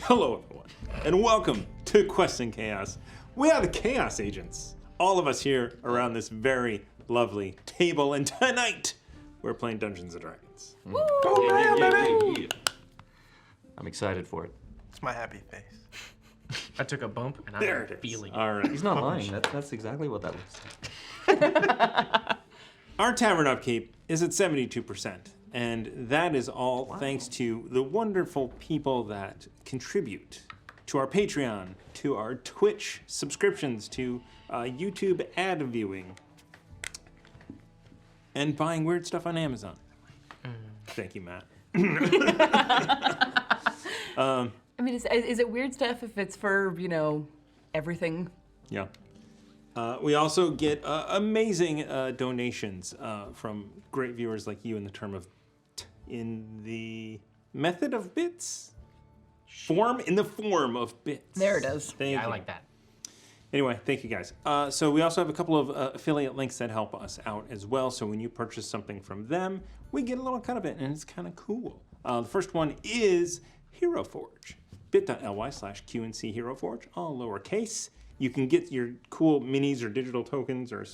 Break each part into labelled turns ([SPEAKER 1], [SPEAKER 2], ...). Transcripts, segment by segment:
[SPEAKER 1] Hello, everyone, and welcome to Quests and Chaos. We are the Chaos Agents. All of us here around this very lovely table, and tonight we're playing Dungeons and Dragons.
[SPEAKER 2] Baby!
[SPEAKER 3] I'm excited for it.
[SPEAKER 2] It's my happy face.
[SPEAKER 4] I took a bump and
[SPEAKER 1] There
[SPEAKER 4] I'm
[SPEAKER 1] it is.
[SPEAKER 4] feeling it.
[SPEAKER 1] All right.
[SPEAKER 3] He's not lying. That's exactly what that looks like.
[SPEAKER 1] Our tavern upkeep is at 72%, and that is all thanks to the wonderful people that contribute to our Patreon, to our Twitch subscriptions, to YouTube ad viewing, and buying weird stuff on Amazon. Thank you, Matt.
[SPEAKER 5] I mean, is it weird stuff if it's for, everything?
[SPEAKER 1] Yeah. We also get amazing donations from great viewers like you in the method of bits? In the form of bits.
[SPEAKER 5] There it is.
[SPEAKER 1] Thank
[SPEAKER 4] I
[SPEAKER 1] you.
[SPEAKER 4] like that.
[SPEAKER 1] Anyway, thank you guys. So we also have a couple of affiliate links that help us out as well. So when you purchase something from them, we get a little cut of it, and it's kind of cool. The first one is Hero Forge. bit.ly/QNC Hero Forge, all lowercase. You can get your cool minis or digital tokens, or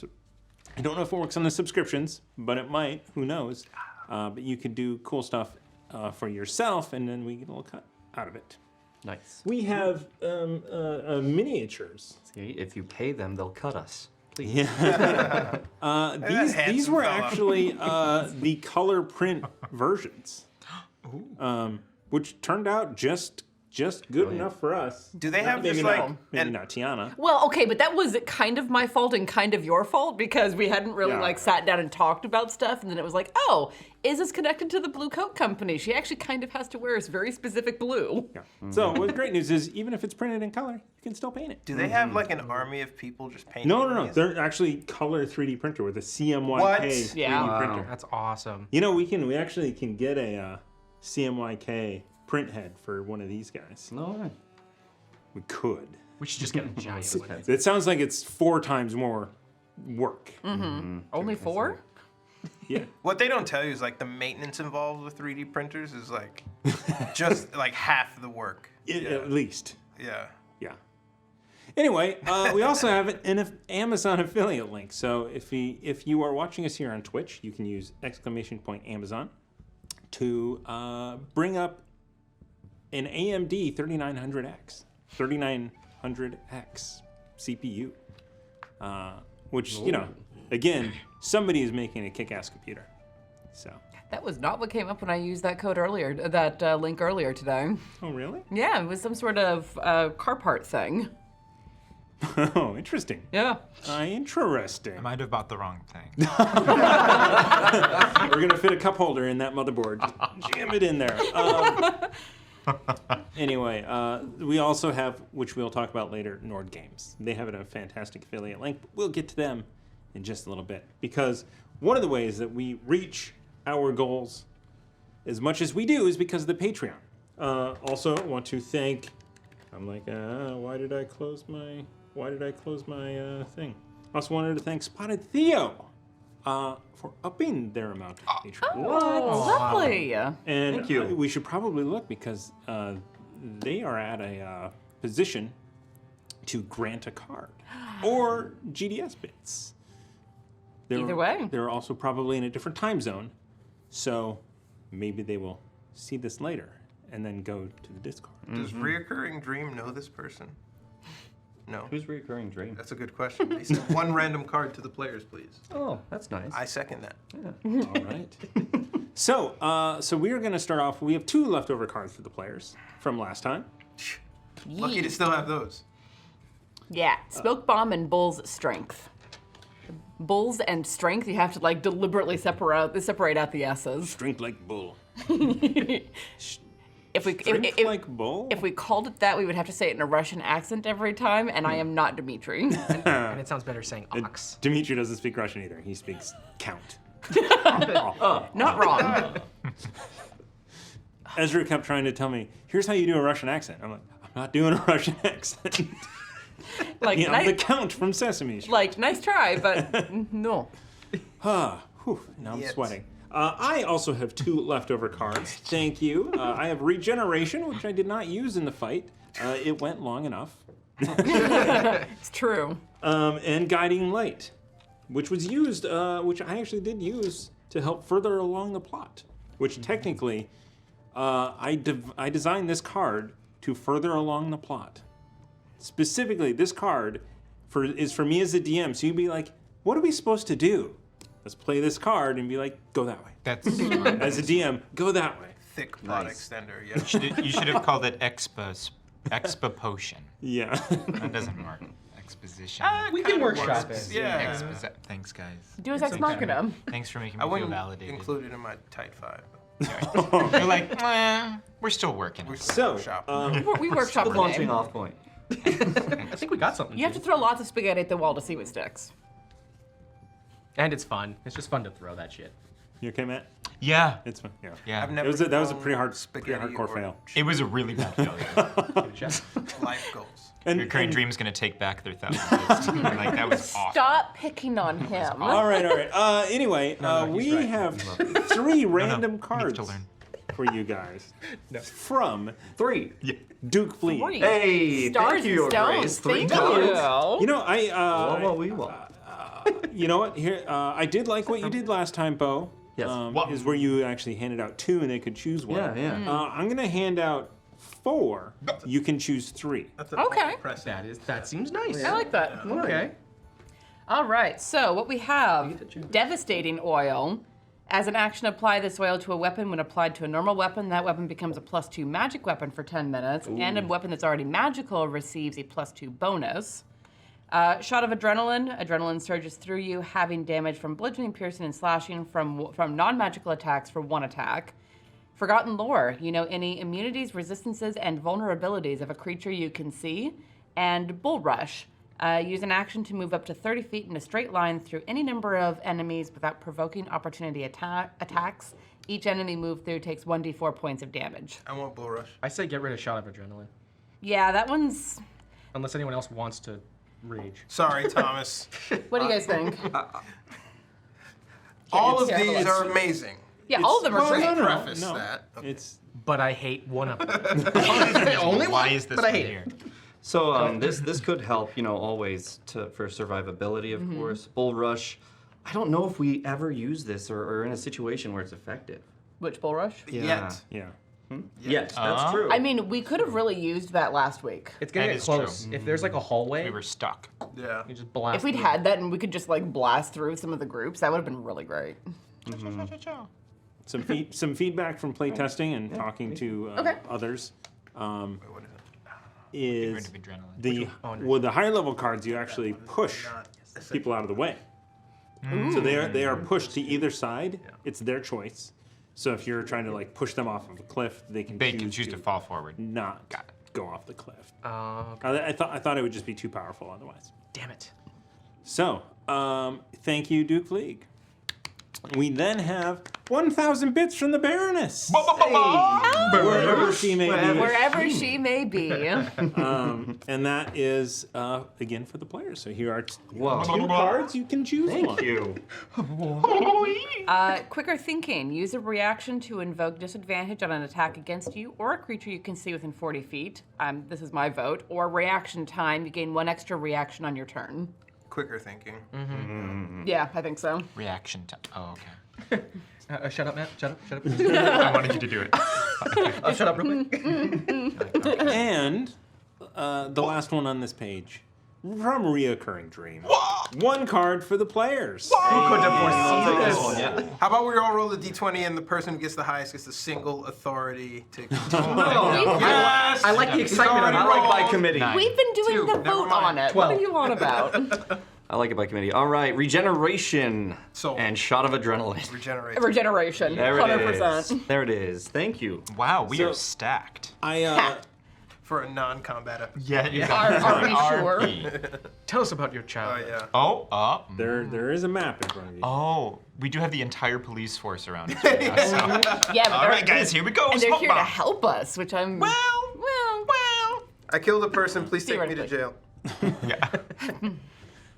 [SPEAKER 1] I don't know if it works on the subscriptions, but it might. Who knows? But you can do cool stuff for yourself, and then we get a little cut out of it.
[SPEAKER 3] Nice.
[SPEAKER 1] We have miniatures.
[SPEAKER 3] See, if you pay them, they'll cut us. Please.
[SPEAKER 1] Yeah. These
[SPEAKER 2] handsome
[SPEAKER 1] were
[SPEAKER 2] fella.
[SPEAKER 1] actually the color print versions, which turned out just good enough for us.
[SPEAKER 2] Do they have
[SPEAKER 1] maybe
[SPEAKER 2] just
[SPEAKER 1] not,
[SPEAKER 2] like
[SPEAKER 1] maybe not Tiana?
[SPEAKER 5] Well, okay, but that was kind of my fault and kind of your fault because we hadn't really sat down and talked about stuff, and then it was like, oh, is this connected to the Blue Coat Company? She actually kind of has to wear a very specific blue.
[SPEAKER 1] Yeah. So the great news is, even if it's printed in color, you can still paint it.
[SPEAKER 2] Do they have like an army of people just painting?
[SPEAKER 1] No.
[SPEAKER 2] these?
[SPEAKER 1] They're actually color 3D printer with a CMYK
[SPEAKER 2] What?
[SPEAKER 1] 3D
[SPEAKER 5] Yeah.
[SPEAKER 1] printer.
[SPEAKER 4] That's awesome.
[SPEAKER 1] You know, we actually can get a CMYK print head for one of these guys.
[SPEAKER 3] No way.
[SPEAKER 1] We could.
[SPEAKER 4] We should just get a giant one.
[SPEAKER 1] It sounds like it's 4 times more work.
[SPEAKER 5] Only 4?
[SPEAKER 1] Yeah.
[SPEAKER 2] What they don't tell you is like the maintenance involved with 3D printers is like just like half the work.
[SPEAKER 1] At least.
[SPEAKER 2] Yeah.
[SPEAKER 1] Yeah. Anyway, we also have an Amazon affiliate link. So if you are watching us here on Twitch, you can use !Amazon to bring up an AMD 3900X, 3900X CPU, which, again, somebody is making a kick-ass computer. So.
[SPEAKER 5] That was not what came up when I used that link earlier today.
[SPEAKER 1] Oh, really?
[SPEAKER 5] Yeah, it was some sort of car part thing.
[SPEAKER 1] Oh, interesting.
[SPEAKER 5] Yeah.
[SPEAKER 1] Interesting.
[SPEAKER 6] I might have bought the wrong thing.
[SPEAKER 1] We're gonna fit a cup holder in that motherboard. Jam it in there. Anyway, we also have, which we'll talk about later, Nord Games. They have a fantastic affiliate link. But we'll get to them in just a little bit, because one of the ways that we reach our goals as much as we do is because of the Patreon. Also, want to thank. I'm like, why did I close my thing? Also wanted to thank Spotted Theo for upping their amount of Patreon.
[SPEAKER 5] Oh, that's lovely.
[SPEAKER 1] And
[SPEAKER 3] Thank you.
[SPEAKER 1] we should probably look, because they are at a position to grant a card or GDS bits.
[SPEAKER 5] Either way.
[SPEAKER 1] They're also probably in a different time zone, so maybe they will see this later and then go to the Discord.
[SPEAKER 2] Does Reoccurring Dream know this person? No.
[SPEAKER 3] Who's Reoccurring Dream?
[SPEAKER 2] That's a good question. They said one random card to the players, please.
[SPEAKER 3] Oh, that's nice.
[SPEAKER 2] I second that.
[SPEAKER 1] All right. So we are going to start off. We have 2 leftover cards for the players from last time.
[SPEAKER 2] Lucky to still have those.
[SPEAKER 5] Yeah, Smoke Bomb and Bull's Strength. Bulls and Strength, you have to deliberately separate out the S's.
[SPEAKER 1] Drink like bull.
[SPEAKER 5] If
[SPEAKER 1] like bull?
[SPEAKER 5] we called it that, we would have to say it in a Russian accent every time, and I am not Dmitri.
[SPEAKER 4] And it sounds better saying ox.
[SPEAKER 1] Dimitri doesn't speak Russian either. He speaks count.
[SPEAKER 5] Not wrong.
[SPEAKER 1] Ezra kept trying to tell me, here's how you do a Russian accent. I'm like, I'm not doing a Russian accent. I'm the Count from Sesame Street.
[SPEAKER 5] Nice try, but no.
[SPEAKER 1] Now I'm
[SPEAKER 2] Yes.
[SPEAKER 1] sweating. I also have 2 leftover cards. Thank you. I have Regeneration, which I did not use in the fight. It went long enough.
[SPEAKER 5] It's true.
[SPEAKER 1] And Guiding Light, which was used, which I actually did use to help further along the plot. Which technically, I designed this card to further along the plot. Specifically, this card is for me as a DM. So you'd be like, what are we supposed to do? Let's play this card and be like, go that way.
[SPEAKER 6] That's
[SPEAKER 1] As a DM, go that way.
[SPEAKER 2] Thick plot extender. Yeah.
[SPEAKER 6] you should have called it Expo Potion.
[SPEAKER 1] Yeah.
[SPEAKER 6] That doesn't work. Exposition.
[SPEAKER 4] We can workshop it.
[SPEAKER 2] Yeah.
[SPEAKER 6] Thanks, guys.
[SPEAKER 5] Do as Ex Machina.
[SPEAKER 6] Thanks for making
[SPEAKER 2] I
[SPEAKER 6] me feel
[SPEAKER 2] wouldn't
[SPEAKER 6] validated.
[SPEAKER 2] include it in my tight 5.
[SPEAKER 6] You're like, we're still working on it.
[SPEAKER 1] So,
[SPEAKER 5] We workshop
[SPEAKER 3] The
[SPEAKER 5] the
[SPEAKER 3] launching
[SPEAKER 5] name.
[SPEAKER 3] off point.
[SPEAKER 4] I think we got something.
[SPEAKER 5] You have to throw lots of spaghetti at the wall to see what sticks.
[SPEAKER 4] And it's fun. It's just fun to throw that shit.
[SPEAKER 1] you okay, Matt?
[SPEAKER 6] Yeah.
[SPEAKER 1] It's fun. Yeah.
[SPEAKER 6] Yeah.
[SPEAKER 2] I've never
[SPEAKER 1] That was a
[SPEAKER 2] thrown
[SPEAKER 1] pretty
[SPEAKER 2] spaghetti
[SPEAKER 1] hardcore
[SPEAKER 2] or
[SPEAKER 1] fail.
[SPEAKER 6] It was a really bad failure.
[SPEAKER 2] life goals.
[SPEAKER 1] And,
[SPEAKER 6] Recurring Dream's gonna take back their 1,000 list. Like, that was awful.
[SPEAKER 5] Stop picking on him.
[SPEAKER 1] all right. Anyway, we
[SPEAKER 4] right.
[SPEAKER 1] have 3 random
[SPEAKER 6] you need
[SPEAKER 1] cards
[SPEAKER 6] to learn.
[SPEAKER 1] for you guys from
[SPEAKER 3] 3.
[SPEAKER 1] Duke Fleet.
[SPEAKER 5] Three.
[SPEAKER 3] Hey,
[SPEAKER 5] Stars
[SPEAKER 3] thank you, Your
[SPEAKER 5] and stones.
[SPEAKER 3] Grace. 3
[SPEAKER 5] Thank
[SPEAKER 3] cards.
[SPEAKER 1] You know, you know what? Here, I did like what you did last time, Bo.
[SPEAKER 3] Yes.
[SPEAKER 1] Is where you actually handed out 2 and they could choose one.
[SPEAKER 3] Yeah.
[SPEAKER 1] I'm gonna hand out 4. You can choose 3.
[SPEAKER 2] That's
[SPEAKER 5] Okay.
[SPEAKER 4] That seems nice.
[SPEAKER 5] I like that.
[SPEAKER 4] Okay.
[SPEAKER 5] All right, so what we have, Devastating Oil. As an action, apply this oil to a weapon. When applied to a normal weapon, that weapon becomes a +2 magic weapon for 10 minutes, and a weapon that's already magical receives a +2 bonus. Shot of Adrenaline. Adrenaline surges through you, having damage from bludgeoning, piercing, and slashing from non-magical attacks for 1 attack. Forgotten Lore. You know any immunities, resistances, and vulnerabilities of a creature you can see. And Bull Rush. Use an action to move up to 30 feet in a straight line through any number of enemies without provoking opportunity attacks. Each enemy moved through takes 1d4 points of damage.
[SPEAKER 2] I want Bull Rush.
[SPEAKER 4] I say get rid of Shot of Adrenaline.
[SPEAKER 5] Yeah, that one's...
[SPEAKER 4] Unless anyone else wants to rage.
[SPEAKER 2] Sorry, Thomas.
[SPEAKER 5] What do you guys think?
[SPEAKER 2] All of
[SPEAKER 5] Yeah,
[SPEAKER 2] these
[SPEAKER 5] it's-
[SPEAKER 2] are amazing.
[SPEAKER 5] Yeah, all of them are
[SPEAKER 2] Well,
[SPEAKER 5] great.
[SPEAKER 2] no, preface that.
[SPEAKER 1] It's
[SPEAKER 4] But I hate one of them.
[SPEAKER 6] Why is this
[SPEAKER 4] but I
[SPEAKER 6] one
[SPEAKER 4] hate
[SPEAKER 6] here?
[SPEAKER 3] So this could help, always for survivability, of course. Bull Rush. I don't know if we ever use this or in a situation where it's effective.
[SPEAKER 5] Which Bull Rush?
[SPEAKER 2] Yet.
[SPEAKER 1] yeah.
[SPEAKER 3] Yes, that's true.
[SPEAKER 5] I mean, we could have really used that last week.
[SPEAKER 4] It's gonna
[SPEAKER 6] That
[SPEAKER 4] get
[SPEAKER 6] is
[SPEAKER 4] close.
[SPEAKER 6] true.
[SPEAKER 4] If there's like a hallway,
[SPEAKER 6] We were stuck.
[SPEAKER 2] Yeah.
[SPEAKER 4] you just blast.
[SPEAKER 5] If we'd
[SPEAKER 4] through.
[SPEAKER 5] had that and we could just like blast through some of the groups, that would have been really great.
[SPEAKER 1] Some feedback from playtesting and talking to
[SPEAKER 5] Okay.
[SPEAKER 1] others.
[SPEAKER 2] What is it?
[SPEAKER 1] Is
[SPEAKER 6] rid of adrenaline.
[SPEAKER 1] the higher level cards you actually push people out of the way. So they are pushed to either side. It's their choice. So if you're trying to like push them off of a cliff, they can
[SPEAKER 6] choose to fall forward.
[SPEAKER 1] not go off the cliff.
[SPEAKER 4] Okay.
[SPEAKER 1] I thought it would just be too powerful otherwise.
[SPEAKER 4] Damn it.
[SPEAKER 1] So thank you, Duke League. We then have 1,000 bits from the Baroness. Wherever she may be.
[SPEAKER 5] Wherever she may be.
[SPEAKER 1] And that is, again, for the players. So here are
[SPEAKER 3] Wow.
[SPEAKER 1] 2 cards. You can choose one.
[SPEAKER 3] Thank you.
[SPEAKER 5] Quicker Thinking. Use a reaction to invoke disadvantage on an attack against you or a creature you can see within 40 feet. This is my vote. Or reaction time. You gain 1 extra reaction on your turn.
[SPEAKER 2] Quicker thinking.
[SPEAKER 5] Yeah, I think so.
[SPEAKER 6] Reaction time. Oh, okay.
[SPEAKER 4] Shut up, Matt. Shut up.
[SPEAKER 6] I wanted you to do it.
[SPEAKER 4] Shut up real quick.
[SPEAKER 1] And the last one on this page, from Reoccurring Dream. 1 card for the players.
[SPEAKER 3] I'll take this one, yeah.
[SPEAKER 2] How about we all roll a d20 and the person who gets the highest gets a single authority to
[SPEAKER 4] I like the excitement of
[SPEAKER 3] I
[SPEAKER 4] it.
[SPEAKER 3] like by committee.
[SPEAKER 6] Nice.
[SPEAKER 5] We've been doing
[SPEAKER 2] 2,
[SPEAKER 5] the
[SPEAKER 2] never
[SPEAKER 5] vote
[SPEAKER 2] mind.
[SPEAKER 5] on it.
[SPEAKER 4] 12.
[SPEAKER 5] What are you on about?
[SPEAKER 3] I like it by committee. All right, Regeneration
[SPEAKER 2] Sold.
[SPEAKER 3] and Shot of Adrenaline.
[SPEAKER 2] regenerate.
[SPEAKER 5] Regeneration.
[SPEAKER 3] There it
[SPEAKER 5] 100%.
[SPEAKER 3] is. There it is. Thank you.
[SPEAKER 6] Wow, we
[SPEAKER 1] So-
[SPEAKER 6] are stacked.
[SPEAKER 2] For a non-combat episode.
[SPEAKER 6] Yeah.
[SPEAKER 5] Are we sure?
[SPEAKER 6] RP.
[SPEAKER 4] Tell us about your
[SPEAKER 2] Oh,
[SPEAKER 4] childhood.
[SPEAKER 2] yeah.
[SPEAKER 1] There is a map in front of you.
[SPEAKER 6] Oh, we do have the entire police force around us right now. So.
[SPEAKER 5] Yeah, but
[SPEAKER 6] All
[SPEAKER 5] they're,
[SPEAKER 6] right, guys, here we go.
[SPEAKER 5] and they're
[SPEAKER 6] Smoke
[SPEAKER 5] here to
[SPEAKER 6] bomb.
[SPEAKER 5] help us, which I'm. Well.
[SPEAKER 2] I killed a person. Please take me to jail.
[SPEAKER 6] Yeah.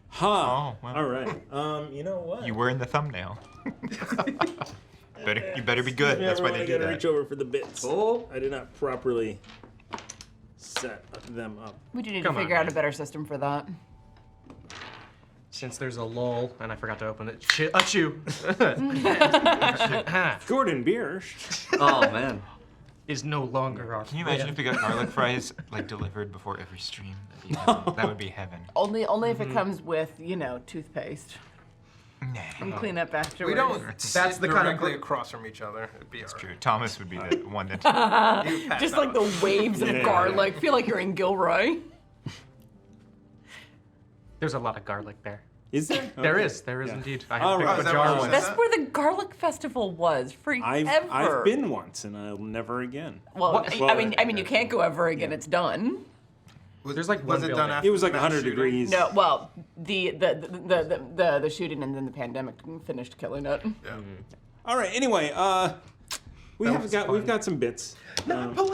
[SPEAKER 1] Ha!
[SPEAKER 6] Oh, well.
[SPEAKER 1] All right. You know what?
[SPEAKER 6] You were in the thumbnail. You better be good. That's why they do
[SPEAKER 1] gotta
[SPEAKER 6] that.
[SPEAKER 1] reach over for the bits.
[SPEAKER 3] Oh.
[SPEAKER 1] I did not properly set them up.
[SPEAKER 5] We do need
[SPEAKER 4] Come
[SPEAKER 5] to
[SPEAKER 4] on,
[SPEAKER 5] figure out
[SPEAKER 4] man.
[SPEAKER 5] a better system for that.
[SPEAKER 4] Since there's a lull and I forgot to open it. Achoo.
[SPEAKER 1] Gordon Biersch.
[SPEAKER 3] Oh man.
[SPEAKER 4] Is no longer our
[SPEAKER 6] Can you imagine if we got garlic fries like delivered before every stream? That'd be heaven. That would be heaven.
[SPEAKER 5] Only if it comes with, toothpaste and clean up afterwards.
[SPEAKER 2] We don't
[SPEAKER 4] That's
[SPEAKER 2] sit
[SPEAKER 4] the kind of
[SPEAKER 2] directly across from each other. It'd be
[SPEAKER 6] It's
[SPEAKER 2] alright.
[SPEAKER 6] true. Thomas would be the one that.
[SPEAKER 2] You pass
[SPEAKER 5] Just
[SPEAKER 2] out.
[SPEAKER 5] like the waves of garlic. Feel like you're in Gilroy.
[SPEAKER 4] There's a lot of garlic there.
[SPEAKER 1] Is there?
[SPEAKER 4] There
[SPEAKER 1] Okay.
[SPEAKER 4] is
[SPEAKER 1] Yeah.
[SPEAKER 4] indeed. I
[SPEAKER 1] All
[SPEAKER 4] had to
[SPEAKER 1] right.
[SPEAKER 4] pick
[SPEAKER 2] Is
[SPEAKER 4] up
[SPEAKER 2] that
[SPEAKER 4] a jar
[SPEAKER 2] what it
[SPEAKER 4] once.
[SPEAKER 2] was?
[SPEAKER 5] That's where the garlic festival was forever.
[SPEAKER 1] I've been once, and I'll never again.
[SPEAKER 5] Well,
[SPEAKER 4] What?
[SPEAKER 5] I mean, you can't go ever again. It's done.
[SPEAKER 4] There's like
[SPEAKER 2] was
[SPEAKER 4] one
[SPEAKER 2] it done
[SPEAKER 4] building.
[SPEAKER 2] after
[SPEAKER 1] It was like
[SPEAKER 2] the
[SPEAKER 1] 100
[SPEAKER 2] shooting?
[SPEAKER 1] degrees.
[SPEAKER 5] No, well, the shooting and then the pandemic finished killing it.
[SPEAKER 2] Yeah.
[SPEAKER 1] All right. Anyway, we've got some bits,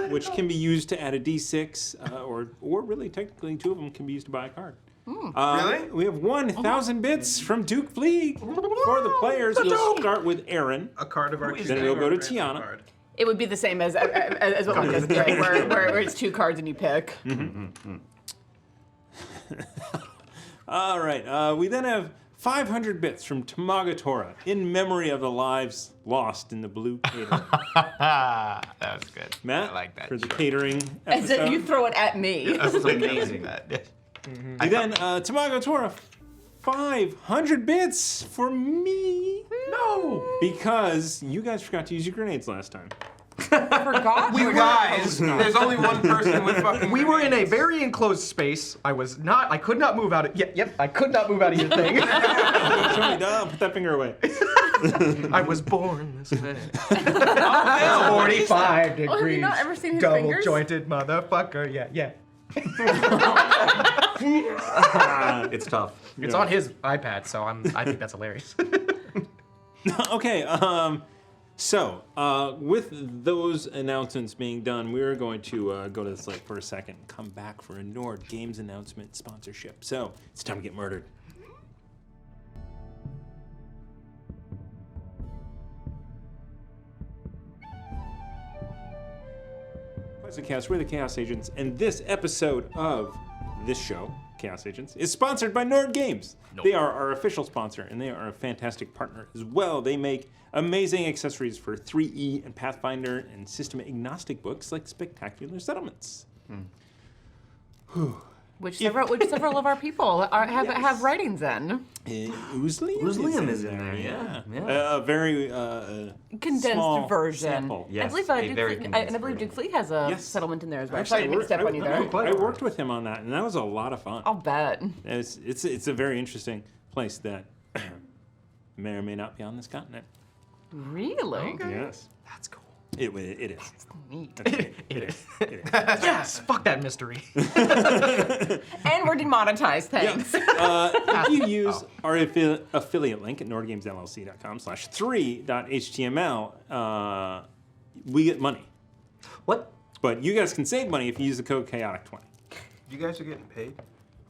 [SPEAKER 1] which can be used to add a D6, or really technically 2 of them can be used to buy a card.
[SPEAKER 2] Really?
[SPEAKER 1] We have 1,000 bits from Duke Fleeg for the players. We'll start with Aaron.
[SPEAKER 2] A card of our
[SPEAKER 1] Then it'll go to Tiana.
[SPEAKER 2] Card.
[SPEAKER 5] It would be the same as what we just did, where it's 2 cards and you pick.
[SPEAKER 1] All right. We then have 500 bits from Tamagotora in memory of the lives lost in the blue catering.
[SPEAKER 6] That was good.
[SPEAKER 1] Matt,
[SPEAKER 6] I like that.
[SPEAKER 1] for the
[SPEAKER 6] joke.
[SPEAKER 1] catering
[SPEAKER 5] As if you
[SPEAKER 1] episode.
[SPEAKER 5] throw it at me.
[SPEAKER 3] This is
[SPEAKER 6] I like
[SPEAKER 3] amazing.
[SPEAKER 6] that.
[SPEAKER 1] And then Tamagotora, 500 bits for me.
[SPEAKER 4] No!
[SPEAKER 1] Because you guys forgot to use your grenades last time.
[SPEAKER 5] Forgot.
[SPEAKER 2] You guys, there's only one person with fucking.
[SPEAKER 4] We were in a
[SPEAKER 2] grenades.
[SPEAKER 4] very enclosed space. I could not move out of. Yep, I could not move out of your thing.
[SPEAKER 1] Tony, put that finger away.
[SPEAKER 4] I was born this way.
[SPEAKER 2] Oh,
[SPEAKER 4] 45
[SPEAKER 5] Oh, have you not ever seen his
[SPEAKER 4] Double
[SPEAKER 5] fingers?
[SPEAKER 4] jointed motherfucker. Yeah.
[SPEAKER 3] It's tough.
[SPEAKER 4] It's on his iPad, so I think that's hilarious.
[SPEAKER 1] Okay, so with those announcements being done, we're going to go to the Slate for a second, come back for a Nord Games announcement sponsorship. So it's time to get murdered. Classic Chaos, we're the Chaos Agents, and this episode of this show, Chaos Agents, is sponsored by Nord Games. They are our official sponsor, and they are a fantastic partner as well. They make amazing accessories for 3E and Pathfinder and system agnostic books like Spectacular Settlements.
[SPEAKER 5] Which several of our people have writings in.
[SPEAKER 1] Oozlium
[SPEAKER 3] Oozlium is in there, yeah.
[SPEAKER 1] A very
[SPEAKER 5] Condensed
[SPEAKER 1] small
[SPEAKER 5] version.
[SPEAKER 1] sample.
[SPEAKER 3] Yes,
[SPEAKER 5] I believe,
[SPEAKER 3] a very
[SPEAKER 5] Duke
[SPEAKER 3] condensed
[SPEAKER 5] Duke
[SPEAKER 3] version.
[SPEAKER 5] Fleet has a
[SPEAKER 1] Yes.
[SPEAKER 5] settlement in there as well.
[SPEAKER 1] Actually,
[SPEAKER 5] Sorry, I didn't step on you there.
[SPEAKER 1] I worked with him on that, and that was a lot of fun.
[SPEAKER 5] I'll bet.
[SPEAKER 1] It's a very interesting place that may or may not be on this continent.
[SPEAKER 5] Really?
[SPEAKER 1] Yes,
[SPEAKER 4] That's cool.
[SPEAKER 1] it is.
[SPEAKER 5] Neat.
[SPEAKER 1] It is.
[SPEAKER 4] Yes, fuck that mystery.
[SPEAKER 5] And we're demonetized, thanks.
[SPEAKER 1] If you use our affiliate link at nordgamesllc.com/3.html, we get money.
[SPEAKER 3] What?
[SPEAKER 1] But you guys can save money if you use the code Chaotic20.
[SPEAKER 2] You guys are getting paid.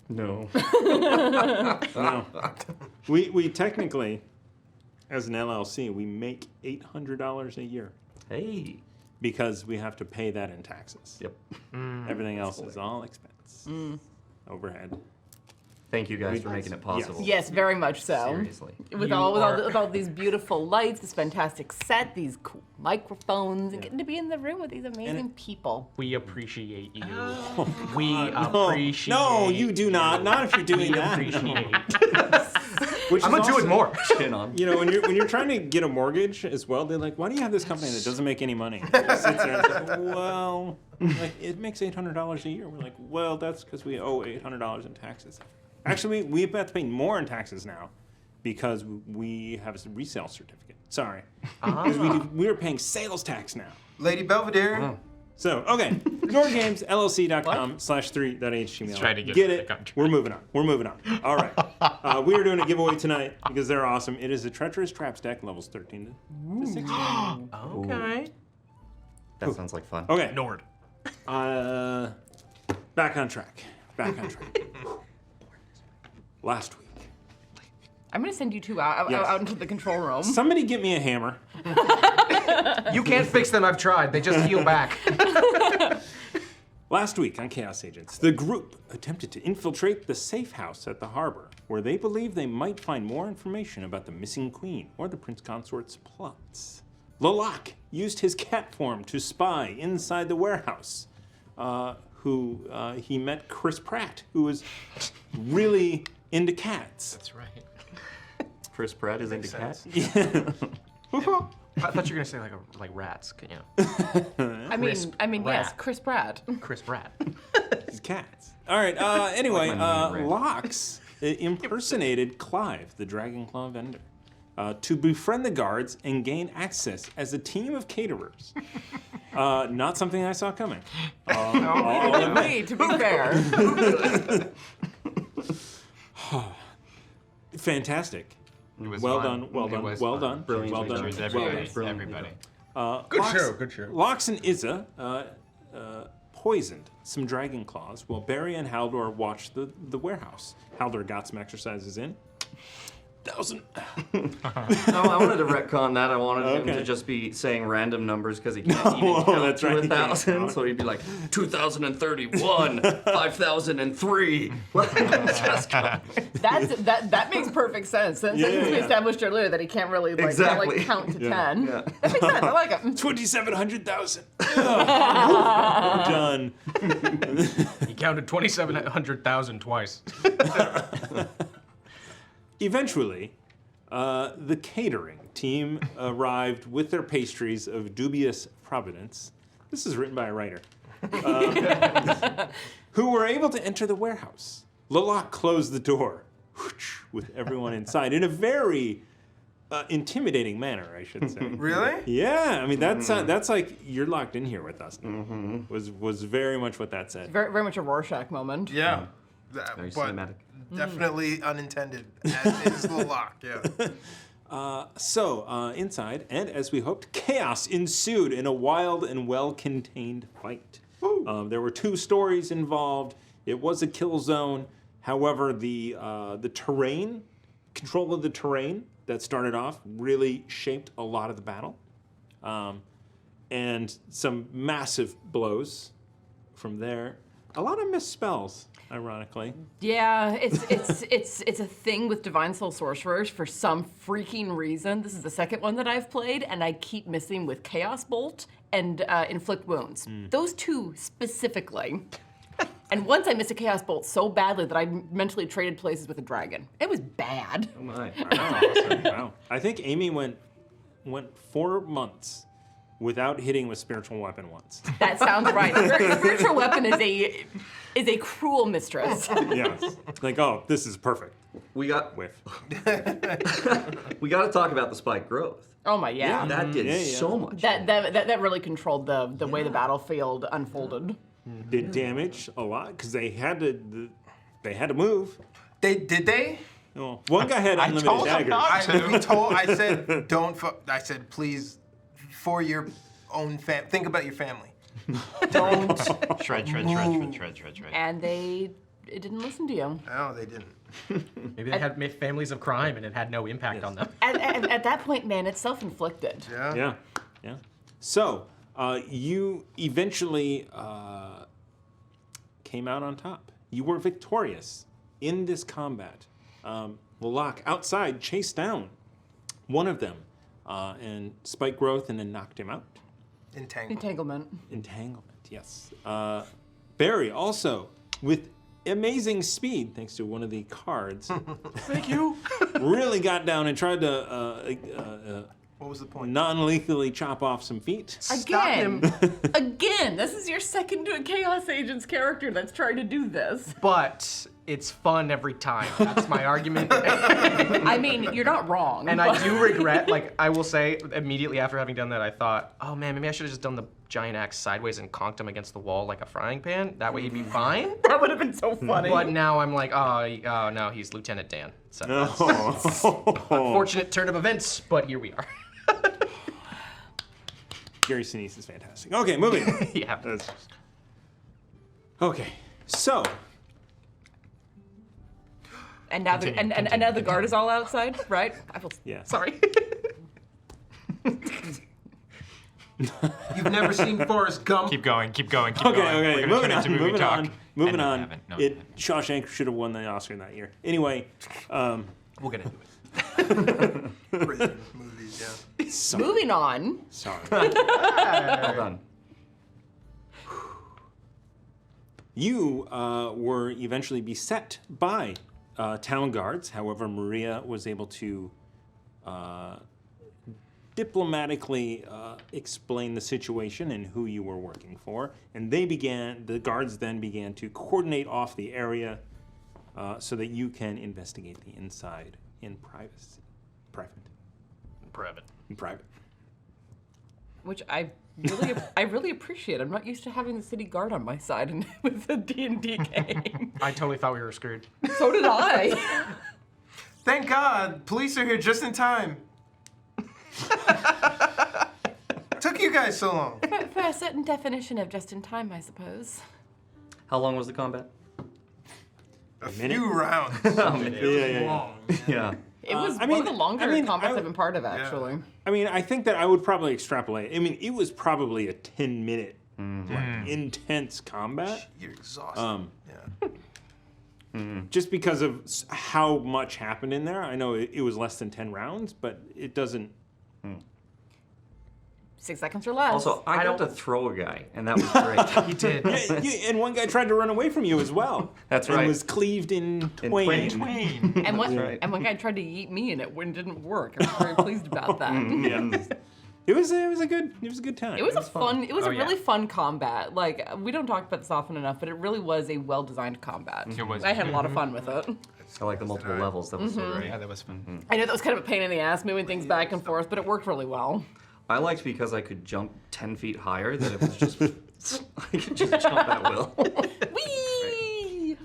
[SPEAKER 3] No.
[SPEAKER 1] No. We technically, as an LLC, we make $800 a year
[SPEAKER 3] Hey.
[SPEAKER 1] because we have to pay that in taxes.
[SPEAKER 3] Yep.
[SPEAKER 1] Everything else is all expense. Overhead.
[SPEAKER 3] Thank you guys for making it possible.
[SPEAKER 5] Yes, very much so.
[SPEAKER 3] Seriously.
[SPEAKER 5] With all these beautiful lights, this fantastic set, these cool microphones, and getting to be in the room with these amazing people.
[SPEAKER 4] We appreciate you.
[SPEAKER 1] Oh,
[SPEAKER 4] We appreciate.
[SPEAKER 1] No, you do not. Not if you're doing
[SPEAKER 4] We
[SPEAKER 1] that.
[SPEAKER 4] appreciate.
[SPEAKER 1] Which
[SPEAKER 4] I'm
[SPEAKER 1] is
[SPEAKER 4] gonna do it
[SPEAKER 1] also-
[SPEAKER 4] more.
[SPEAKER 3] Chin on.
[SPEAKER 1] You know, when you're trying to get a mortgage as well, they're like, "Why do you have this company that doesn't make any money?" It just sits there and like, well, like it makes $800 a year. We're like, well, that's because we owe $800 in taxes. Actually, we have to pay more in taxes now because we have a resale certificate. Sorry, because we are paying sales tax now.
[SPEAKER 2] Lady Belvedere.
[SPEAKER 1] So, okay, NordGamesLLC.com/3.html.
[SPEAKER 6] trying to get
[SPEAKER 1] Get
[SPEAKER 6] it
[SPEAKER 1] it?
[SPEAKER 6] back on track.
[SPEAKER 1] We're moving on. All right. We are doing a giveaway tonight because they're awesome. It is a treacherous traps deck, levels 13 to 16.
[SPEAKER 4] Okay.
[SPEAKER 3] That sounds like fun.
[SPEAKER 1] Okay.
[SPEAKER 4] Nord.
[SPEAKER 1] Back on track. Last week.
[SPEAKER 5] I'm gonna send you two out into the control room.
[SPEAKER 1] Somebody get me a hammer.
[SPEAKER 4] You can't fix them, I've tried. They just heal back.
[SPEAKER 1] Last week on Chaos Agents, the group attempted to infiltrate the safe house at the harbor, where they believe they might find more information about the missing queen or the prince consort's plots. Lalak used his cat form to spy inside the warehouse, he met Chris Pratt, who was really into cats.
[SPEAKER 6] That's right.
[SPEAKER 3] Chris Pratt is into cats.
[SPEAKER 4] I thought you were gonna say like rats, you know.
[SPEAKER 5] I mean, yes,
[SPEAKER 4] Pratt.
[SPEAKER 5] Chris Pratt.
[SPEAKER 4] Chris Pratt.
[SPEAKER 1] His cats. All right, anyway,
[SPEAKER 3] Like my name, right?
[SPEAKER 1] Lox impersonated Clive, the Dragonclaw vendor, to befriend the guards and gain access as a team of caterers. Not something I saw coming. I'll admit.
[SPEAKER 5] To be fair.
[SPEAKER 1] Fantastic.
[SPEAKER 6] It was
[SPEAKER 1] Well
[SPEAKER 6] fun.
[SPEAKER 1] done, well
[SPEAKER 6] It
[SPEAKER 1] done,
[SPEAKER 6] was
[SPEAKER 1] well
[SPEAKER 6] fun.
[SPEAKER 1] done,
[SPEAKER 3] Brilliant.
[SPEAKER 1] well done,
[SPEAKER 6] Cheers,
[SPEAKER 1] well
[SPEAKER 6] everybody.
[SPEAKER 1] done.
[SPEAKER 6] Everybody.
[SPEAKER 4] Good show.
[SPEAKER 1] Lox and Izza poisoned some dragon claws while Barry and Haldor watched the warehouse. Haldor got some exercises in. 1,000.
[SPEAKER 3] No, I wanted to retcon that. I wanted him
[SPEAKER 1] Okay.
[SPEAKER 3] to just be saying random numbers because he can't even count
[SPEAKER 1] that's
[SPEAKER 3] to
[SPEAKER 1] right, he can't
[SPEAKER 3] 1,000.
[SPEAKER 1] count.
[SPEAKER 3] So he'd be like 2,031, 5,003. Just go.
[SPEAKER 5] That makes perfect sense. Since we established earlier that he can't really can't,
[SPEAKER 3] Exactly.
[SPEAKER 5] count to 10.
[SPEAKER 3] Yeah.
[SPEAKER 5] That makes sense. I like it.
[SPEAKER 1] 2,700,000. We're done.
[SPEAKER 4] He counted 2,700,000 twice.
[SPEAKER 1] Eventually, the catering team arrived with their pastries of dubious provenance. This is written by a writer. Who were able to enter the warehouse. Lalak closed the door with everyone inside in a very intimidating manner, I should say.
[SPEAKER 2] Really?
[SPEAKER 1] Yeah, I mean that's like you're locked in here with us now. Was very much what that said.
[SPEAKER 5] Very, very much a Rorschach moment.
[SPEAKER 2] Yeah.
[SPEAKER 3] Very
[SPEAKER 2] But
[SPEAKER 3] cinematic.
[SPEAKER 2] definitely unintended, as is the lock, yeah.
[SPEAKER 1] So, inside, and as we hoped, chaos ensued in a wild and well-contained fight. There were 2 stories involved. It was a kill zone. However, the terrain, control of the terrain that started off really shaped a lot of the battle. And some massive blows from there. A lot of misspells, ironically.
[SPEAKER 5] Yeah, it's a thing with Divine Soul Sorcerers for some freaking reason. This is the second one that I've played, and I keep missing with Chaos Bolt and Inflict Wounds. Those 2 specifically. And once I missed a Chaos Bolt so badly that I mentally traded places with a dragon. It was bad.
[SPEAKER 3] Oh my.
[SPEAKER 1] Wow. I think Amy went 4 months without hitting with spiritual weapon once.
[SPEAKER 5] That sounds right. Spiritual weapon is a cruel mistress.
[SPEAKER 1] Yes. Like, oh, this is perfect.
[SPEAKER 3] We got
[SPEAKER 1] Whiff.
[SPEAKER 3] we got to talk about the spike growth.
[SPEAKER 5] Oh my yeah.
[SPEAKER 3] That did
[SPEAKER 1] Yeah.
[SPEAKER 3] so much.
[SPEAKER 5] That really controlled the way the battlefield unfolded.
[SPEAKER 1] Did damage a lot because they had to move.
[SPEAKER 2] Did they?
[SPEAKER 1] Oh, one guy had unlimited
[SPEAKER 6] told them
[SPEAKER 1] daggers.
[SPEAKER 6] not.
[SPEAKER 2] I said, don't, I said, please, for your own think about your family. Don't.
[SPEAKER 6] Shred.
[SPEAKER 5] And it didn't listen to you.
[SPEAKER 2] No, they didn't.
[SPEAKER 4] Maybe they had families of crime and it had no impact on them.
[SPEAKER 5] At that point, man, it's self-inflicted.
[SPEAKER 2] Yeah.
[SPEAKER 1] Yeah. So, you eventually came out on top. You were victorious in this combat. Lalak outside chased down one of them and spike growth and then knocked him out.
[SPEAKER 2] Entanglement.
[SPEAKER 1] Entanglement, yes. Barry also, with amazing speed, thanks to one of the cards,
[SPEAKER 4] Thank you.
[SPEAKER 1] really got down and tried to
[SPEAKER 2] What was the point?
[SPEAKER 1] non-lethally chop off some feet.
[SPEAKER 5] Again, this is your second Chaos Agents character that's trying to do this.
[SPEAKER 4] But it's fun every time. That's my argument.
[SPEAKER 5] I mean, you're not wrong.
[SPEAKER 4] And I do regret, I will say, immediately after having done that, I thought, oh man, maybe I should have just done the giant axe sideways and conked him against the wall like a frying pan. That way he'd be fine.
[SPEAKER 5] that would have been so funny.
[SPEAKER 4] But now I'm like, oh no, he's Lieutenant Dan. So that's
[SPEAKER 1] Oh.
[SPEAKER 4] unfortunate turn of events, but here we are.
[SPEAKER 1] Gary Sinise is fantastic. Okay, moving on.
[SPEAKER 4] Yeah.
[SPEAKER 1] Okay, so
[SPEAKER 5] And now now the guard is all outside, right? I feel
[SPEAKER 1] yeah.
[SPEAKER 5] sorry.
[SPEAKER 2] You've never seen Forrest Gump?
[SPEAKER 6] Keep going. Keep going.
[SPEAKER 1] Okay,
[SPEAKER 6] We're gonna
[SPEAKER 1] moving
[SPEAKER 6] turn
[SPEAKER 1] on,
[SPEAKER 6] into movie
[SPEAKER 1] moving
[SPEAKER 6] talk.
[SPEAKER 1] on, moving
[SPEAKER 6] And we
[SPEAKER 1] on.
[SPEAKER 6] haven't. No, we haven't.
[SPEAKER 1] Shawshank should have won the Oscar that year. Anyway,
[SPEAKER 4] We'll get into it.
[SPEAKER 2] Prison movies, yeah.
[SPEAKER 1] sorry.
[SPEAKER 5] Moving on.
[SPEAKER 1] Sorry.
[SPEAKER 3] Hold on.
[SPEAKER 1] You were eventually beset by town guards. However, Maria was able to diplomatically explain the situation and who you were working for. And the guards then began to coordinate off the area so that you can investigate the inside in privacy. In private.
[SPEAKER 5] Which I really appreciate. I'm not used to having the city guard on my side and with the D&D game.
[SPEAKER 4] I totally thought we were screwed.
[SPEAKER 5] So did I.
[SPEAKER 2] Thank God, police are here just in time. Took you guys so long.
[SPEAKER 5] For a certain definition of just in time, I suppose.
[SPEAKER 3] How long was the combat?
[SPEAKER 2] A
[SPEAKER 1] minute?
[SPEAKER 2] few rounds.
[SPEAKER 1] Yeah.
[SPEAKER 2] Long.
[SPEAKER 3] Yeah.
[SPEAKER 5] It was
[SPEAKER 1] I
[SPEAKER 5] one
[SPEAKER 1] mean-
[SPEAKER 5] of the longer
[SPEAKER 1] I mean,
[SPEAKER 5] combats
[SPEAKER 1] I-
[SPEAKER 5] I've been part of, actually.
[SPEAKER 1] I mean, I think that I would probably extrapolate. I mean, it was probably a 10-minute like, intense combat.
[SPEAKER 2] You're exhausted. Yeah.
[SPEAKER 1] Just because of how much happened in there. I know it was less than 10 rounds, but it doesn't.
[SPEAKER 5] 6 seconds or less.
[SPEAKER 3] Also, I got to throw a guy, and that was great.
[SPEAKER 4] He did.
[SPEAKER 1] Yeah, and one guy tried to run away from you as well.
[SPEAKER 3] That's
[SPEAKER 1] and
[SPEAKER 3] right.
[SPEAKER 1] was cleaved in twain.
[SPEAKER 5] and one
[SPEAKER 3] right.
[SPEAKER 5] and one guy tried to yeet me, and it didn't work. I was very pleased about that.
[SPEAKER 1] Yeah. It was a good time.
[SPEAKER 5] It was a fun. It was
[SPEAKER 4] Oh,
[SPEAKER 5] a
[SPEAKER 4] yeah.
[SPEAKER 5] really fun combat. Like, we don't talk about this often enough, but it really was a well-designed combat.
[SPEAKER 6] It was.
[SPEAKER 5] I had a lot of fun with it.
[SPEAKER 3] I like the multiple levels. That was so great.
[SPEAKER 6] Yeah, that was fun.
[SPEAKER 5] I know that was kind of a pain in the ass, moving things back and forth, but it worked really well.
[SPEAKER 3] I liked because I could jump 10 feet higher than it was just. I could just jump at will.
[SPEAKER 5] Whee!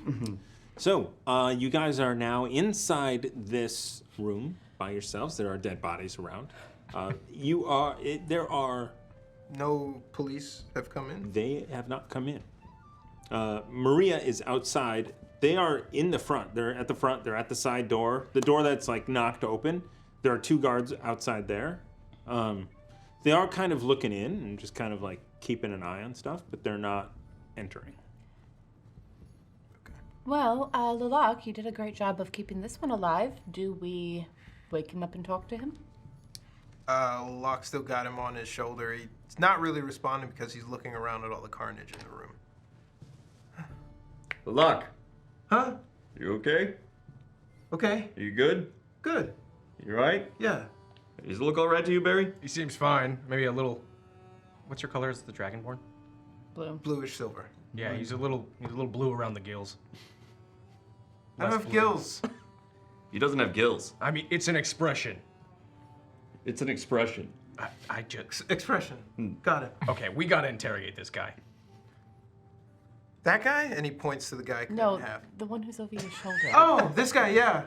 [SPEAKER 1] So, you guys are now inside this room by yourselves. There are dead bodies around. There are.
[SPEAKER 2] No police have come in?
[SPEAKER 1] They have not come in. Maria is outside. They are in the front. They're at the front. They're at the side door. The door that's like knocked open. There are 2 guards outside there. They are kind of looking in and just kind of like keeping an eye on stuff, but they're not entering.
[SPEAKER 5] Well, Lilac, you did a great job of keeping this one alive. Do we wake him up and talk to him?
[SPEAKER 2] Locke still got him on his shoulder. He's not really responding because he's looking around at all the carnage in the room.
[SPEAKER 3] Luck,
[SPEAKER 2] Huh?
[SPEAKER 3] you okay?
[SPEAKER 2] Okay.
[SPEAKER 3] You good?
[SPEAKER 2] Good.
[SPEAKER 3] You right?
[SPEAKER 2] Yeah.
[SPEAKER 3] Does it look all right to you, Barry?
[SPEAKER 4] He seems fine. Maybe a little. What's your color? Is the Dragonborn?
[SPEAKER 5] Blue.
[SPEAKER 2] Bluish silver.
[SPEAKER 4] Yeah, he's a little blue around the gills.
[SPEAKER 2] I don't
[SPEAKER 4] Less
[SPEAKER 2] have
[SPEAKER 4] blue.
[SPEAKER 2] gills.
[SPEAKER 3] He doesn't have gills.
[SPEAKER 4] I mean, it's an expression.
[SPEAKER 3] It's an expression.
[SPEAKER 4] I just.
[SPEAKER 2] Expression. Got it.
[SPEAKER 4] Okay, we gotta interrogate this guy.
[SPEAKER 2] That guy? And he points to the guy cut
[SPEAKER 5] No,
[SPEAKER 2] in half.
[SPEAKER 5] the one who's over your shoulder.
[SPEAKER 2] Oh, this guy, yeah.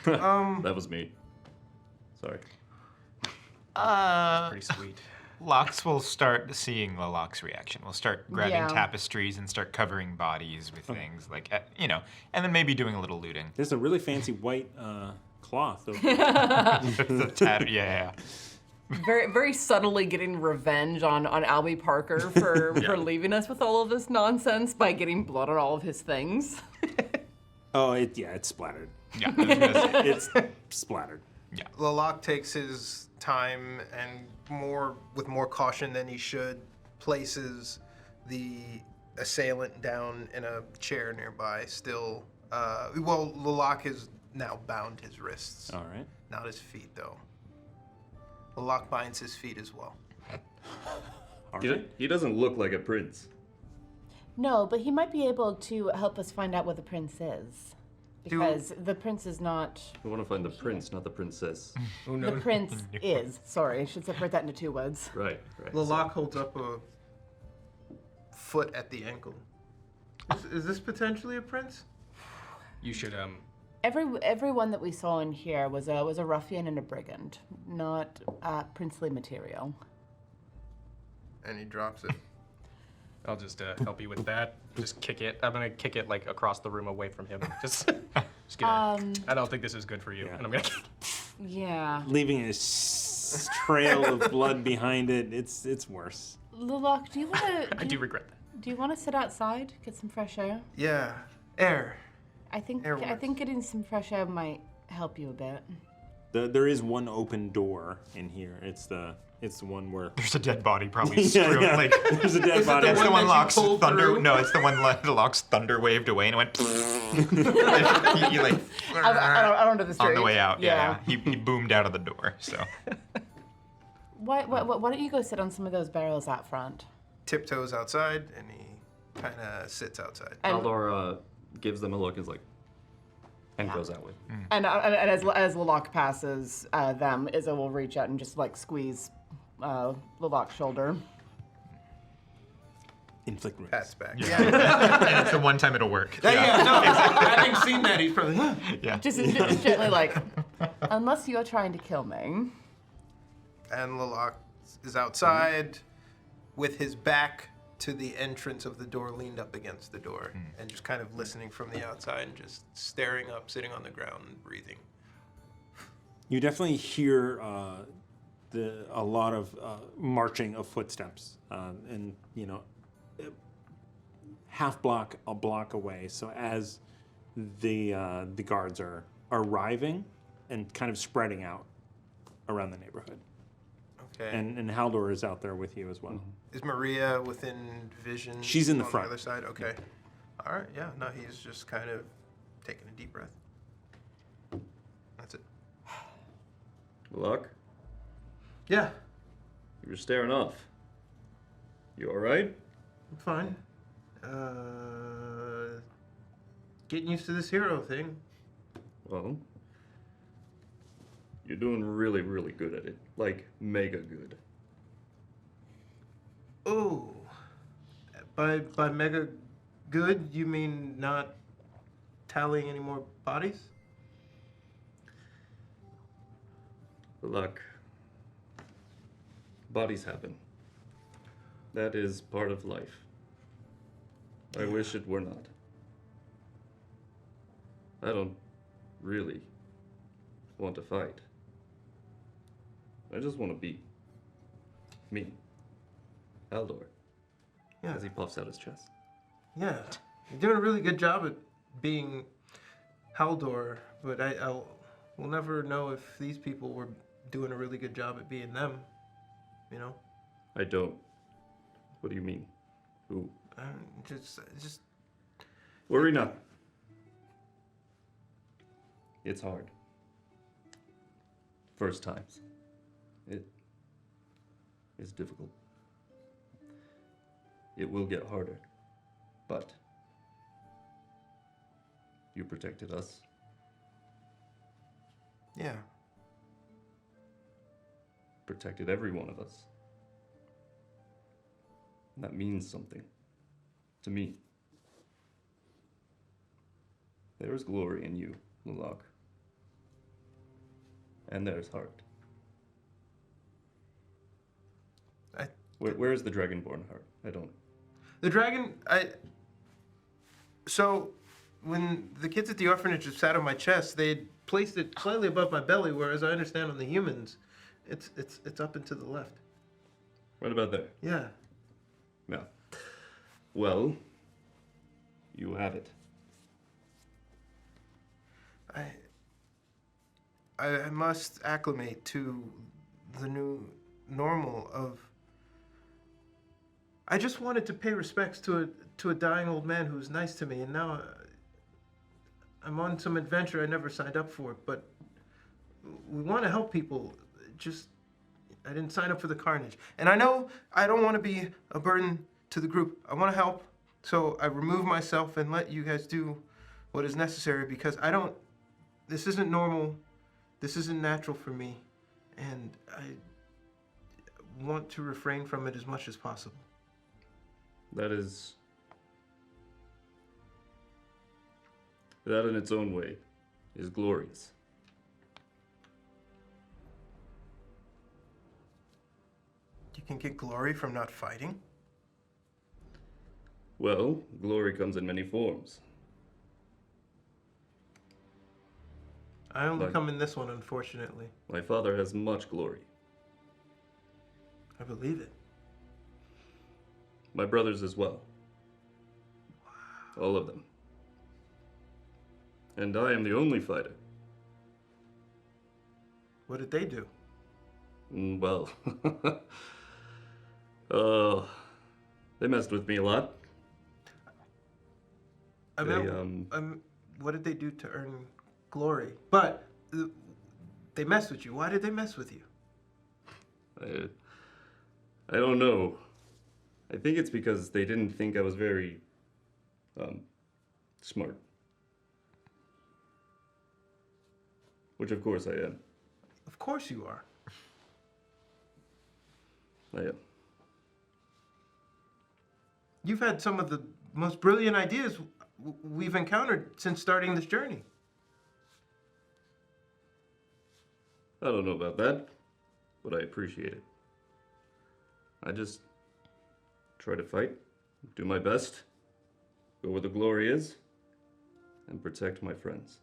[SPEAKER 3] That was me. Sorry.
[SPEAKER 4] Pretty sweet.
[SPEAKER 6] Lox will start seeing the Lox reaction. We'll start grabbing
[SPEAKER 5] Yeah.
[SPEAKER 6] tapestries and start covering bodies with things like, and then maybe doing a little looting.
[SPEAKER 1] There's a really fancy white cloth. Over
[SPEAKER 6] Yeah.
[SPEAKER 5] Very, very subtly getting revenge on Albie Parker for leaving us with all of this nonsense by getting blood on all of his things.
[SPEAKER 1] Oh, it's splattered.
[SPEAKER 6] Yeah. I was gonna say,
[SPEAKER 1] It's splattered.
[SPEAKER 2] Lalak takes his time and with more caution than he should, places the assailant down in a chair nearby. Still, Lalak has now bound his wrists,
[SPEAKER 1] All right.
[SPEAKER 2] not his feet though. Lalak binds his feet as well.
[SPEAKER 1] All right.
[SPEAKER 3] He doesn't look like a prince.
[SPEAKER 5] No, but he might be able to help us find out what the prince is. Because the prince is not...
[SPEAKER 3] We want to find the prince, not the princess.
[SPEAKER 5] The prince is. Sorry, I should separate that into 2 words.
[SPEAKER 3] Right.
[SPEAKER 2] Lalak holds up a foot at the ankle. Is this potentially a prince?
[SPEAKER 4] You should
[SPEAKER 5] Everyone that we saw in here was a ruffian and a brigand, not princely material.
[SPEAKER 2] And he drops it.
[SPEAKER 4] I'll just help you with that. Just kick it. I'm gonna kick it like across the room away from him. Just get it. I don't think this is good for you.
[SPEAKER 1] Yeah.
[SPEAKER 4] And I'm gonna.
[SPEAKER 5] Yeah.
[SPEAKER 1] Leaving a trail of blood behind it. It's worse.
[SPEAKER 5] Lulak, do you want to?
[SPEAKER 4] I do regret that.
[SPEAKER 5] Do you want to sit outside, get some fresh air?
[SPEAKER 2] Yeah, air.
[SPEAKER 5] I think
[SPEAKER 2] Airworks.
[SPEAKER 5] getting some fresh air might help you a bit.
[SPEAKER 1] There is one open door in here. It's the one where
[SPEAKER 6] There's a dead body probably
[SPEAKER 1] Yeah,
[SPEAKER 6] screwed.
[SPEAKER 1] yeah.
[SPEAKER 6] Like
[SPEAKER 1] there's a dead body.
[SPEAKER 6] it's the one
[SPEAKER 2] that you
[SPEAKER 6] Locke's
[SPEAKER 2] pulled
[SPEAKER 6] thunder.
[SPEAKER 2] through?
[SPEAKER 6] No, it's the one Locke's thunder waved away and it went. you like
[SPEAKER 5] I don't know the story.
[SPEAKER 6] on the way out. Yeah. He boomed out of the door. So
[SPEAKER 5] Why don't you go sit on some of those barrels out front?
[SPEAKER 2] Tiptoes outside, and he kind of sits outside.
[SPEAKER 5] And-
[SPEAKER 3] Aldor gives them a look and is like, and goes that way.
[SPEAKER 5] And as Lulak passes them, Izzo will reach out and just like squeeze Lulak's shoulder.
[SPEAKER 1] Inflict wounds.
[SPEAKER 2] Pat's back.
[SPEAKER 6] and it's the one time it'll work.
[SPEAKER 2] No, having seen that, he's probably.
[SPEAKER 6] Yeah.
[SPEAKER 5] Just gently like, unless you're trying to kill me.
[SPEAKER 2] And Lilac is outside with his back to the entrance of the door, leaned up against the door, and just kind of listening from the outside and just staring up, sitting on the ground and breathing.
[SPEAKER 1] You definitely hear a lot of marching of footsteps, and a block away. So as the guards are arriving and kind of spreading out around the neighborhood,
[SPEAKER 2] Okay.
[SPEAKER 1] and Haldor is out there with you as well.
[SPEAKER 2] Is Maria within vision?
[SPEAKER 1] She's in the
[SPEAKER 2] on
[SPEAKER 1] front.
[SPEAKER 2] the other side? Okay. All right, yeah. No, he's just kind of taking a deep breath. That's it.
[SPEAKER 3] Locke,
[SPEAKER 2] Yeah,
[SPEAKER 3] you were staring off. You all right?
[SPEAKER 2] I'm fine. Getting used to this hero thing.
[SPEAKER 3] Well, you're doing really, really good at it. Like, mega good.
[SPEAKER 2] Oh, by mega good, you mean not tallying any more bodies?
[SPEAKER 3] Look, bodies happen. That is part of life. I wish it were not. I don't really want to fight. I just want to be me. Aldor.
[SPEAKER 2] Yeah.
[SPEAKER 3] As he puffs out his chest.
[SPEAKER 2] Yeah, you're doing a really good job at being Haldor, but we'll never know if these people were doing a really good job at being them. You know?
[SPEAKER 3] I don't. What do you mean? Who?
[SPEAKER 2] Just.
[SPEAKER 3] Worry not. It's hard. First times. It is difficult. It will get harder. But you protected us.
[SPEAKER 2] Yeah.
[SPEAKER 3] Protected every one of us. And that means something. To me. There is glory in you, Lulak. And there's heart. Where is the Dragonborn heart? I don't.
[SPEAKER 2] The dragon, So, when the kids at the orphanage just sat on my chest, they placed it slightly above my belly, whereas I understand on the humans, it's up and to the left.
[SPEAKER 3] Right about there.
[SPEAKER 2] Yeah.
[SPEAKER 3] Yeah. Well, you have it.
[SPEAKER 2] I must acclimate to the new normal of. I just wanted to pay respects to a dying old man who's nice to me, and now I'm on some adventure I never signed up for. But we want to help people. Just I didn't sign up for the carnage, and I know I don't want to be a burden to the group. I want to help, so I remove myself and let you guys do what is necessary because I don't. This isn't normal. This isn't natural for me, and I want to refrain from it as much as possible.
[SPEAKER 3] That in its own way is glorious.
[SPEAKER 2] You can get glory from not fighting?
[SPEAKER 3] Well, glory comes in many forms.
[SPEAKER 2] I only
[SPEAKER 3] Like-
[SPEAKER 2] come in this one, unfortunately.
[SPEAKER 3] My father has much glory.
[SPEAKER 2] I believe it.
[SPEAKER 3] My brothers as well. All of them. And I am the only fighter.
[SPEAKER 2] What did they do?
[SPEAKER 3] Well, they messed with me a lot.
[SPEAKER 2] I mean, what did they do to earn glory? But they messed with you. Why did they mess with you?
[SPEAKER 3] I don't know. I think it's because they didn't think I was very, smart. Which of course I am.
[SPEAKER 2] Of course you are.
[SPEAKER 3] I am.
[SPEAKER 2] You've had some of the most brilliant ideas we've encountered since starting this journey.
[SPEAKER 3] I don't know about that, but I appreciate it. I just try to fight, do my best, go where the glory is, and protect my friends.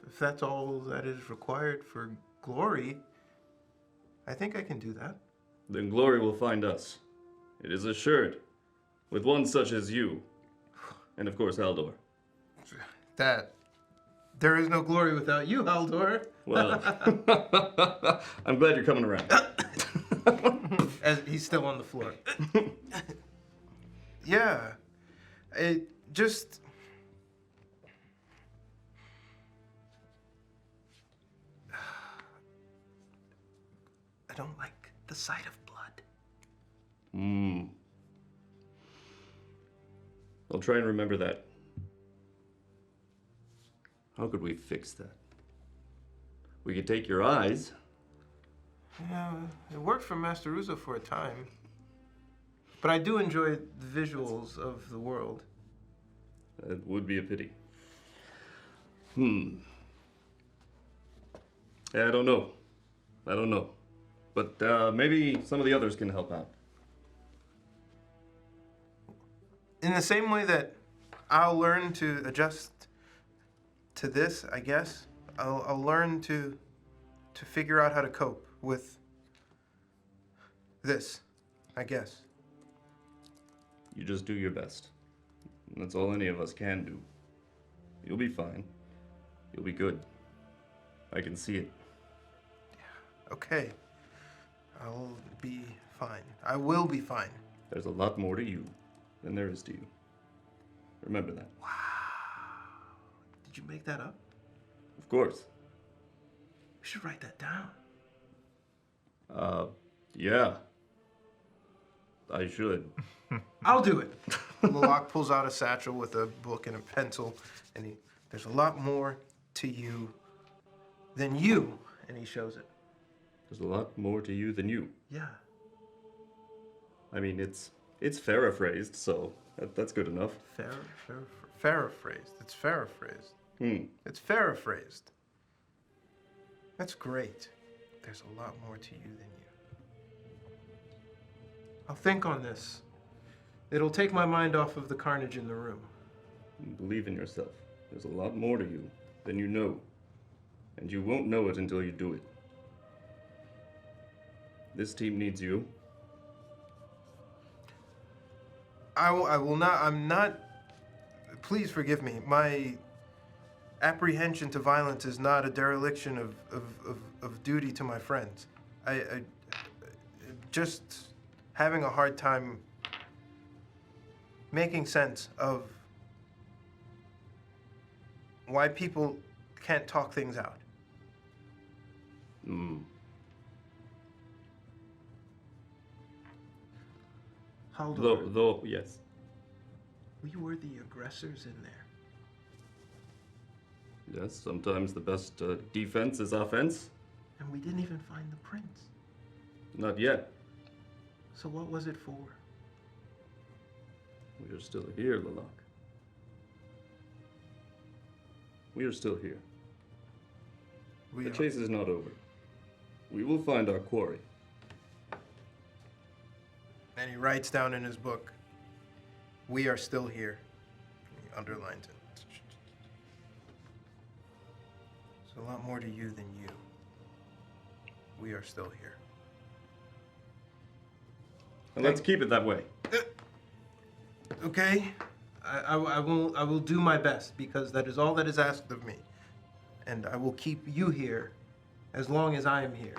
[SPEAKER 2] If that's all that is required for glory, I think I can do that.
[SPEAKER 3] Then glory will find us. It is assured, with one such as you, and of course Haldor.
[SPEAKER 2] That there is no glory without you, Haldor.
[SPEAKER 3] Well, I'm glad you're coming around.
[SPEAKER 2] As he's still on the floor. Yeah, it just. I don't like the sight of blood.
[SPEAKER 3] I'll try and remember that. How could we fix that? We could take your eyes.
[SPEAKER 2] Yeah, it worked for Master Russo for a time. But I do enjoy the visuals of the world.
[SPEAKER 3] It would be a pity. Yeah, I don't know. But maybe some of the others can help out.
[SPEAKER 2] In the same way that I'll learn to adjust to this, I guess, I'll learn to figure out how to cope with this, I guess.
[SPEAKER 3] You just do your best. That's all any of us can do. You'll be fine. You'll be good. I can see it.
[SPEAKER 2] Okay. I'll be fine. I will be fine.
[SPEAKER 3] There's a lot more to you than there is to you. Remember that.
[SPEAKER 2] Wow. Did you make that up?
[SPEAKER 3] Of course.
[SPEAKER 2] We should write that down.
[SPEAKER 3] Yeah. I should.
[SPEAKER 2] I'll do it. Lalak pulls out a satchel with a book and a pencil, and there's a lot more to you than you, and he shows it.
[SPEAKER 3] There's a lot more to you than you.
[SPEAKER 2] Yeah.
[SPEAKER 3] I mean, it's paraphrased, so that's good enough.
[SPEAKER 2] Paraphrased. It's paraphrased. It's paraphrased. That's great. There's a lot more to you than you. I'll think on this. It'll take my mind off of the carnage in the room.
[SPEAKER 3] Believe in yourself. There's a lot more to you than you know. And you won't know it until you do it. This team needs you.
[SPEAKER 2] I will not. I'm not. Please forgive me. My apprehension to violence is not a dereliction of duty to my friends. I just having a hard time making sense of why people can't talk things out. Haldor,
[SPEAKER 3] Though, yes.
[SPEAKER 2] we were the aggressors in there.
[SPEAKER 3] Yes, sometimes the best defense is offense.
[SPEAKER 2] And we didn't even find the prince.
[SPEAKER 3] Not yet.
[SPEAKER 2] So what was it for?
[SPEAKER 3] We are still here, Lalak. We are still here. The chase is not over. We will find our quarry.
[SPEAKER 2] And he writes down in his book, "We are still here." He underlines it. There's a lot more to you than you. we are still here.
[SPEAKER 3] And let's keep it that way.
[SPEAKER 2] Okay? I will do my best, because that is all that is asked of me. And I will keep you here as long as I am here.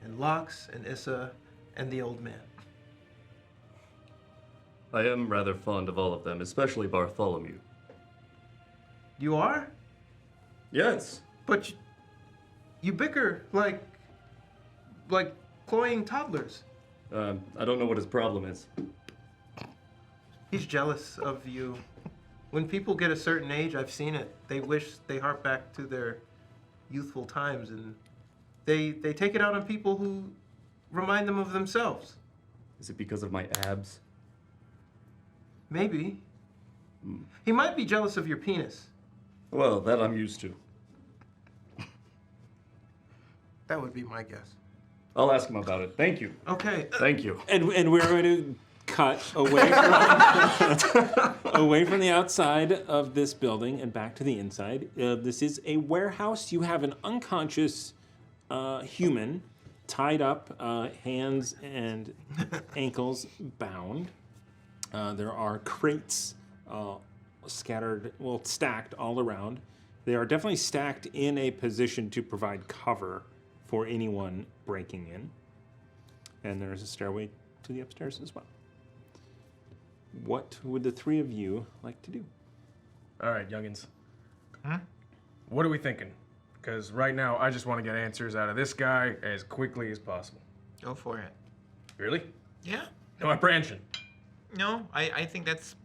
[SPEAKER 2] And Lox and Issa and the old man.
[SPEAKER 3] I am rather fond of all of them, especially Bartholomew.
[SPEAKER 2] You are?
[SPEAKER 3] Yes.
[SPEAKER 2] But you bicker like cloying toddlers.
[SPEAKER 3] I don't know what his problem is.
[SPEAKER 2] He's jealous of you. When people get a certain age, I've seen it, they wish they hark back to their youthful times, and they take it out on people who remind them of themselves.
[SPEAKER 3] Is it because of my abs?
[SPEAKER 2] Maybe. He might be jealous of your penis.
[SPEAKER 3] Well, that I'm used to.
[SPEAKER 2] That would be my guess.
[SPEAKER 3] I'll ask him about it. Thank you.
[SPEAKER 2] Okay.
[SPEAKER 3] Thank you.
[SPEAKER 1] And we're going to cut away from, away from the outside of this building and back to the inside. This is a warehouse. You have an unconscious human tied up, hands and ankles bound. There are crates scattered, well, stacked all around. They are definitely stacked in a position to provide cover for anyone breaking in. And there's a stairway to the upstairs as well. What would the three of you like to do?
[SPEAKER 4] All right, youngins. What are we thinking? Because right now, I just want to get answers out of this guy as quickly as possible.
[SPEAKER 6] Go for it.
[SPEAKER 4] Really?
[SPEAKER 6] Yeah.
[SPEAKER 4] No apprehension.
[SPEAKER 6] No, I think that's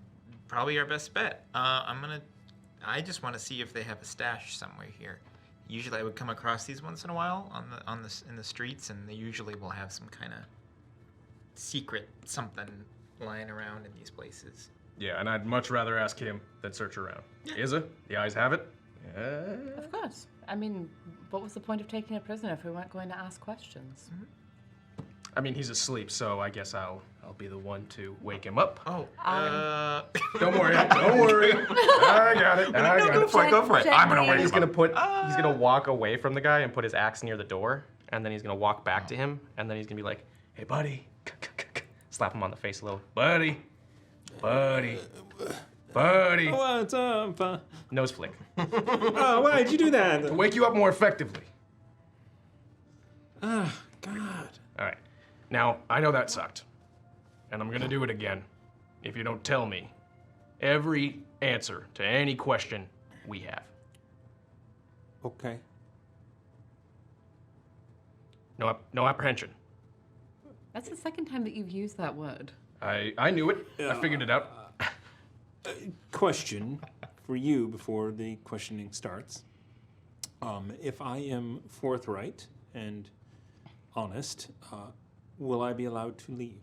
[SPEAKER 6] probably our best bet. I just want to see if they have a stash somewhere here. Usually I would come across these once in a while in the streets, and they usually will have some kind of secret something lying around in these places.
[SPEAKER 4] Yeah, and I'd much rather ask him than search around. Isa, the eyes have it?
[SPEAKER 5] Of course. I mean, what was the point of taking a prisoner if we weren't going to ask questions?
[SPEAKER 4] I mean, he's asleep, so I guess I'll be the one to wake him up.
[SPEAKER 6] Oh,
[SPEAKER 4] Don't worry, don't worry. I got it. I got
[SPEAKER 6] go
[SPEAKER 4] it.
[SPEAKER 6] for it, go for it. I'm gonna wake
[SPEAKER 4] He's
[SPEAKER 6] him
[SPEAKER 4] gonna
[SPEAKER 6] up.
[SPEAKER 4] he's gonna walk away from the guy and put his axe near the door, and then he's gonna walk back to him, and then he's gonna be like, "Hey, buddy," slap him on the face a little, buddy.
[SPEAKER 1] What's up?
[SPEAKER 4] Nose flick.
[SPEAKER 1] Oh, why'd you do that?
[SPEAKER 4] To wake you up more effectively.
[SPEAKER 1] God.
[SPEAKER 4] All right. Now, I know that sucked, and I'm gonna do it again if you don't tell me every answer to any question we have.
[SPEAKER 1] Okay.
[SPEAKER 4] No apprehension.
[SPEAKER 5] That's the second time that you've used that word.
[SPEAKER 4] I knew it. I figured it out.
[SPEAKER 1] Question for you before the questioning starts. If I am forthright and honest, will I be allowed to leave?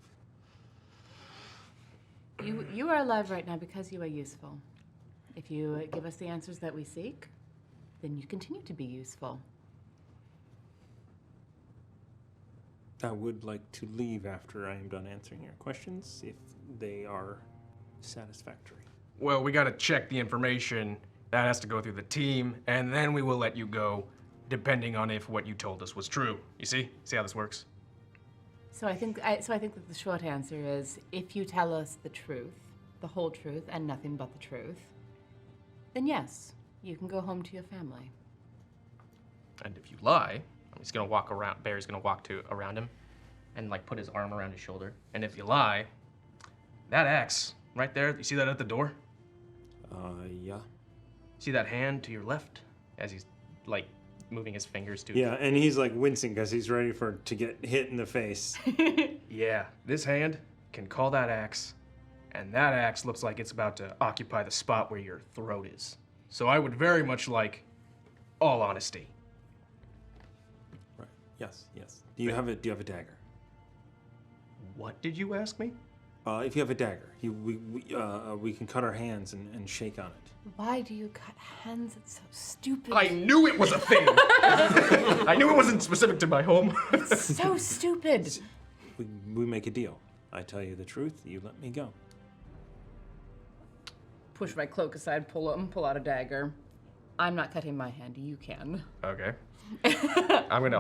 [SPEAKER 5] You are alive right now because you are useful. If you give us the answers that we seek, then you continue to be useful.
[SPEAKER 1] I would like to leave after I am done answering your questions, if they are satisfactory.
[SPEAKER 4] Well, we gotta check the information. That has to go through the team, and then we will let you go, depending on if what you told us was true. You see? See how this works?
[SPEAKER 5] So I think that the short answer is, if you tell us the truth, the whole truth, and nothing but the truth, then yes, you can go home to your family.
[SPEAKER 4] And if you lie, he's gonna walk around. Barry's gonna walk around him, and like put his arm around his shoulder. And if you lie, that axe right there, you see that at the door?
[SPEAKER 1] Yeah.
[SPEAKER 4] See that hand to your left as he's like moving his fingers to.
[SPEAKER 1] Yeah, and he's like wincing because he's ready to get hit in the face.
[SPEAKER 4] Yeah, this hand can call that axe, and that axe looks like it's about to occupy the spot where your throat is. So I would very much like all honesty.
[SPEAKER 1] Right. Yes. Do you have a dagger?
[SPEAKER 4] What did you ask me?
[SPEAKER 1] If you have a dagger, we can cut our hands and shake on it.
[SPEAKER 5] Why do you cut hands? It's so stupid.
[SPEAKER 4] I knew it was a thing. I knew it wasn't specific to my home.
[SPEAKER 5] It's so stupid.
[SPEAKER 1] We make a deal. I tell you the truth, you let me go.
[SPEAKER 5] Push my cloak aside, pull out a dagger. I'm not cutting my hand. You can.
[SPEAKER 4] Okay. I'm gonna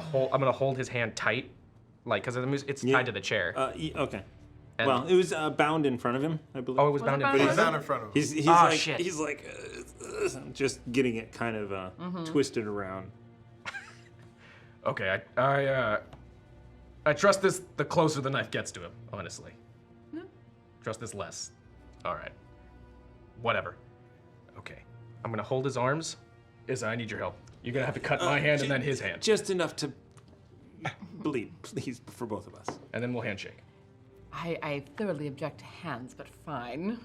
[SPEAKER 4] hold his hand tight, like because it's tied to the chair.
[SPEAKER 1] Okay.
[SPEAKER 4] And-
[SPEAKER 1] Well, it was bound in front of him, I believe.
[SPEAKER 4] Oh, it was bound in front of
[SPEAKER 2] He's
[SPEAKER 4] him?
[SPEAKER 2] down in front of him.
[SPEAKER 1] He's
[SPEAKER 4] Ah,
[SPEAKER 1] like
[SPEAKER 4] shit.
[SPEAKER 1] he's like just getting it kind of twisted around.
[SPEAKER 4] Okay, I trust this the closer the knife gets to him, honestly. Trust this less. All right. Whatever. Okay. I'm gonna hold his arms. Izza, I need your help. You're gonna have to cut my hand and then his hand.
[SPEAKER 1] Just enough to bleed, please, for both of us.
[SPEAKER 4] And then we'll handshake.
[SPEAKER 5] I thoroughly object to hands, but fine.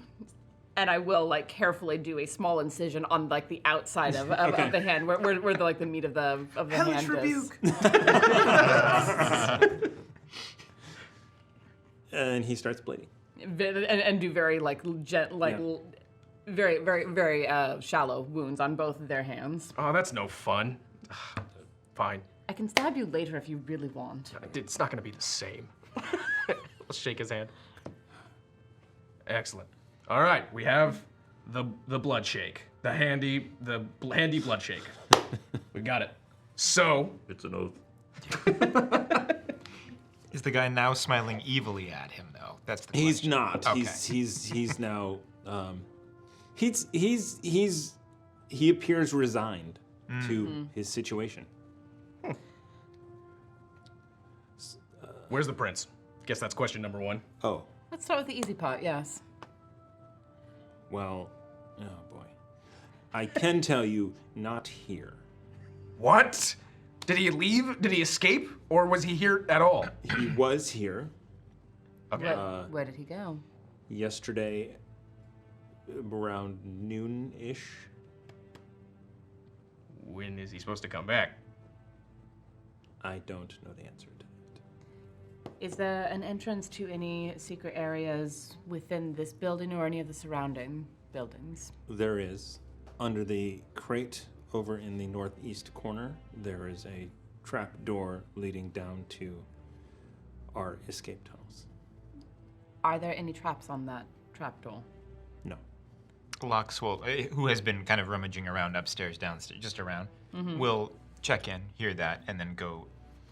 [SPEAKER 5] And I will like carefully do a small incision on like the outside of the hand, where the like the meat of the
[SPEAKER 2] Hellish
[SPEAKER 5] hand
[SPEAKER 2] rebuke.
[SPEAKER 5] is.
[SPEAKER 1] And he starts bleeding.
[SPEAKER 5] And do very like very very very shallow wounds on both of their hands.
[SPEAKER 4] Oh, that's no fun. Fine.
[SPEAKER 5] I can stab you later if you really want.
[SPEAKER 4] It's not gonna be the same. Let's shake his hand. Excellent. All right, we have the blood shake, the handy blood shake. We got it. So
[SPEAKER 3] It's an oath.
[SPEAKER 6] Is the guy now smiling evilly at him, though? That's the question.
[SPEAKER 1] He's not.
[SPEAKER 6] Okay.
[SPEAKER 1] He's now. He appears resigned to his situation.
[SPEAKER 4] where's the prince? Guess that's question number 1.
[SPEAKER 1] Oh,
[SPEAKER 5] Let's start with the easy part. Yes.
[SPEAKER 1] well, oh boy. I can tell you, not here.
[SPEAKER 4] What? Did he leave? Did he escape? Or was he here at all?
[SPEAKER 1] He was here
[SPEAKER 4] Okay.
[SPEAKER 5] Where did he go?
[SPEAKER 1] yesterday around noon-ish.
[SPEAKER 4] When is he supposed to come back?
[SPEAKER 1] I don't know the answer to that.
[SPEAKER 5] Is there an entrance to any secret areas within this building or any of the surrounding buildings?
[SPEAKER 1] There is, under the crate over in the northeast corner, there is a trap door leading down to our escape tunnels.
[SPEAKER 5] Are there any traps on that trapdoor?
[SPEAKER 1] No.
[SPEAKER 6] Loxwell, who has been kind of rummaging around upstairs, downstairs, just around, will check in, hear that, and then go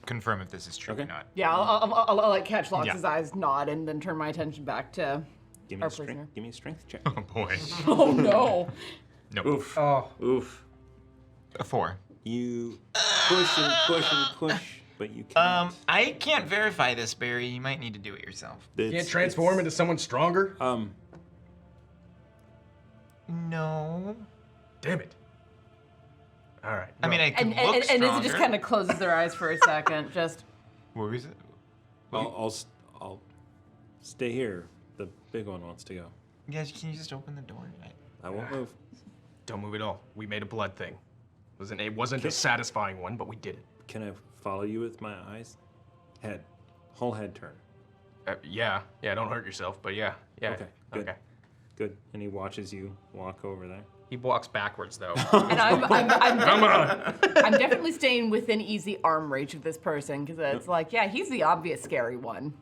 [SPEAKER 6] confirm if this is true or
[SPEAKER 1] Okay.
[SPEAKER 6] not.
[SPEAKER 5] Yeah, I'll like catch Lox's
[SPEAKER 6] Yeah.
[SPEAKER 5] eyes nod and then turn my attention back to
[SPEAKER 1] Give me
[SPEAKER 5] our
[SPEAKER 1] a strength.
[SPEAKER 5] prisoner.
[SPEAKER 1] Give me a strength check.
[SPEAKER 6] Oh boy.
[SPEAKER 5] Oh no.
[SPEAKER 6] Nope.
[SPEAKER 3] Oof.
[SPEAKER 4] Oh.
[SPEAKER 3] Oof.
[SPEAKER 6] A 4.
[SPEAKER 1] You push and push and push, but you can't.
[SPEAKER 6] I can't verify this, Barry. You might need to do it yourself.
[SPEAKER 4] Can't transform into someone stronger?
[SPEAKER 6] No.
[SPEAKER 4] Damn it. All right.
[SPEAKER 6] I mean, I could
[SPEAKER 5] And
[SPEAKER 6] look
[SPEAKER 5] Izzy
[SPEAKER 6] stronger.
[SPEAKER 5] just kind of closes their eyes for a second. Just
[SPEAKER 6] What was it?
[SPEAKER 1] I'll stay here. The big one wants to go.
[SPEAKER 6] Guys, can you just open the door?
[SPEAKER 1] I won't move.
[SPEAKER 4] Don't move at all. We made a blood thing. It wasn't a satisfying one, but we did it.
[SPEAKER 1] Can I follow you with my eyes? Head. Whole head turn.
[SPEAKER 4] Yeah, don't hurt yourself, but yeah.
[SPEAKER 1] Okay, good.
[SPEAKER 4] Okay.
[SPEAKER 1] Good. And he watches you walk over there.
[SPEAKER 4] He walks backwards though.
[SPEAKER 5] and I'm
[SPEAKER 4] Come on.
[SPEAKER 5] I'm definitely staying within easy arm reach of this person because it's like, yeah, he's the obvious scary one.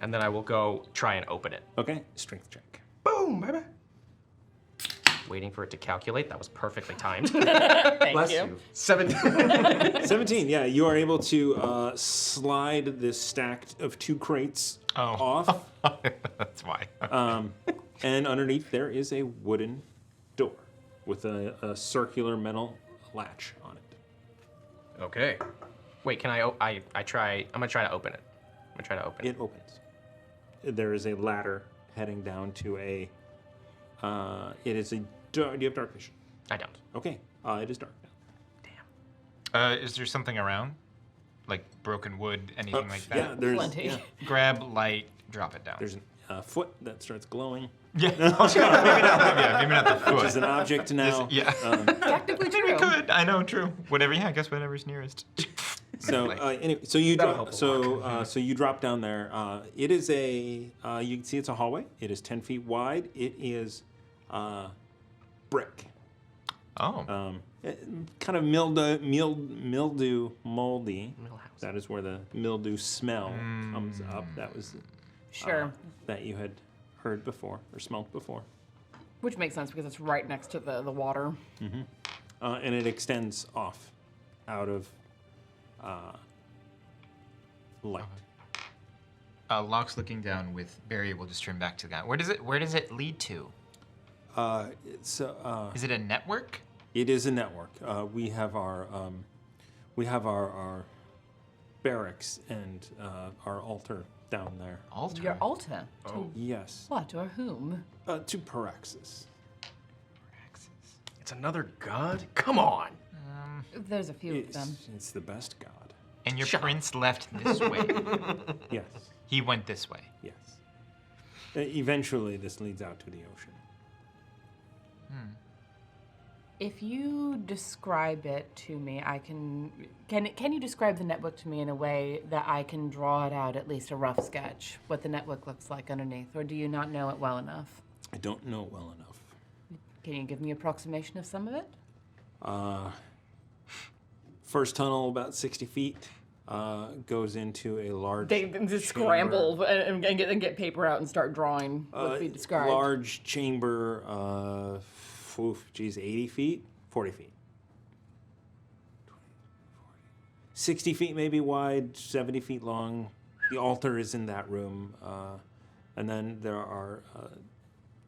[SPEAKER 4] And then I will go try and open it.
[SPEAKER 1] Okay. Strength check.
[SPEAKER 4] Boom, baby. Waiting for it to calculate. That was perfectly timed.
[SPEAKER 5] Thank
[SPEAKER 1] Bless
[SPEAKER 5] you.
[SPEAKER 4] 17.
[SPEAKER 1] 17. Yeah, you are able to slide this stack of 2 crates off.
[SPEAKER 6] That's why.
[SPEAKER 1] And underneath there is a wooden door with a circular metal latch on it.
[SPEAKER 4] Okay. Wait, can I try? I'm gonna try to open it. I'm gonna try to open it.
[SPEAKER 1] It opens. There is a ladder heading down to a. It is a. Do you have dark vision?
[SPEAKER 4] I don't.
[SPEAKER 1] Okay. It is dark now.
[SPEAKER 6] Is there something around? Like broken wood, anything like that?
[SPEAKER 1] Yeah, there's.
[SPEAKER 5] Plenty.
[SPEAKER 1] Yeah,
[SPEAKER 6] Grab light, drop it down.
[SPEAKER 1] there's a foot that starts glowing.
[SPEAKER 6] Yeah. maybe not the foot.
[SPEAKER 1] Which is an object now.
[SPEAKER 6] Yeah.
[SPEAKER 5] Technically true.
[SPEAKER 6] Good. I know. True. Whatever. Yeah. I guess whatever's nearest.
[SPEAKER 1] So anyway, so you
[SPEAKER 4] That'll
[SPEAKER 1] drop.
[SPEAKER 4] help a
[SPEAKER 1] So you drop down there. It is a. You can see it's a hallway. It is 10 feet wide. It is brick.
[SPEAKER 6] Oh.
[SPEAKER 1] Kind of mildew, moldy.
[SPEAKER 4] Millhouse.
[SPEAKER 1] That is where the mildew smell comes up. That was
[SPEAKER 5] Sure.
[SPEAKER 1] that you had heard before or smelled before.
[SPEAKER 5] Which makes sense because it's right next to the water.
[SPEAKER 1] And it extends off out of light.
[SPEAKER 6] Locke's looking down with Barry. We'll just turn back to the guy. Where does it lead to? Is it a network?
[SPEAKER 1] It is a network. We have our barracks and our altar down there.
[SPEAKER 6] Altar?
[SPEAKER 5] Your altar? To
[SPEAKER 1] Yes.
[SPEAKER 5] what or whom?
[SPEAKER 1] To Paraxis.
[SPEAKER 4] It's another god? Come on.
[SPEAKER 5] There's a few of them.
[SPEAKER 1] It's the best god.
[SPEAKER 6] And your prince left this way.
[SPEAKER 1] Yes.
[SPEAKER 6] He went this way.
[SPEAKER 1] Yes. Eventually, this leads out to the ocean.
[SPEAKER 5] If you describe it to me, I can you describe the network to me in a way that I can draw it out, at least a rough sketch, what the network looks like underneath, or do you not know it well enough?
[SPEAKER 1] I don't know it well enough.
[SPEAKER 5] Can you give me an approximation of some of it?
[SPEAKER 1] First tunnel, about 60 feet, goes into a large.
[SPEAKER 5] They just scramble and get paper out and start drawing what we described.
[SPEAKER 1] Large chamber, 80 feet, 40 feet. 60 feet maybe wide, 70 feet long. The altar is in that room. And then there are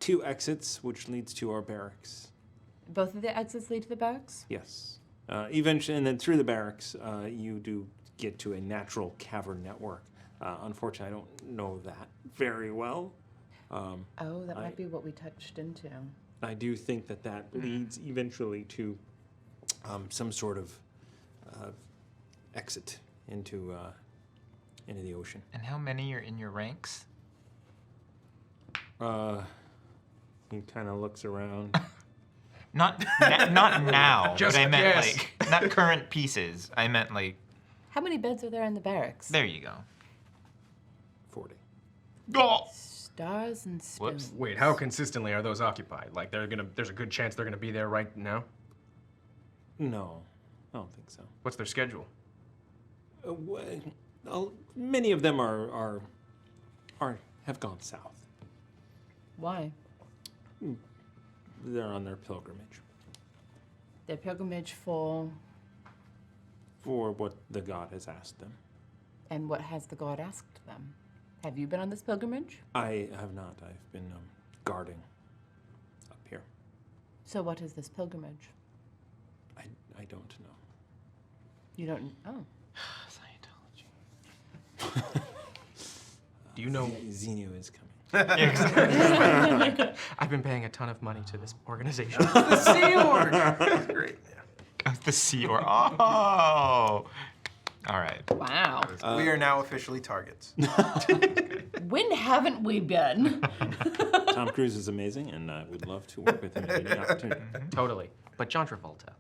[SPEAKER 1] 2 exits, which leads to our barracks.
[SPEAKER 5] Both of the exits lead to the barracks?
[SPEAKER 1] Yes. Eventually, and then through the barracks, you do get to a natural cavern network. Unfortunately, I don't know that very well.
[SPEAKER 5] That might be what we touched into.
[SPEAKER 1] I do think that leads eventually to some sort of exit into the ocean.
[SPEAKER 6] And how many are in your ranks?
[SPEAKER 1] He kind of looks around.
[SPEAKER 6] Not now.
[SPEAKER 4] Just
[SPEAKER 6] but I meant
[SPEAKER 4] guess.
[SPEAKER 6] like not current pieces. I meant like.
[SPEAKER 5] How many beds are there in the barracks?
[SPEAKER 6] There you go.
[SPEAKER 1] 40.
[SPEAKER 6] Oh!
[SPEAKER 5] Stars and spoons.
[SPEAKER 6] Whoops.
[SPEAKER 4] Wait, how consistently are those occupied? Like there's a good chance they're gonna be there right now?
[SPEAKER 1] No, I don't think so.
[SPEAKER 4] What's their schedule?
[SPEAKER 1] Many of them have gone south.
[SPEAKER 5] Why?
[SPEAKER 1] They're on their pilgrimage
[SPEAKER 5] Their pilgrimage for...
[SPEAKER 1] for what the god has asked them.
[SPEAKER 5] And what has the god asked them? Have you been on this pilgrimage?
[SPEAKER 1] I have not. I've been guarding up here.
[SPEAKER 5] So what is this pilgrimage?
[SPEAKER 1] I don't know.
[SPEAKER 5] You don't... Oh.
[SPEAKER 6] Scientology.
[SPEAKER 4] Do you know?
[SPEAKER 1] Xenu is coming.
[SPEAKER 4] I've been paying a ton of money to this organization.
[SPEAKER 2] The Sea Org. That's great.
[SPEAKER 6] The Sea Org. Oh. All right.
[SPEAKER 5] Wow.
[SPEAKER 2] We are now officially targets.
[SPEAKER 5] When haven't we been?
[SPEAKER 1] Tom Cruise is amazing, and I would love to work with him at any opportunity.
[SPEAKER 4] Totally. But John Travolta,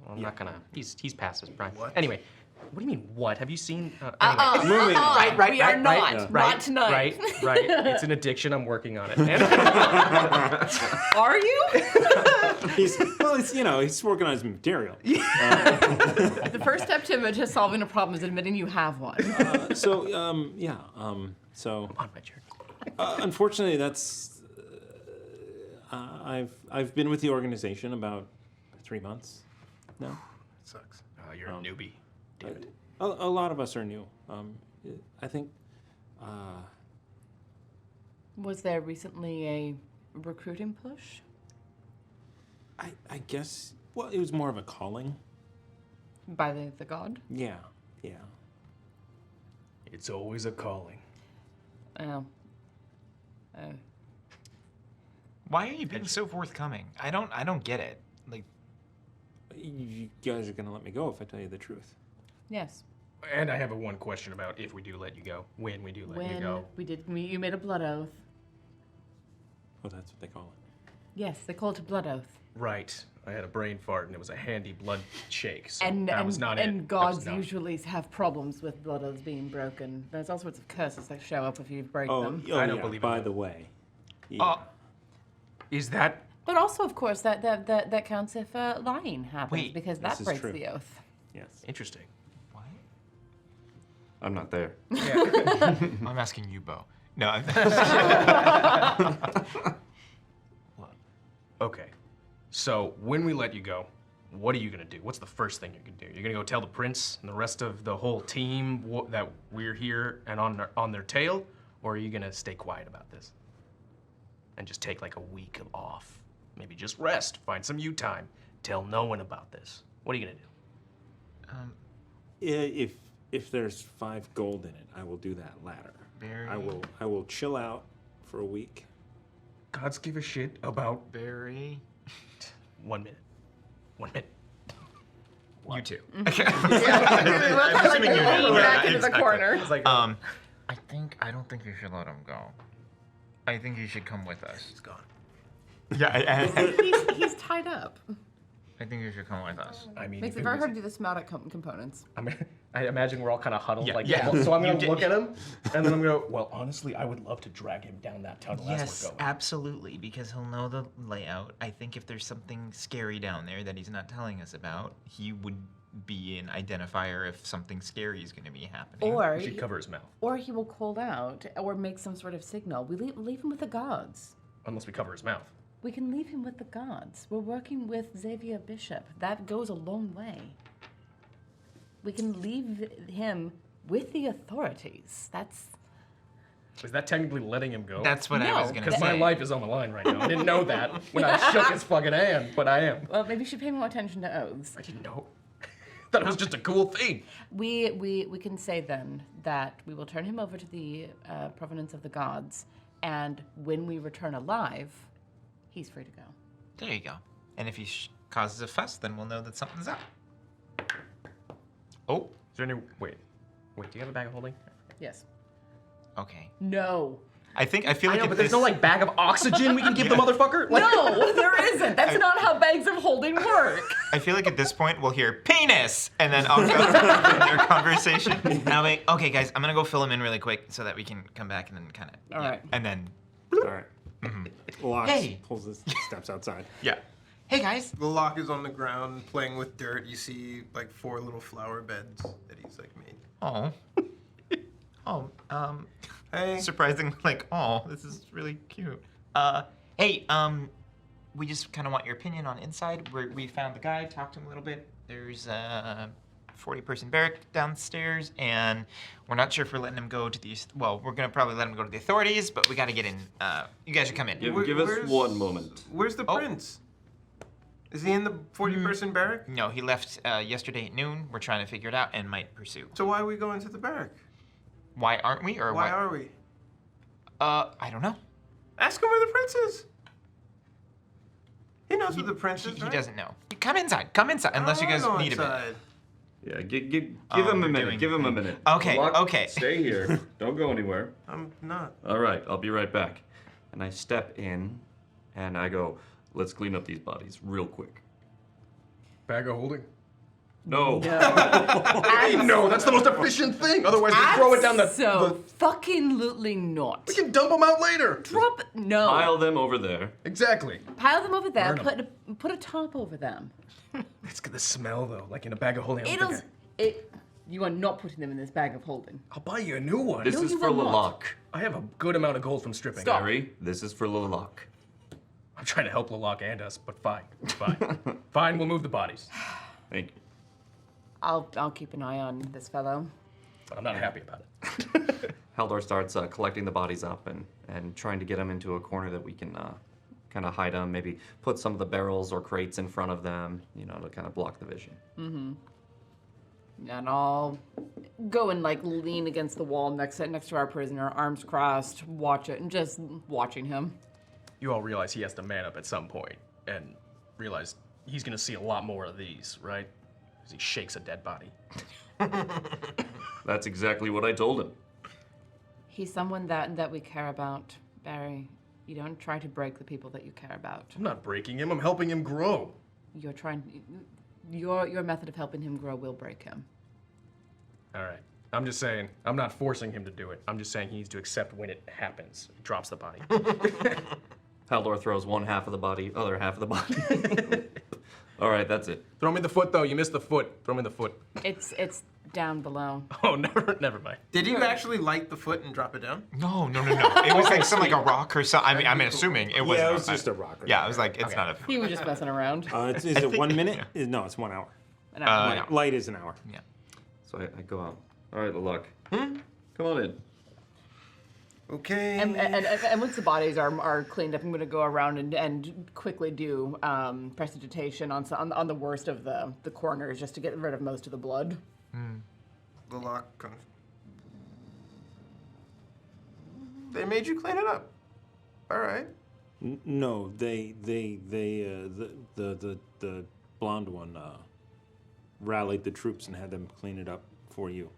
[SPEAKER 4] I'm not gonna. He's past his prime.
[SPEAKER 2] What?
[SPEAKER 4] Anyway, what do you mean what? Have you seen?
[SPEAKER 1] Moving on.
[SPEAKER 4] Right.
[SPEAKER 5] We are not. Not tonight.
[SPEAKER 4] Right. It's an addiction. I'm working on it.
[SPEAKER 5] Are you?
[SPEAKER 1] He's working on his material.
[SPEAKER 5] The first step to solving a problem is admitting you have one.
[SPEAKER 1] So
[SPEAKER 4] On my chair.
[SPEAKER 1] unfortunately, that's I've been with the organization about 3 months now.
[SPEAKER 2] Sucks.
[SPEAKER 4] You're a newbie, David.
[SPEAKER 1] A lot of us are new. I think
[SPEAKER 5] Was there recently a recruiting push?
[SPEAKER 1] I guess it was more of a calling.
[SPEAKER 5] By the god?
[SPEAKER 1] Yeah.
[SPEAKER 4] It's always a calling.
[SPEAKER 5] Oh.
[SPEAKER 6] Why are you being so forthcoming? I don't get it. Like,
[SPEAKER 1] You guys are gonna let me go if I tell you the truth.
[SPEAKER 5] Yes.
[SPEAKER 4] And I have one question about if we do let you go. When we do let you go.
[SPEAKER 5] You made a blood oath.
[SPEAKER 1] Oh, that's what they call it.
[SPEAKER 5] Yes, they call it a blood oath.
[SPEAKER 4] Right. I had a brain fart and it was a handy blood shake. So
[SPEAKER 5] And
[SPEAKER 4] that was not it.
[SPEAKER 5] and
[SPEAKER 4] That
[SPEAKER 5] gods
[SPEAKER 4] was not-
[SPEAKER 5] usually have problems with blood oaths being broken. There's all sorts of curses that show up if you break them.
[SPEAKER 4] I don't believe in
[SPEAKER 1] By
[SPEAKER 4] that.
[SPEAKER 1] the way. Yeah.
[SPEAKER 4] Is that?
[SPEAKER 5] But also, of course, that counts if lying happens
[SPEAKER 6] Wait,
[SPEAKER 5] because
[SPEAKER 1] this
[SPEAKER 5] that
[SPEAKER 1] is
[SPEAKER 5] breaks
[SPEAKER 1] true.
[SPEAKER 5] the oath.
[SPEAKER 1] Yes.
[SPEAKER 4] Interesting.
[SPEAKER 6] what?
[SPEAKER 3] I'm not there.
[SPEAKER 6] I'm asking you, Bo. No. Look,
[SPEAKER 4] So when we let you go, what are you gonna do? What's the first thing you're gonna do? You're gonna go tell the prince and the rest of the whole team that we're here and on their tail, or are you gonna stay quiet about this and just take like a week off? Maybe just rest, find some you time, tell no one about this. What are you gonna do?
[SPEAKER 1] If there's 5 gold in it, I will do that latter.
[SPEAKER 6] Barry.
[SPEAKER 1] I will chill out for a week.
[SPEAKER 4] Gods give a shit about
[SPEAKER 6] Barry.
[SPEAKER 4] 1 minute. 1 minute.
[SPEAKER 6] You too.
[SPEAKER 5] I'm assuming
[SPEAKER 6] you know.
[SPEAKER 5] back into the
[SPEAKER 6] Exactly.
[SPEAKER 5] corner.
[SPEAKER 4] It's like,
[SPEAKER 6] I don't think you should let him go. I think he should come with us.
[SPEAKER 4] he's gone.
[SPEAKER 6] Yeah,
[SPEAKER 5] He's tied up.
[SPEAKER 6] I think you should come with us.
[SPEAKER 4] I mean,
[SPEAKER 5] Makes
[SPEAKER 4] if
[SPEAKER 5] it very
[SPEAKER 4] was-
[SPEAKER 5] hard to do the somatic components.
[SPEAKER 4] I imagine we're all kind of huddled,
[SPEAKER 6] Yeah,
[SPEAKER 4] like,
[SPEAKER 6] yeah.
[SPEAKER 4] so I'm
[SPEAKER 6] You
[SPEAKER 4] gonna
[SPEAKER 6] did-
[SPEAKER 4] look at him, and then I'm gonna, well, honestly, I would love to drag him down that tunnel as
[SPEAKER 6] Yes,
[SPEAKER 4] we're going.
[SPEAKER 6] absolutely, because he'll know the layout. I think if there's something scary down there that he's not telling us about, he would be an identifier if something scary is going to be happening.
[SPEAKER 5] Or
[SPEAKER 4] We should cover his mouth,
[SPEAKER 5] or he will call out or make some sort of signal. We leave him with the gods.
[SPEAKER 4] unless we cover his mouth.
[SPEAKER 5] We can leave him with the gods. We're working with Xavier Bishop. That goes a long way. We can leave him with the authorities. That's
[SPEAKER 4] Is that technically letting him go?
[SPEAKER 6] That's what I
[SPEAKER 5] No,
[SPEAKER 6] was going to
[SPEAKER 4] Because
[SPEAKER 6] say.
[SPEAKER 4] my life is on the line right now. I didn't know that when I shook his fucking hand, but I am.
[SPEAKER 5] well, maybe you should pay more attention to oaths.
[SPEAKER 4] I didn't know. Thought it was just a cool thing.
[SPEAKER 5] We can say then that we will turn him over to the provenance of the gods, and when we return alive, he's free to go.
[SPEAKER 6] There you go. And if he causes a fuss, then we'll know that something's up. Oh,
[SPEAKER 4] Is there any, wait, do you have a bag of holding?
[SPEAKER 5] Yes.
[SPEAKER 6] okay.
[SPEAKER 5] No.
[SPEAKER 6] I feel
[SPEAKER 4] I
[SPEAKER 6] like
[SPEAKER 4] know,
[SPEAKER 6] if
[SPEAKER 4] but there's
[SPEAKER 6] this,
[SPEAKER 4] no like bag of oxygen we can give the motherfucker? Like,
[SPEAKER 5] No, there isn't. That's not how bags of holding work.
[SPEAKER 6] I feel like at this point we'll hear penis, and then I'll go in their conversation. And I'll be, okay, guys, I'm gonna go fill him in really quick so that we can come back and then kind of.
[SPEAKER 5] All right.
[SPEAKER 6] And then,
[SPEAKER 1] All right. Lox
[SPEAKER 6] Hey.
[SPEAKER 1] pulls his steps outside.
[SPEAKER 6] yeah. Hey guys.
[SPEAKER 2] The lock is on the ground, playing with dirt. You see like 4 little flower beds that he's like made.
[SPEAKER 6] Oh.
[SPEAKER 2] Hey,
[SPEAKER 6] Surprising, like, oh, this is really cute. Hey, we just kind of want your opinion on inside. We found the guy, talked to him a little bit. There's a 40-person barrack downstairs, and we're not sure if we're letting him go to the, well, we're gonna probably let him go to the authorities, but we gotta get in, you guys should come in.
[SPEAKER 3] Give us
[SPEAKER 2] Where's-
[SPEAKER 3] 1 moment.
[SPEAKER 2] where's the
[SPEAKER 6] Oh.
[SPEAKER 2] prince? Is he in the 40-person barrack?
[SPEAKER 6] No, he left yesterday at noon. We're trying to figure it out and might pursue.
[SPEAKER 2] So why are we going to the barrack?
[SPEAKER 6] Why aren't we, or
[SPEAKER 2] Why are we?
[SPEAKER 6] I don't know.
[SPEAKER 2] Ask him where the prince is. He knows where the prince
[SPEAKER 6] He,
[SPEAKER 2] is,
[SPEAKER 6] he
[SPEAKER 2] right?
[SPEAKER 6] doesn't know. Come inside, unless you
[SPEAKER 2] I
[SPEAKER 6] guys
[SPEAKER 2] wanna go
[SPEAKER 6] need a minute.
[SPEAKER 2] inside.
[SPEAKER 3] Yeah, give
[SPEAKER 6] Oh,
[SPEAKER 3] him a
[SPEAKER 6] we're
[SPEAKER 3] minute.
[SPEAKER 6] doing
[SPEAKER 3] Give him a
[SPEAKER 6] thing.
[SPEAKER 3] minute.
[SPEAKER 6] Okay,
[SPEAKER 3] Lock,
[SPEAKER 6] okay.
[SPEAKER 3] Stay here. Don't go anywhere.
[SPEAKER 2] I'm not.
[SPEAKER 3] All right, I'll be right back. And I step in, and I go, let's clean up these bodies real quick.
[SPEAKER 4] bag of holding?
[SPEAKER 3] No.
[SPEAKER 4] No, that's the most efficient thing. Otherwise, we throw it down the.
[SPEAKER 5] So fucking lutely not.
[SPEAKER 4] We can dump them out later.
[SPEAKER 5] Drop no.
[SPEAKER 3] Pile them over there.
[SPEAKER 4] Exactly.
[SPEAKER 5] Pile them over there.
[SPEAKER 4] Burn
[SPEAKER 5] Put a top over them.
[SPEAKER 4] It's got the smell though, like in a bag of holding. I don't
[SPEAKER 5] It'll.
[SPEAKER 4] think
[SPEAKER 5] It. You are not putting them in this bag of holding.
[SPEAKER 4] I'll buy you a new one.
[SPEAKER 3] This
[SPEAKER 5] No,
[SPEAKER 3] is
[SPEAKER 5] you
[SPEAKER 3] for
[SPEAKER 5] will not.
[SPEAKER 3] Lalak.
[SPEAKER 4] I have a good amount of gold from stripping.
[SPEAKER 5] Stop.
[SPEAKER 3] Harry, this is for Lalak.
[SPEAKER 4] I'm trying to help Lalak and us, but fine. Fine, we'll move the bodies.
[SPEAKER 3] Thank you.
[SPEAKER 5] I'll keep an eye on this fellow.
[SPEAKER 4] But I'm not happy about it.
[SPEAKER 3] Haldor starts collecting the bodies up and trying to get them into a corner that we can kind of hide them. Maybe put some of the barrels or crates in front of them, to kind of block the vision.
[SPEAKER 5] And I'll go and like lean against the wall next to our prisoner, arms crossed, watch it, and just watching him.
[SPEAKER 4] You all realize he has to man up at some point and realize he's gonna see a lot more of these, right? As he shakes a dead body.
[SPEAKER 3] That's exactly what I told him.
[SPEAKER 5] He's someone that we care about, Barry. You don't try to break the people that you care about.
[SPEAKER 4] I'm not breaking him, I'm helping him grow.
[SPEAKER 5] You're trying. Your method of helping him grow will break him.
[SPEAKER 4] All right. I'm just saying, I'm not forcing him to do it. I'm just saying he needs to accept when it happens. He drops the body.
[SPEAKER 3] Haldor throws one half of the body, other half of the body. All right, that's it.
[SPEAKER 4] Throw me the foot though, you missed the foot. Throw me the foot.
[SPEAKER 5] It's down below.
[SPEAKER 4] Oh, never mind.
[SPEAKER 2] Did you actually light the foot and drop it down?
[SPEAKER 6] No. It was like some like a rock or something. I mean, I'm assuming it wasn't.
[SPEAKER 1] Yeah, it was just a rock.
[SPEAKER 6] Yeah, I was like, it's not a.
[SPEAKER 5] He was just messing around.
[SPEAKER 1] Is it 1 minute? No, it's 1 hour.
[SPEAKER 5] An hour.
[SPEAKER 6] No.
[SPEAKER 1] Light is an hour.
[SPEAKER 6] Yeah.
[SPEAKER 3] So I go out. All right, Lalak. Come on in.
[SPEAKER 2] Okay.
[SPEAKER 5] And once the bodies are cleaned up, I'm going to go around and quickly do prestidigitation on the worst of the corners, just to get rid of most of the blood.
[SPEAKER 2] The lock. They made you clean it up. All right.
[SPEAKER 1] No, the blonde one rallied the troops and had them clean it up for you.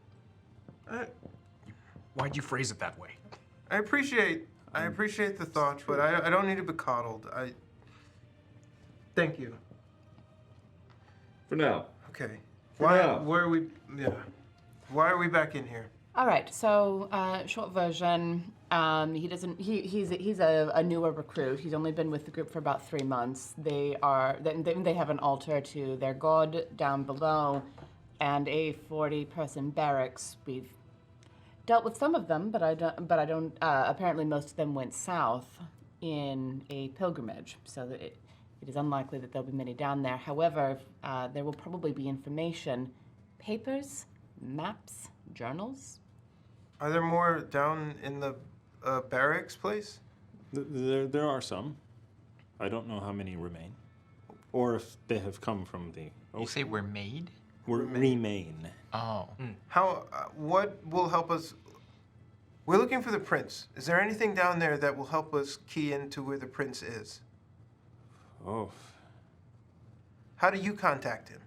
[SPEAKER 4] Why'd you phrase it that way?
[SPEAKER 2] I appreciate the thought, but I don't need to be coddled. Thank you.
[SPEAKER 3] For now.
[SPEAKER 2] Okay.
[SPEAKER 3] now.
[SPEAKER 2] Why are we back in here?
[SPEAKER 5] All right. So short version. He's a newer recruit. He's only been with the group for about 3 months. They have an altar to their god down below, and a 40-person barracks. We've dealt with some of them, but I don't. Apparently, most of them went south in a pilgrimage, so that it is unlikely that there'll be many down there. However, there will probably be information, papers, maps, journals.
[SPEAKER 2] Are there more down in the barracks place?
[SPEAKER 1] There are some. I don't know how many remain, or if they have come from the ocean.
[SPEAKER 6] You say we're made?
[SPEAKER 1] Remain.
[SPEAKER 6] Oh.
[SPEAKER 2] How? What will help us? We're looking for the prince. Is there anything down there that will help us key into where the prince is?
[SPEAKER 1] Oh.
[SPEAKER 2] How do you contact him?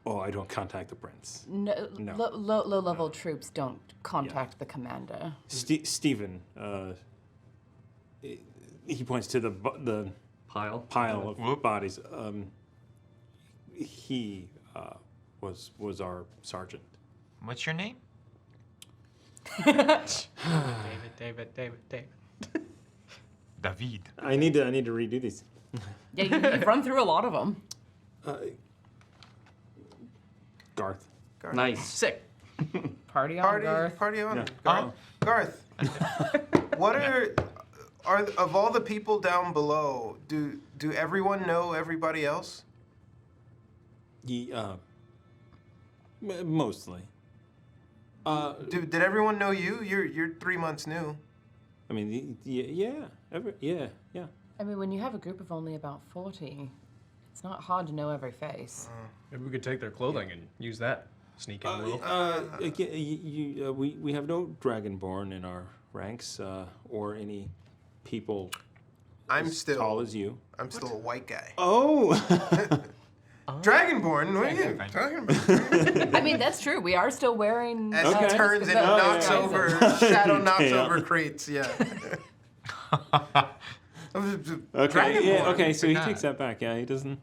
[SPEAKER 1] Oh, I don't contact the prince.
[SPEAKER 5] No.
[SPEAKER 1] No.
[SPEAKER 5] Low-level troops don't contact the commander.
[SPEAKER 1] Stephen, he points to the
[SPEAKER 3] Pile.
[SPEAKER 1] of bodies. He was our sergeant.
[SPEAKER 6] What's your name?
[SPEAKER 4] David.
[SPEAKER 6] David.
[SPEAKER 1] I need to redo these.
[SPEAKER 5] Yeah, you've run through a lot of them.
[SPEAKER 1] Garth.
[SPEAKER 3] Nice.
[SPEAKER 4] Sick.
[SPEAKER 5] Party on, Garth.
[SPEAKER 2] Party on.
[SPEAKER 1] Yeah.
[SPEAKER 2] Garth. What are of all the people down below? Do everyone know everybody else?
[SPEAKER 1] Mostly.
[SPEAKER 2] Did everyone know you? You're 3 months new.
[SPEAKER 1] I mean, yeah.
[SPEAKER 5] I mean, when you have a group of only about 40, it's not hard to know every face.
[SPEAKER 4] Maybe we could take their clothing and use that. Sneak in a little.
[SPEAKER 1] We have no dragonborn in our ranks, or any people tall as you.
[SPEAKER 2] I'm still a white guy.
[SPEAKER 1] Oh!
[SPEAKER 2] Dragonborn? What are you talking about?
[SPEAKER 5] I mean, that's true. We are still wearing.
[SPEAKER 2] As he turns and knocks over, Shadow knocks over crates. Yeah.
[SPEAKER 1] Okay. Yeah. Okay. So he takes that back. Yeah. He doesn't.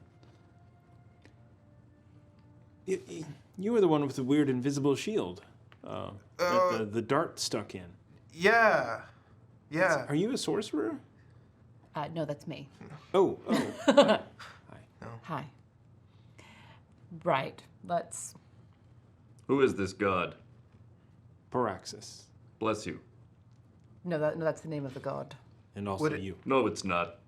[SPEAKER 1] You were the one with the weird invisible shield that the dart stuck in.
[SPEAKER 2] Yeah.
[SPEAKER 1] Are you a sorcerer?
[SPEAKER 5] No, that's me.
[SPEAKER 1] Oh.
[SPEAKER 5] Hi. Right. Let's.
[SPEAKER 3] Who is this god?
[SPEAKER 1] Paraxis.
[SPEAKER 3] Bless you.
[SPEAKER 5] No, that's the name of the god.
[SPEAKER 1] And also you.
[SPEAKER 3] No, it's not.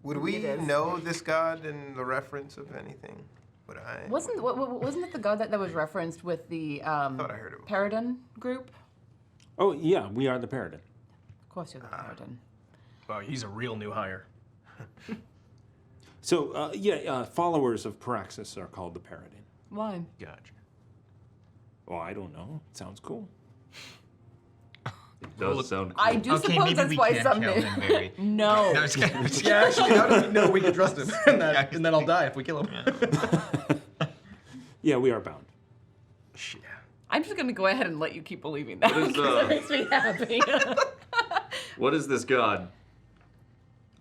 [SPEAKER 2] Would we
[SPEAKER 5] It is.
[SPEAKER 2] know this god and the reference of anything? Would I?
[SPEAKER 5] Wasn't it the god that was referenced with the
[SPEAKER 2] thought I heard it.
[SPEAKER 5] Paradin group?
[SPEAKER 1] Oh yeah, we are the Paradin.
[SPEAKER 5] Of course, you're the Paradin.
[SPEAKER 4] Wow, he's a real new hire.
[SPEAKER 1] So followers of Paraxis are called the Paradin.
[SPEAKER 5] Why?
[SPEAKER 4] Gotcha.
[SPEAKER 1] Oh, I don't know. It sounds cool.
[SPEAKER 3] It does sound cool.
[SPEAKER 5] I do
[SPEAKER 6] Okay,
[SPEAKER 5] suppose
[SPEAKER 6] maybe
[SPEAKER 5] that's
[SPEAKER 6] we
[SPEAKER 5] why
[SPEAKER 6] can't
[SPEAKER 5] some
[SPEAKER 6] kill
[SPEAKER 5] name.
[SPEAKER 6] him, Barry.
[SPEAKER 5] No.
[SPEAKER 6] No, it's kidding.
[SPEAKER 4] Yeah, actually, how do we know we can trust him? and then I'll die if we kill him.
[SPEAKER 1] Yeah, we are bound.
[SPEAKER 4] Shit.
[SPEAKER 5] I'm just gonna go ahead and let you keep believing that.
[SPEAKER 3] What is,
[SPEAKER 5] 'cause that makes me happy.
[SPEAKER 3] What does this god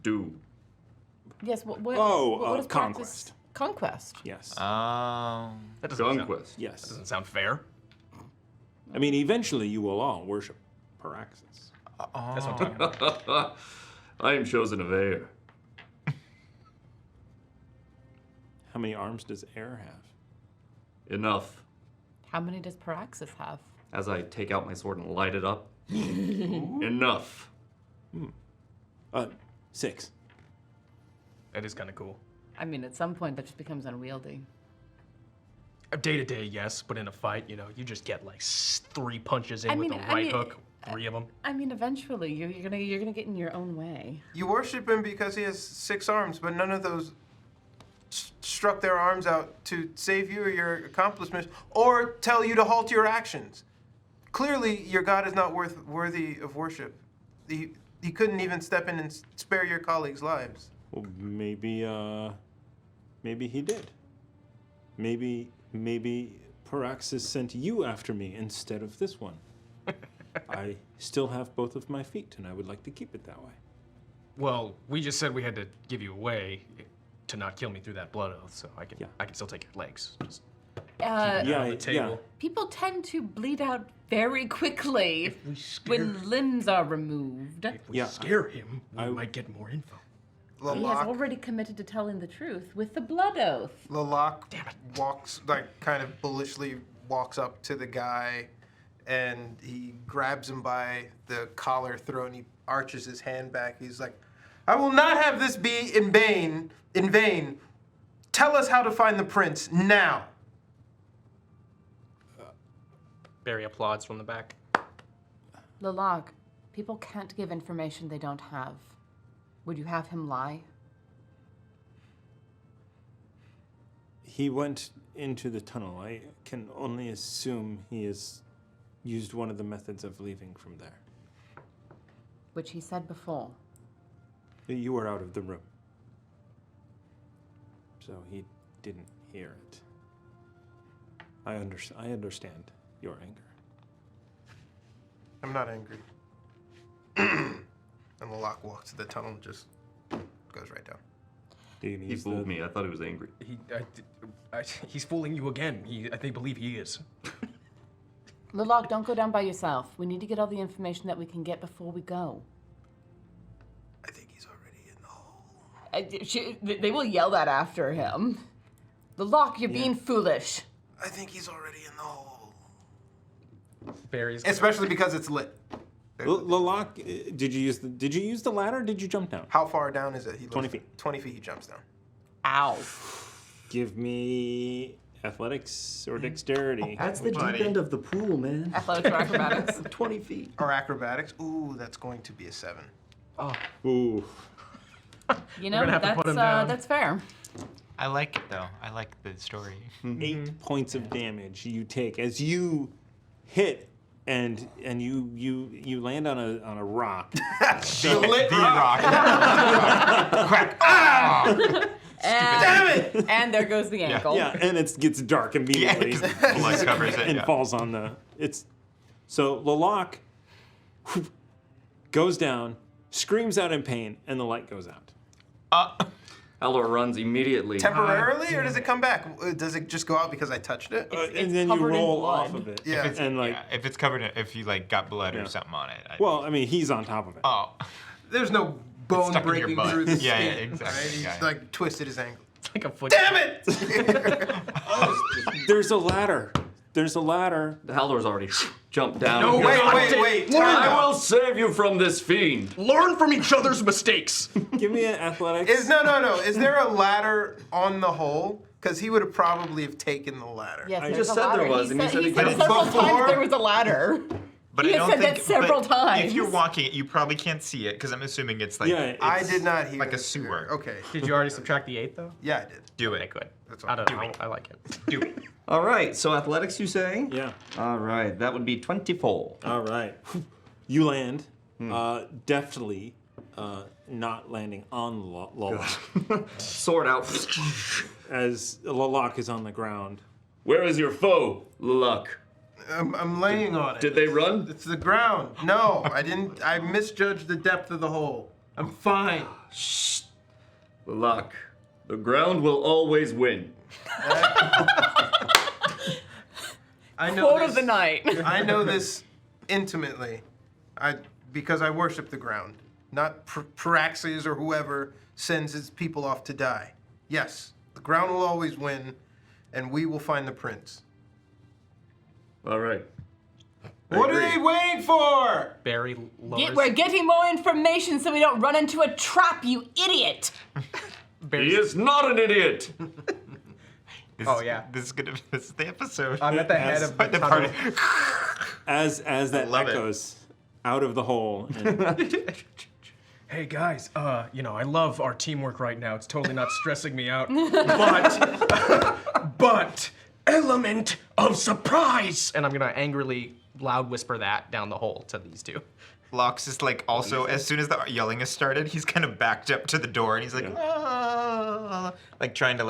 [SPEAKER 3] do?
[SPEAKER 5] Yes. What is
[SPEAKER 1] conquest.
[SPEAKER 5] Conquest.
[SPEAKER 1] Yes.
[SPEAKER 4] That doesn't sound,
[SPEAKER 3] Conquest.
[SPEAKER 1] Yes.
[SPEAKER 4] doesn't sound fair.
[SPEAKER 1] I mean, eventually you will all worship Paraxis.
[SPEAKER 4] That's what I'm talking about.
[SPEAKER 3] I am chosen of air.
[SPEAKER 1] How many arms does air have?
[SPEAKER 3] Enough.
[SPEAKER 5] How many does Paraxis have?
[SPEAKER 3] As I take out my sword and light it up. Enough.
[SPEAKER 1] 6.
[SPEAKER 4] That is kind of cool.
[SPEAKER 5] I mean, at some point that just becomes unwieldy.
[SPEAKER 4] Day to day, yes, but in a fight, you just get like 3 punches in with a right hook, 3 of them.
[SPEAKER 5] I mean, eventually you're gonna get in your own way.
[SPEAKER 2] You worship him because he has 6 arms, but none of those struck their arms out to save you or your accomplishments or tell you to halt your actions. Clearly, your God is not worthy of worship. He couldn't even step in and spare your colleagues' lives.
[SPEAKER 1] Well, maybe he did. Maybe Paraxis sent you after me instead of this one. I still have both of my feet, and I would like to keep it that way.
[SPEAKER 4] Well, we just said we had to give you away to not kill me through that blood oath, so I can still take your legs. Just
[SPEAKER 5] Uh,
[SPEAKER 4] keep it on the table.
[SPEAKER 5] People tend to bleed out very quickly when limbs are removed.
[SPEAKER 4] If we scare him, we might get more info.
[SPEAKER 5] He has already committed to telling the truth with the blood oath.
[SPEAKER 2] Lalak walks, kind of bullishly walks up to the guy, and he grabs him by the collar throat, and he arches his hand back. He's like, I will not have this be in vain. Tell us how to find the prince now.
[SPEAKER 4] Barry applauds from the back.
[SPEAKER 5] Lalak, people can't give information they don't have. Would you have him lie?
[SPEAKER 1] He went into the tunnel. I can only assume he has used one of the methods of leaving from there.
[SPEAKER 5] Which he said before.
[SPEAKER 1] You were out of the room, so he didn't hear it. I understand your anger.
[SPEAKER 2] I'm not angry. And Lalak walks to the tunnel and just goes right down.
[SPEAKER 3] He fooled me. I thought he was angry.
[SPEAKER 4] He's fooling you again. I believe he is.
[SPEAKER 5] Lalak, don't go down by yourself. We need to get all the information that we can get before we go.
[SPEAKER 2] I think he's already in the hole.
[SPEAKER 5] They will yell that after him. Lalak, you're being foolish.
[SPEAKER 2] I think he's already in the hole.
[SPEAKER 4] Barry's
[SPEAKER 2] Especially because it's lit.
[SPEAKER 1] Lalak, did you use the ladder or did you jump down?
[SPEAKER 2] How far down is it?
[SPEAKER 1] 20 feet.
[SPEAKER 2] 20 feet he jumps down.
[SPEAKER 5] Ow.
[SPEAKER 1] Give me athletics or dexterity.
[SPEAKER 3] That's the deep end of the pool, man.
[SPEAKER 5] Athletics or acrobatics?
[SPEAKER 3] 20 feet.
[SPEAKER 2] Or acrobatics. Ooh, that's going to be a 7.
[SPEAKER 1] Ooh.
[SPEAKER 5] You know,
[SPEAKER 4] gonna have to put him down.
[SPEAKER 5] that's fair.
[SPEAKER 6] I like it though. I like the story.
[SPEAKER 1] 8 points of damage you take as you hit and you land on a rock.
[SPEAKER 2] The rock.
[SPEAKER 6] Quack.
[SPEAKER 2] Damn it!
[SPEAKER 5] And there goes the ankle.
[SPEAKER 1] Yeah, and it gets dark immediately.
[SPEAKER 6] Blood covers it.
[SPEAKER 1] And
[SPEAKER 6] Yeah.
[SPEAKER 1] falls on the. So Lalak goes down, screams out in pain, and the light goes out.
[SPEAKER 3] Alor runs immediately.
[SPEAKER 2] Temporarily, or does it come back? Does it just go out because I touched it?
[SPEAKER 1] And then you
[SPEAKER 5] covered in
[SPEAKER 1] roll
[SPEAKER 5] blood.
[SPEAKER 1] off of it.
[SPEAKER 2] Yeah.
[SPEAKER 1] And
[SPEAKER 6] Yeah, if it's covered, if you got blood
[SPEAKER 1] Yeah.
[SPEAKER 6] or something on it.
[SPEAKER 1] Well, I mean, he's on top of it.
[SPEAKER 6] Oh.
[SPEAKER 2] There's no bone
[SPEAKER 6] stuck in your
[SPEAKER 2] breaking
[SPEAKER 6] butt.
[SPEAKER 2] through the
[SPEAKER 6] Yeah,
[SPEAKER 2] skin.
[SPEAKER 6] yeah, exactly.
[SPEAKER 2] Right? He's
[SPEAKER 6] Yeah.
[SPEAKER 2] twisted his ankle.
[SPEAKER 4] It's like a foot.
[SPEAKER 2] Damn it!
[SPEAKER 1] There's a ladder. There's a ladder.
[SPEAKER 3] Halor's already jumped down.
[SPEAKER 4] No,
[SPEAKER 2] wait. Time
[SPEAKER 3] I
[SPEAKER 2] out.
[SPEAKER 3] will save you from this fiend.
[SPEAKER 4] Learn from each other's mistakes.
[SPEAKER 1] Give me an athletics.
[SPEAKER 2] No. Is there a ladder on the hole? Because he would have probably taken the ladder.
[SPEAKER 5] Yes,
[SPEAKER 1] I
[SPEAKER 5] there's
[SPEAKER 3] just
[SPEAKER 5] a
[SPEAKER 3] said there
[SPEAKER 5] ladder.
[SPEAKER 3] was, and you said
[SPEAKER 5] he
[SPEAKER 3] he
[SPEAKER 5] said
[SPEAKER 3] couldn't.
[SPEAKER 5] several
[SPEAKER 2] Before-
[SPEAKER 5] times there was a ladder.
[SPEAKER 6] But
[SPEAKER 5] He
[SPEAKER 6] I
[SPEAKER 5] has
[SPEAKER 6] don't
[SPEAKER 5] said
[SPEAKER 6] think
[SPEAKER 5] that several
[SPEAKER 6] but
[SPEAKER 5] times.
[SPEAKER 6] If you're walking it, you probably can't see it because I'm assuming it's like
[SPEAKER 1] Yeah,
[SPEAKER 2] I
[SPEAKER 1] it's-
[SPEAKER 2] did not hear.
[SPEAKER 6] like a sewer.
[SPEAKER 2] Okay.
[SPEAKER 4] Did you already subtract the 8 though?
[SPEAKER 2] Yeah, I did.
[SPEAKER 6] do
[SPEAKER 4] Okay,
[SPEAKER 6] it.
[SPEAKER 4] good.
[SPEAKER 2] That's
[SPEAKER 4] I
[SPEAKER 2] all.
[SPEAKER 4] don't know. I like it.
[SPEAKER 6] Do it.
[SPEAKER 3] All right, so athletics, you say?
[SPEAKER 1] Yeah.
[SPEAKER 3] All right, that would be 24.
[SPEAKER 1] All right. You land deftly, not landing on Lalak,
[SPEAKER 3] Sword out.
[SPEAKER 1] as Lalak is on the ground.
[SPEAKER 3] Where is your foe, Luck?
[SPEAKER 2] I'm laying on it.
[SPEAKER 3] Did they run?
[SPEAKER 2] It's the ground. No, I didn't. I misjudged the depth of the hole. I'm fine.
[SPEAKER 3] Shh. Luck. The ground will always win.
[SPEAKER 2] I know
[SPEAKER 5] Quote
[SPEAKER 2] this,
[SPEAKER 5] of the night.
[SPEAKER 2] I know this intimately. Because I worship the ground, not Paraxis or whoever sends his people off to die. Yes, the ground will always win, and we will find the prince.
[SPEAKER 3] All right.
[SPEAKER 2] What are they waiting for?
[SPEAKER 4] Barry lowers.
[SPEAKER 5] We're getting more information so we don't run into a trap, you idiot!
[SPEAKER 3] He is not an idiot.
[SPEAKER 4] Oh yeah.
[SPEAKER 6] This is the episode.
[SPEAKER 4] I'm at the head of the
[SPEAKER 6] the
[SPEAKER 4] tunnel.
[SPEAKER 6] party.
[SPEAKER 1] As that
[SPEAKER 6] love it.
[SPEAKER 1] echoes out of the hole. And
[SPEAKER 4] Hey guys, I love our teamwork right now. It's totally not stressing me out. But element of surprise. And I'm gonna angrily loud whisper that down the hole to these two.
[SPEAKER 6] Locks is like also as soon as the yelling has started, he's kind of backed up to the door and he's like, "Ah," like trying to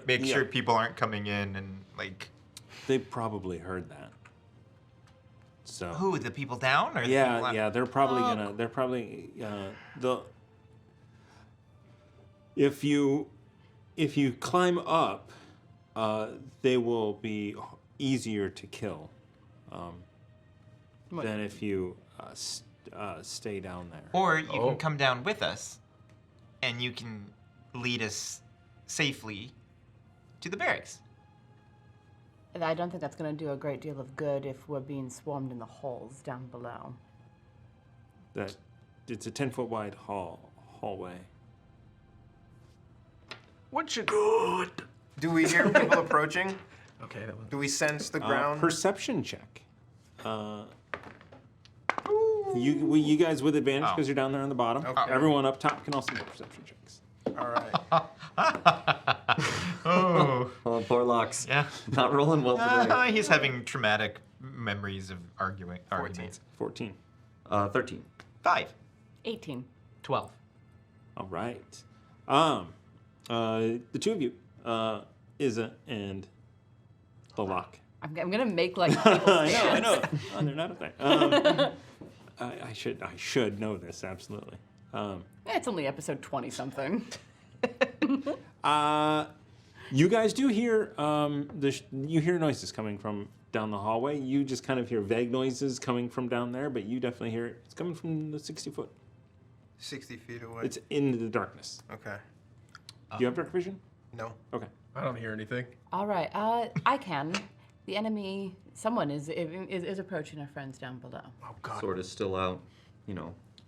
[SPEAKER 6] make sure people aren't coming in and like.
[SPEAKER 1] they probably heard that. So.
[SPEAKER 6] Who, the people down or the
[SPEAKER 1] Yeah,
[SPEAKER 6] people up?
[SPEAKER 1] yeah, they're probably if you climb up, they will be easier to kill than if you stay down there.
[SPEAKER 6] Or you can come down with us, and you can lead us safely to the barracks.
[SPEAKER 5] I don't think that's going to do a great deal of good if we're being swarmed in the halls down below.
[SPEAKER 1] That it's a 10-foot wide hallway.
[SPEAKER 4] What should?
[SPEAKER 2] Do we hear people approaching?
[SPEAKER 4] Okay, that was.
[SPEAKER 2] Do we sense the ground?
[SPEAKER 1] Perception check. You guys with advantage because you're down there on the bottom.
[SPEAKER 2] Okay.
[SPEAKER 1] Everyone up top can also make perception checks.
[SPEAKER 2] All right.
[SPEAKER 6] Oh.
[SPEAKER 7] Oh, poor Locks.
[SPEAKER 6] Yeah.
[SPEAKER 7] Not rolling well today.
[SPEAKER 6] He's having traumatic memories of arguments.
[SPEAKER 1] 14.
[SPEAKER 7] 13.
[SPEAKER 6] 5.
[SPEAKER 5] 18.
[SPEAKER 4] 12.
[SPEAKER 1] All right. The two of you, Izza and the Lock.
[SPEAKER 5] I'm gonna make like people
[SPEAKER 1] I know. Oh, they're not up there. I should know this absolutely.
[SPEAKER 5] It's only episode 20 something.
[SPEAKER 1] You guys do hear you hear noises coming from down the hallway. You just kind of hear vague noises coming from down there, but you definitely hear it's coming from the 60 foot.
[SPEAKER 2] 60 feet away.
[SPEAKER 1] It's in the darkness.
[SPEAKER 2] Okay.
[SPEAKER 1] Do you have dark vision?
[SPEAKER 2] No.
[SPEAKER 1] Okay.
[SPEAKER 4] I don't hear anything.
[SPEAKER 5] All right, I can. The enemy, someone is approaching our friends down below.
[SPEAKER 4] Oh God.
[SPEAKER 7] Sword is still out.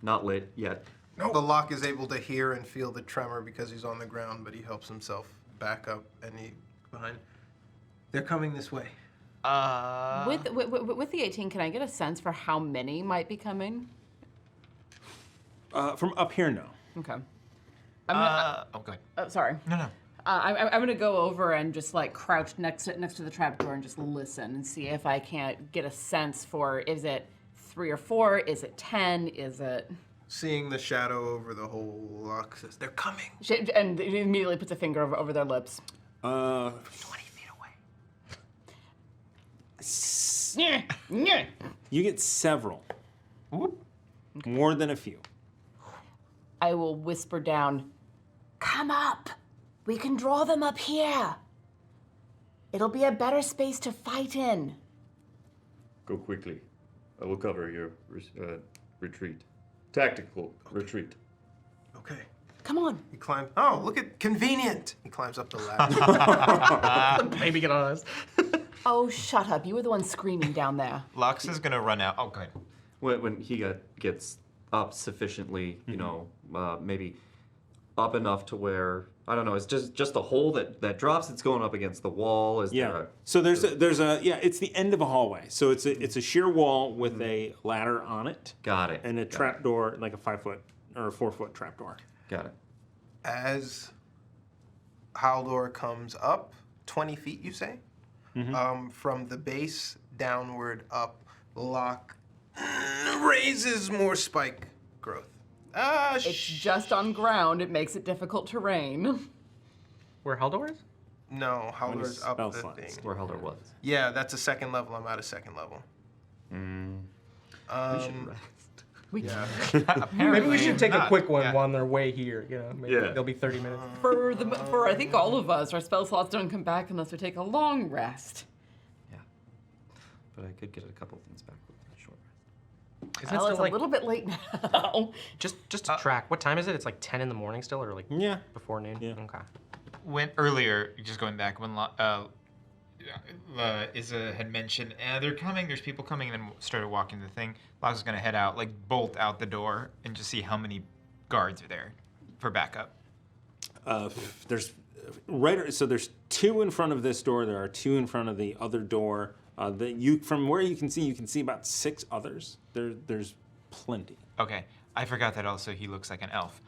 [SPEAKER 7] Not lit yet.
[SPEAKER 2] The Lock is able to hear and feel the tremor because he's on the ground, but he helps himself back up and he behind. They're coming this way.
[SPEAKER 5] With the 18, can I get a sense for how many might be coming?
[SPEAKER 1] From up here, no.
[SPEAKER 5] Okay.
[SPEAKER 6] Okay.
[SPEAKER 5] Sorry.
[SPEAKER 6] No.
[SPEAKER 5] I'm gonna go over and just like crouch next to the trapdoor and just listen and see if I can't get a sense for, is it 3 or 4? Is it 10? Is it?
[SPEAKER 2] Seeing the shadow over the whole Lock says, they're coming.
[SPEAKER 5] And he immediately puts a finger over their lips.
[SPEAKER 6] 20 feet away.
[SPEAKER 1] You get several. More than a few.
[SPEAKER 5] I will whisper down, "Come up. We can draw them up here. It'll be a better space to fight in."
[SPEAKER 3] Go quickly. I will cover your retreat. Tactical retreat.
[SPEAKER 2] Okay.
[SPEAKER 5] Come on.
[SPEAKER 2] He climbs. Oh, look at convenient. He climbs up the ladder.
[SPEAKER 4] Maybe get on us.
[SPEAKER 5] Oh, shut up. You were the one screaming down there.
[SPEAKER 6] Lux is gonna run out. Oh, good.
[SPEAKER 7] When he gets up sufficiently, maybe up enough to where, I don't know, it's just a hole that drops. It's going up against the wall.
[SPEAKER 1] So there's it's the end of a hallway. So it's a sheer wall with a ladder on it.
[SPEAKER 7] Got it.
[SPEAKER 1] And a trap door, like a 5-foot or a 4-foot trap door.
[SPEAKER 7] Got it.
[SPEAKER 2] As Haldor comes up, 20 feet, you say? From the base downward up, Lock raises more spike growth.
[SPEAKER 5] It's just on ground. It makes it difficult terrain.
[SPEAKER 4] Where Haldor is?
[SPEAKER 2] No, Haldor's up
[SPEAKER 1] spell
[SPEAKER 2] the
[SPEAKER 1] slots.
[SPEAKER 2] thing.
[SPEAKER 7] Where Haldor was.
[SPEAKER 2] Yeah, that's a second level. I'm at a second level.
[SPEAKER 7] We should rest.
[SPEAKER 4] Maybe we should take a
[SPEAKER 6] not.
[SPEAKER 4] quick one
[SPEAKER 6] Yeah.
[SPEAKER 4] on their way here. Maybe
[SPEAKER 3] Yeah.
[SPEAKER 4] they'll be 30 minutes.
[SPEAKER 5] For I think all of us, our spell slots don't come back unless we take a long rest.
[SPEAKER 7] Yeah. But I could get a couple things back with a short rest.
[SPEAKER 4] Isn't it
[SPEAKER 5] Well,
[SPEAKER 4] still
[SPEAKER 5] it's
[SPEAKER 4] like
[SPEAKER 5] a little bit late now.
[SPEAKER 4] just to track? What time is it? It's like 10 in the morning still, or like
[SPEAKER 1] Yeah.
[SPEAKER 4] before noon?
[SPEAKER 1] Yeah.
[SPEAKER 4] Okay.
[SPEAKER 6] When earlier, just going back, when Izza had mentioned, they're coming, there's people coming, and then started walking the thing. Locks is going to head out, like bolt out the door, and just see how many guards are there for backup.
[SPEAKER 1] There's so there's 2 in front of this door. There are 2 in front of the other door. From where you can see about 6 others. There's plenty.
[SPEAKER 6] Okay, I forgot that also he looks like an elf.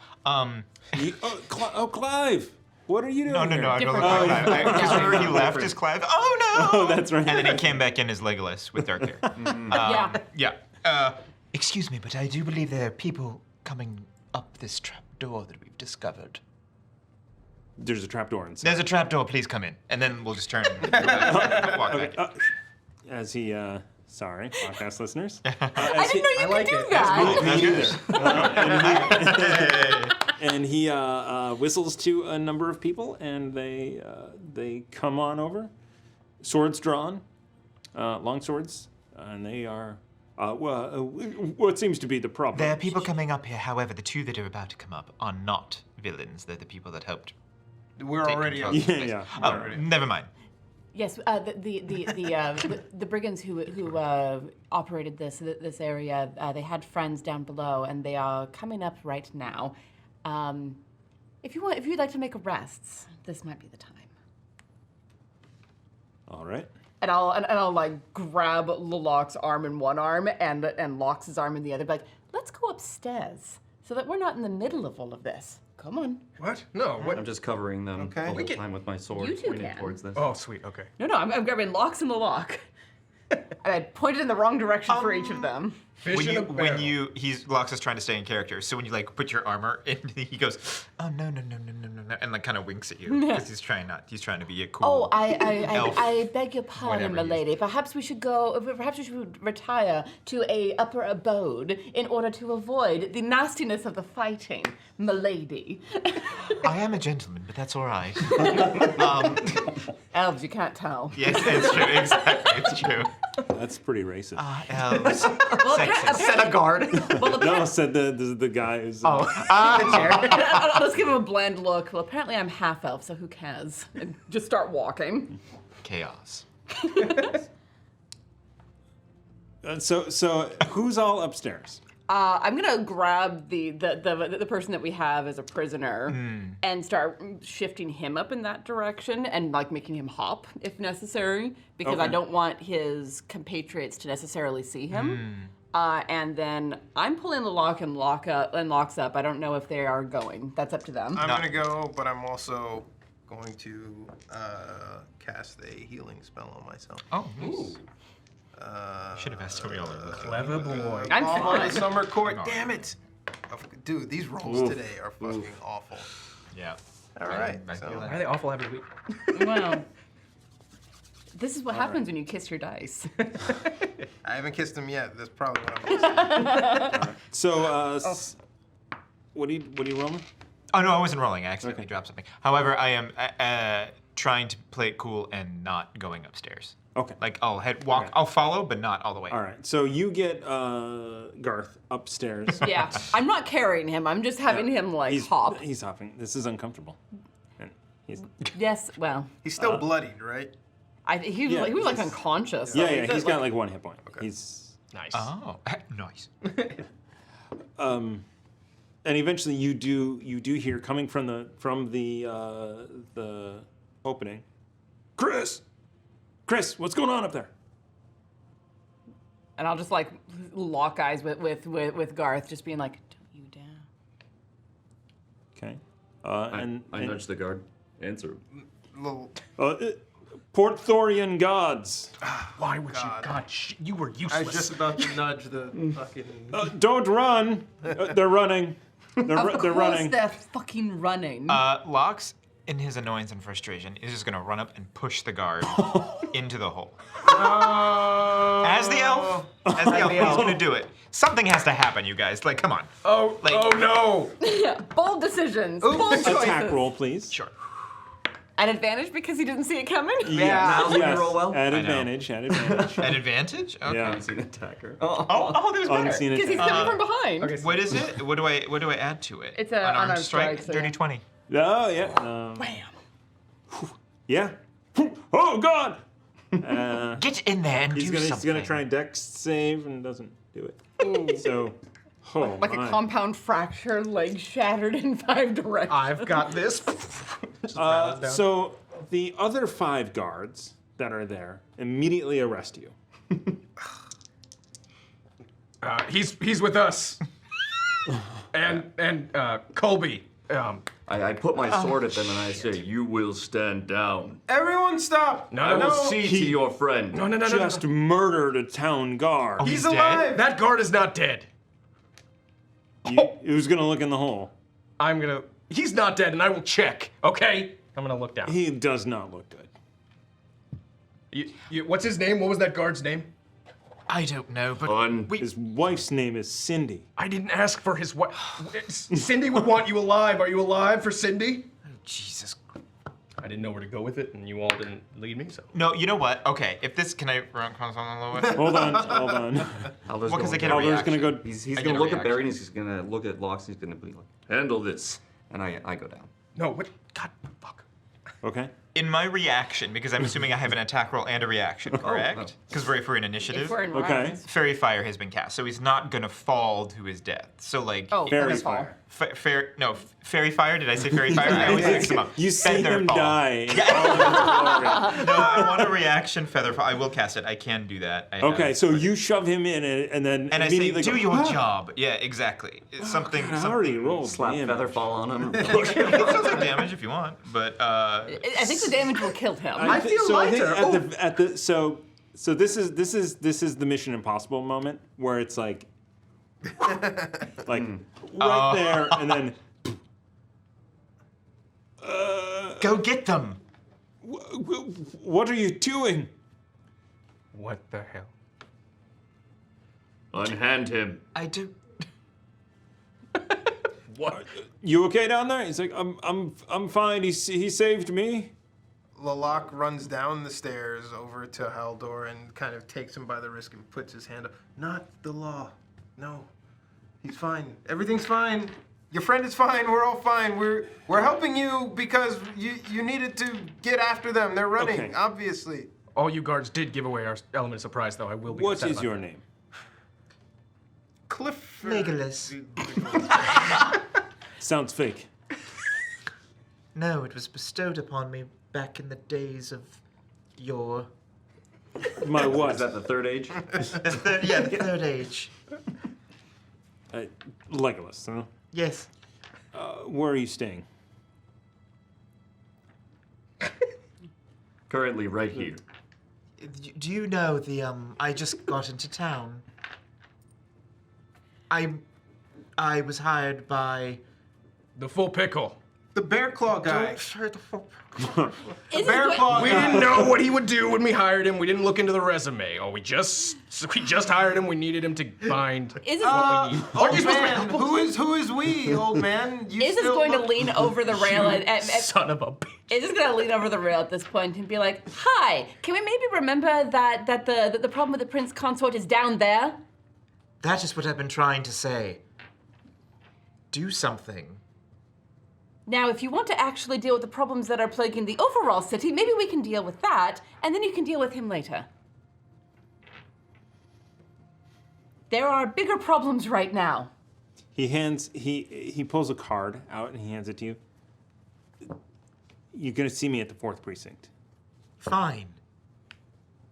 [SPEAKER 1] Clive, what are you doing?
[SPEAKER 6] No,
[SPEAKER 1] here?
[SPEAKER 6] I don't look like Clive. Because remember he left as Clive. Oh no!
[SPEAKER 1] Oh, that's right.
[SPEAKER 6] And then he came back in as Legolas with dark hair. Yeah. Excuse me, but I do believe there are people coming up this trap door that we've discovered.
[SPEAKER 1] There's a trapdoor inside.
[SPEAKER 6] There's a trap door. Please come in, and then we'll just turn and walk back.
[SPEAKER 1] As he, sorry, podcast listeners.
[SPEAKER 5] I didn't know you could do that.
[SPEAKER 1] And he whistles to a number of people, and they come on over, swords drawn, long swords, and they are. What seems to be the problem?
[SPEAKER 6] There are people coming up here. However, the 2 that are about to come up are not villains. They're the people that helped.
[SPEAKER 2] We're already on.
[SPEAKER 1] Yeah.
[SPEAKER 6] Oh, never mind.
[SPEAKER 5] Yes, the brigands who operated this area, they had friends down below, and they are coming up right now. If you'd like to make arrests, this might be the time.
[SPEAKER 1] All right.
[SPEAKER 5] And I'll like grab Locke's arm in one arm and Locke's arm in the other. Be like, let's go upstairs so that we're not in the middle of all of this. Come on.
[SPEAKER 2] What? No. What?
[SPEAKER 7] I'm just covering them
[SPEAKER 2] Okay.
[SPEAKER 7] all
[SPEAKER 2] We
[SPEAKER 7] the
[SPEAKER 2] can-
[SPEAKER 7] time with my sword,
[SPEAKER 5] You two
[SPEAKER 7] pointing
[SPEAKER 5] can.
[SPEAKER 7] towards this.
[SPEAKER 4] Oh, sweet. Okay.
[SPEAKER 5] No, I'm grabbing Locke's in the lock. And I pointed in the wrong direction for each of them.
[SPEAKER 2] Fish in a barrel.
[SPEAKER 6] Locks is trying to stay in character. So when you like put your armor in, he goes, oh no, and like kind of winks at you because he's trying to be a cool.
[SPEAKER 5] Oh,
[SPEAKER 6] elf.
[SPEAKER 5] I beg your pardon,
[SPEAKER 6] Whatever he is.
[SPEAKER 5] milady. Perhaps we should retire to a upper abode in order to avoid the nastiness of the fighting, milady.
[SPEAKER 6] I am a gentleman, but that's all right.
[SPEAKER 5] Elves, you can't tell.
[SPEAKER 6] Yes, it's true. Exactly, it's true.
[SPEAKER 1] That's pretty racist.
[SPEAKER 6] Elves.
[SPEAKER 5] Well,
[SPEAKER 6] Set a guard.
[SPEAKER 1] No, said the guy who's.
[SPEAKER 5] I'll just give him a bland look. Well, apparently I'm half elf, so who cares? And just start walking.
[SPEAKER 6] Chaos.
[SPEAKER 1] So who's all upstairs?
[SPEAKER 5] I'm gonna grab the person that we have as a prisoner and start shifting him up in that direction and like making him hop if necessary because I
[SPEAKER 1] Okay.
[SPEAKER 5] don't want his compatriots to necessarily see him. And then I'm pulling the lock and locks up. I don't know if they are going. That's up to them.
[SPEAKER 2] I'm gonna go, but I'm also going to cast a healing spell on myself.
[SPEAKER 6] Oh, nice. Should have asked how we all are looking.
[SPEAKER 4] Clever boy.
[SPEAKER 5] I'm
[SPEAKER 2] Oh,
[SPEAKER 5] fine.
[SPEAKER 2] the summer court. Damn it! Dude, these rolls today are fucking awful.
[SPEAKER 6] Yeah.
[SPEAKER 2] All right.
[SPEAKER 6] I feel
[SPEAKER 2] So,
[SPEAKER 6] that.
[SPEAKER 4] Why are they awful every week?
[SPEAKER 5] Well, this is what happens when you kiss your dice.
[SPEAKER 2] I haven't kissed him yet. That's probably what I'm missing.
[SPEAKER 1] So what are you rolling?
[SPEAKER 6] Oh no, I wasn't rolling. I accidentally dropped something. However, I am trying to play it cool and not going upstairs.
[SPEAKER 1] Okay.
[SPEAKER 6] Like I'll walk.
[SPEAKER 1] Okay.
[SPEAKER 6] I'll follow, but not all the way.
[SPEAKER 1] All right. So you get Garth upstairs.
[SPEAKER 5] Yeah, I'm not carrying him. I'm just having him like hop.
[SPEAKER 1] He's hopping. This is uncomfortable. And he's
[SPEAKER 5] Yes, well,
[SPEAKER 2] He's still bloodied, right?
[SPEAKER 5] he
[SPEAKER 1] Yeah,
[SPEAKER 5] was like
[SPEAKER 1] he's-
[SPEAKER 5] unconscious.
[SPEAKER 1] yeah.
[SPEAKER 5] So
[SPEAKER 1] He's got like 1 hit point.
[SPEAKER 2] Okay.
[SPEAKER 1] He's
[SPEAKER 4] Nice.
[SPEAKER 6] Oh, nice.
[SPEAKER 1] and eventually you do hear coming from the opening, Chris, what's going on up there?
[SPEAKER 5] And I'll just like lock eyes with Garth, just being like, "Don't you dare."
[SPEAKER 1] Okay.
[SPEAKER 7] I nudge the guard. Answer.
[SPEAKER 2] Little.
[SPEAKER 1] Port Thorian gods.
[SPEAKER 4] Why would you? God, you were useless.
[SPEAKER 2] I was just about to nudge the fucking.
[SPEAKER 1] Don't run. They're running. They're
[SPEAKER 5] Of course
[SPEAKER 1] running.
[SPEAKER 5] they're fucking running.
[SPEAKER 6] Locks, in his annoyance and frustration, is just gonna run up and push the guard into the hole. As the elf, he's gonna do it. Something has to happen, you guys. Like, come on.
[SPEAKER 2] Oh!
[SPEAKER 6] Like-
[SPEAKER 2] Oh no!
[SPEAKER 5] Yeah, bold decisions, bold choices.
[SPEAKER 1] Attack roll, please.
[SPEAKER 6] Sure.
[SPEAKER 5] At advantage because he didn't see it coming.
[SPEAKER 7] Now you
[SPEAKER 1] Yes.
[SPEAKER 7] roll well.
[SPEAKER 1] At
[SPEAKER 6] know.
[SPEAKER 1] advantage. At advantage.
[SPEAKER 6] An advantage? Okay.
[SPEAKER 1] Yeah.
[SPEAKER 7] Unseen attacker.
[SPEAKER 6] Oh, there's better.
[SPEAKER 1] Unseen
[SPEAKER 5] Because he's
[SPEAKER 1] attack.
[SPEAKER 5] coming from behind.
[SPEAKER 4] Okay,
[SPEAKER 6] What is it? What do I add to it?
[SPEAKER 5] It's a
[SPEAKER 6] unarmed
[SPEAKER 5] unarmed
[SPEAKER 6] strike.
[SPEAKER 5] strike, so
[SPEAKER 6] Dirty
[SPEAKER 5] yeah.
[SPEAKER 6] 20.
[SPEAKER 1] Oh yeah.
[SPEAKER 5] Bam.
[SPEAKER 1] Yeah. Oh God.
[SPEAKER 6] Get in there and
[SPEAKER 1] He's
[SPEAKER 6] do
[SPEAKER 1] gonna
[SPEAKER 6] something.
[SPEAKER 1] try and dex save and doesn't do it. So, oh
[SPEAKER 5] Like
[SPEAKER 1] my.
[SPEAKER 5] a compound fracture, leg shattered in 5 directions.
[SPEAKER 4] I've got this. Just rattles down.
[SPEAKER 1] So the other 5 guards that are there immediately arrest you.
[SPEAKER 4] He's with us. and Colby.
[SPEAKER 7] I put my sword at them and I say, "You will stand down.
[SPEAKER 2] Everyone stop!
[SPEAKER 4] No,
[SPEAKER 7] I will
[SPEAKER 4] no,
[SPEAKER 7] see to your friend."
[SPEAKER 4] no.
[SPEAKER 1] Just murdered a town guard.
[SPEAKER 2] He's
[SPEAKER 6] dead?
[SPEAKER 2] alive!
[SPEAKER 4] That guard is not dead.
[SPEAKER 1] Who's gonna look in the hole?
[SPEAKER 4] He's not dead, and I will check. Okay. I'm gonna look down.
[SPEAKER 1] He does not look good.
[SPEAKER 4] What's his name? What was that guard's name?
[SPEAKER 6] I don't know, but
[SPEAKER 1] His wife's name is Cindy.
[SPEAKER 4] I didn't ask for his wife. Cindy would want you alive. Are you alive for Cindy?
[SPEAKER 6] Jesus.
[SPEAKER 4] I didn't know where to go with it, and you all didn't lead me, so.
[SPEAKER 6] No, you know what? Okay, if this can I run something a little bit?
[SPEAKER 1] Hold on.
[SPEAKER 7] Aldo's
[SPEAKER 6] What, 'cause
[SPEAKER 7] gonna
[SPEAKER 6] I get a
[SPEAKER 7] look-
[SPEAKER 1] Aldo's gonna
[SPEAKER 6] reaction.
[SPEAKER 1] go.
[SPEAKER 7] He's
[SPEAKER 6] I
[SPEAKER 7] gonna
[SPEAKER 6] get a
[SPEAKER 7] look at
[SPEAKER 6] reaction.
[SPEAKER 7] Barry and he's gonna look at Lox and he's gonna be like, "Handle this," and I go down.
[SPEAKER 4] No, what? God, fuck.
[SPEAKER 1] Okay.
[SPEAKER 6] In my reaction, because I'm assuming I have an attack roll and a reaction, correct? Because we're for an initiative.
[SPEAKER 5] If we're in
[SPEAKER 1] Okay.
[SPEAKER 5] rounds.
[SPEAKER 6] Fairy fire has been cast, so he's not gonna fall to his death. So like,
[SPEAKER 5] Oh,
[SPEAKER 1] Fairy
[SPEAKER 5] feather fall.
[SPEAKER 1] fire.
[SPEAKER 6] fairy fire. Did I say fairy fire? I always mix them up.
[SPEAKER 1] You see
[SPEAKER 6] Feather
[SPEAKER 1] him
[SPEAKER 6] fall.
[SPEAKER 1] die.
[SPEAKER 6] No, I want a reaction feather fall. I will cast it. I can do that. I
[SPEAKER 1] Okay,
[SPEAKER 6] have,
[SPEAKER 1] so
[SPEAKER 6] but-
[SPEAKER 1] you shove him in and then
[SPEAKER 6] And I say,
[SPEAKER 1] immediately
[SPEAKER 6] do
[SPEAKER 1] go,
[SPEAKER 6] your
[SPEAKER 1] "Ah!"
[SPEAKER 6] job. Yeah, exactly. Something.
[SPEAKER 1] I already
[SPEAKER 6] something
[SPEAKER 1] rolled.
[SPEAKER 7] Slap
[SPEAKER 1] damage.
[SPEAKER 7] Featherfall on him.
[SPEAKER 6] It sounds like damage if you want, but
[SPEAKER 5] I think the damage will kill him.
[SPEAKER 4] I feel
[SPEAKER 1] so
[SPEAKER 4] lighter.
[SPEAKER 1] I think at the so this is the Mission Impossible moment where it's like right there and then
[SPEAKER 6] go get them.
[SPEAKER 1] what are you doing?
[SPEAKER 4] What the hell?
[SPEAKER 3] Unhand him.
[SPEAKER 6] I do.
[SPEAKER 4] What?
[SPEAKER 1] You okay down there? He's like, I'm fine. He saved me.
[SPEAKER 2] Lalak runs down the stairs over to Haldor and kind of takes him by the wrist and puts his hand up. Not the law. No. He's fine. Everything's fine. Your friend is fine. We're all fine. We're helping you because you needed to get after them. They're running,
[SPEAKER 1] Okay.
[SPEAKER 2] obviously.
[SPEAKER 4] All you guards did give away our element of surprise, though. I will be
[SPEAKER 1] What
[SPEAKER 4] upset
[SPEAKER 1] is
[SPEAKER 4] about
[SPEAKER 1] your
[SPEAKER 4] that.
[SPEAKER 1] name?
[SPEAKER 2] Cliff.
[SPEAKER 6] Legolas.
[SPEAKER 1] Sounds fake.
[SPEAKER 6] No, it was bestowed upon me back in the days of your.
[SPEAKER 1] My
[SPEAKER 7] Is
[SPEAKER 1] what?
[SPEAKER 7] that the third age?
[SPEAKER 6] the third age.
[SPEAKER 1] Legolas, huh?
[SPEAKER 6] Yes.
[SPEAKER 1] Where are you staying?
[SPEAKER 7] Currently, right here.
[SPEAKER 6] Do you know the I just got into town. I was hired by.
[SPEAKER 4] The full pickle.
[SPEAKER 2] The bear claw guy.
[SPEAKER 6] Don't say the full.
[SPEAKER 5] Is
[SPEAKER 2] Bear
[SPEAKER 5] it
[SPEAKER 2] claw
[SPEAKER 4] We
[SPEAKER 2] guy.
[SPEAKER 4] didn't know what he would do when we hired him. We didn't look into the resume. Oh, we just hired him. We needed him to find
[SPEAKER 5] Is it-
[SPEAKER 4] what we need.
[SPEAKER 2] Old
[SPEAKER 4] Are you supposed
[SPEAKER 2] man,
[SPEAKER 4] to
[SPEAKER 2] who is we, old man? You
[SPEAKER 5] Is
[SPEAKER 2] still
[SPEAKER 5] going to
[SPEAKER 2] look-
[SPEAKER 5] lean over the rail
[SPEAKER 4] son of a bitch.
[SPEAKER 5] Is going to lean over the rail at this point and be like, "Hi, can we maybe remember that the problem with the prince consort is down there?"
[SPEAKER 6] That is what I've been trying to say. Do something.
[SPEAKER 5] Now, if you want to actually deal with the problems that are plaguing the overall city, maybe we can deal with that, and then you can deal with him later. There are bigger problems right now.
[SPEAKER 1] He pulls a card out and he hands it to you. You're gonna see me at the 4th precinct
[SPEAKER 6] Fine.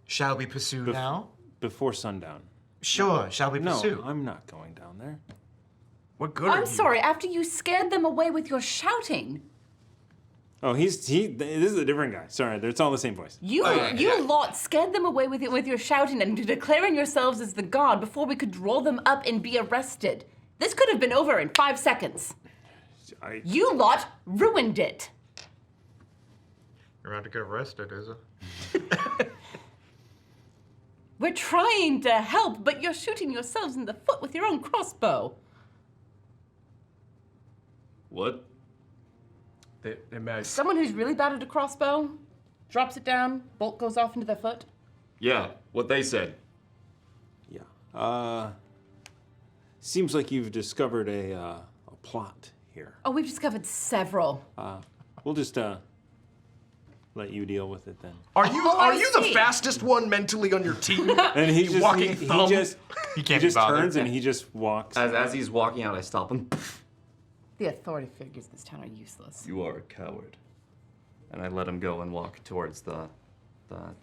[SPEAKER 6] Shall we pursue now?
[SPEAKER 1] before sundown.
[SPEAKER 6] Sure. Shall we
[SPEAKER 1] No,
[SPEAKER 6] pursue?
[SPEAKER 1] I'm not going down there.
[SPEAKER 4] What good are
[SPEAKER 5] I'm
[SPEAKER 4] you?
[SPEAKER 5] sorry, after you scared them away with your shouting.
[SPEAKER 1] Oh, this is a different guy. Sorry, it's all the same voice.
[SPEAKER 5] You lot scared them away with your shouting and declaring yourselves as the god before we could roll them up and be arrested. This could have been over in 5 seconds. You lot ruined it.
[SPEAKER 6] You're about to get arrested, is it?
[SPEAKER 5] We're trying to help, but you're shooting yourselves in the foot with your own crossbow.
[SPEAKER 3] What?
[SPEAKER 4] They mad.
[SPEAKER 5] Someone who's really bad at a crossbow drops it down, bolt goes off into their foot.
[SPEAKER 3] Yeah, what they said.
[SPEAKER 1] Yeah. Seems like you've discovered a plot here.
[SPEAKER 5] Oh, we've discovered several.
[SPEAKER 1] We'll just let you deal with it then.
[SPEAKER 4] Are you
[SPEAKER 5] Oh, I
[SPEAKER 4] the
[SPEAKER 5] see.
[SPEAKER 4] fastest one mentally on your team?
[SPEAKER 1] And he just
[SPEAKER 4] walking thumb.
[SPEAKER 6] He can't
[SPEAKER 1] he
[SPEAKER 6] be
[SPEAKER 1] just
[SPEAKER 6] bothered.
[SPEAKER 1] turns and he just walks.
[SPEAKER 7] As he's walking out, I stop him.
[SPEAKER 5] The authority figures in this town are useless.
[SPEAKER 7] You are a coward. And I let him go and walk towards the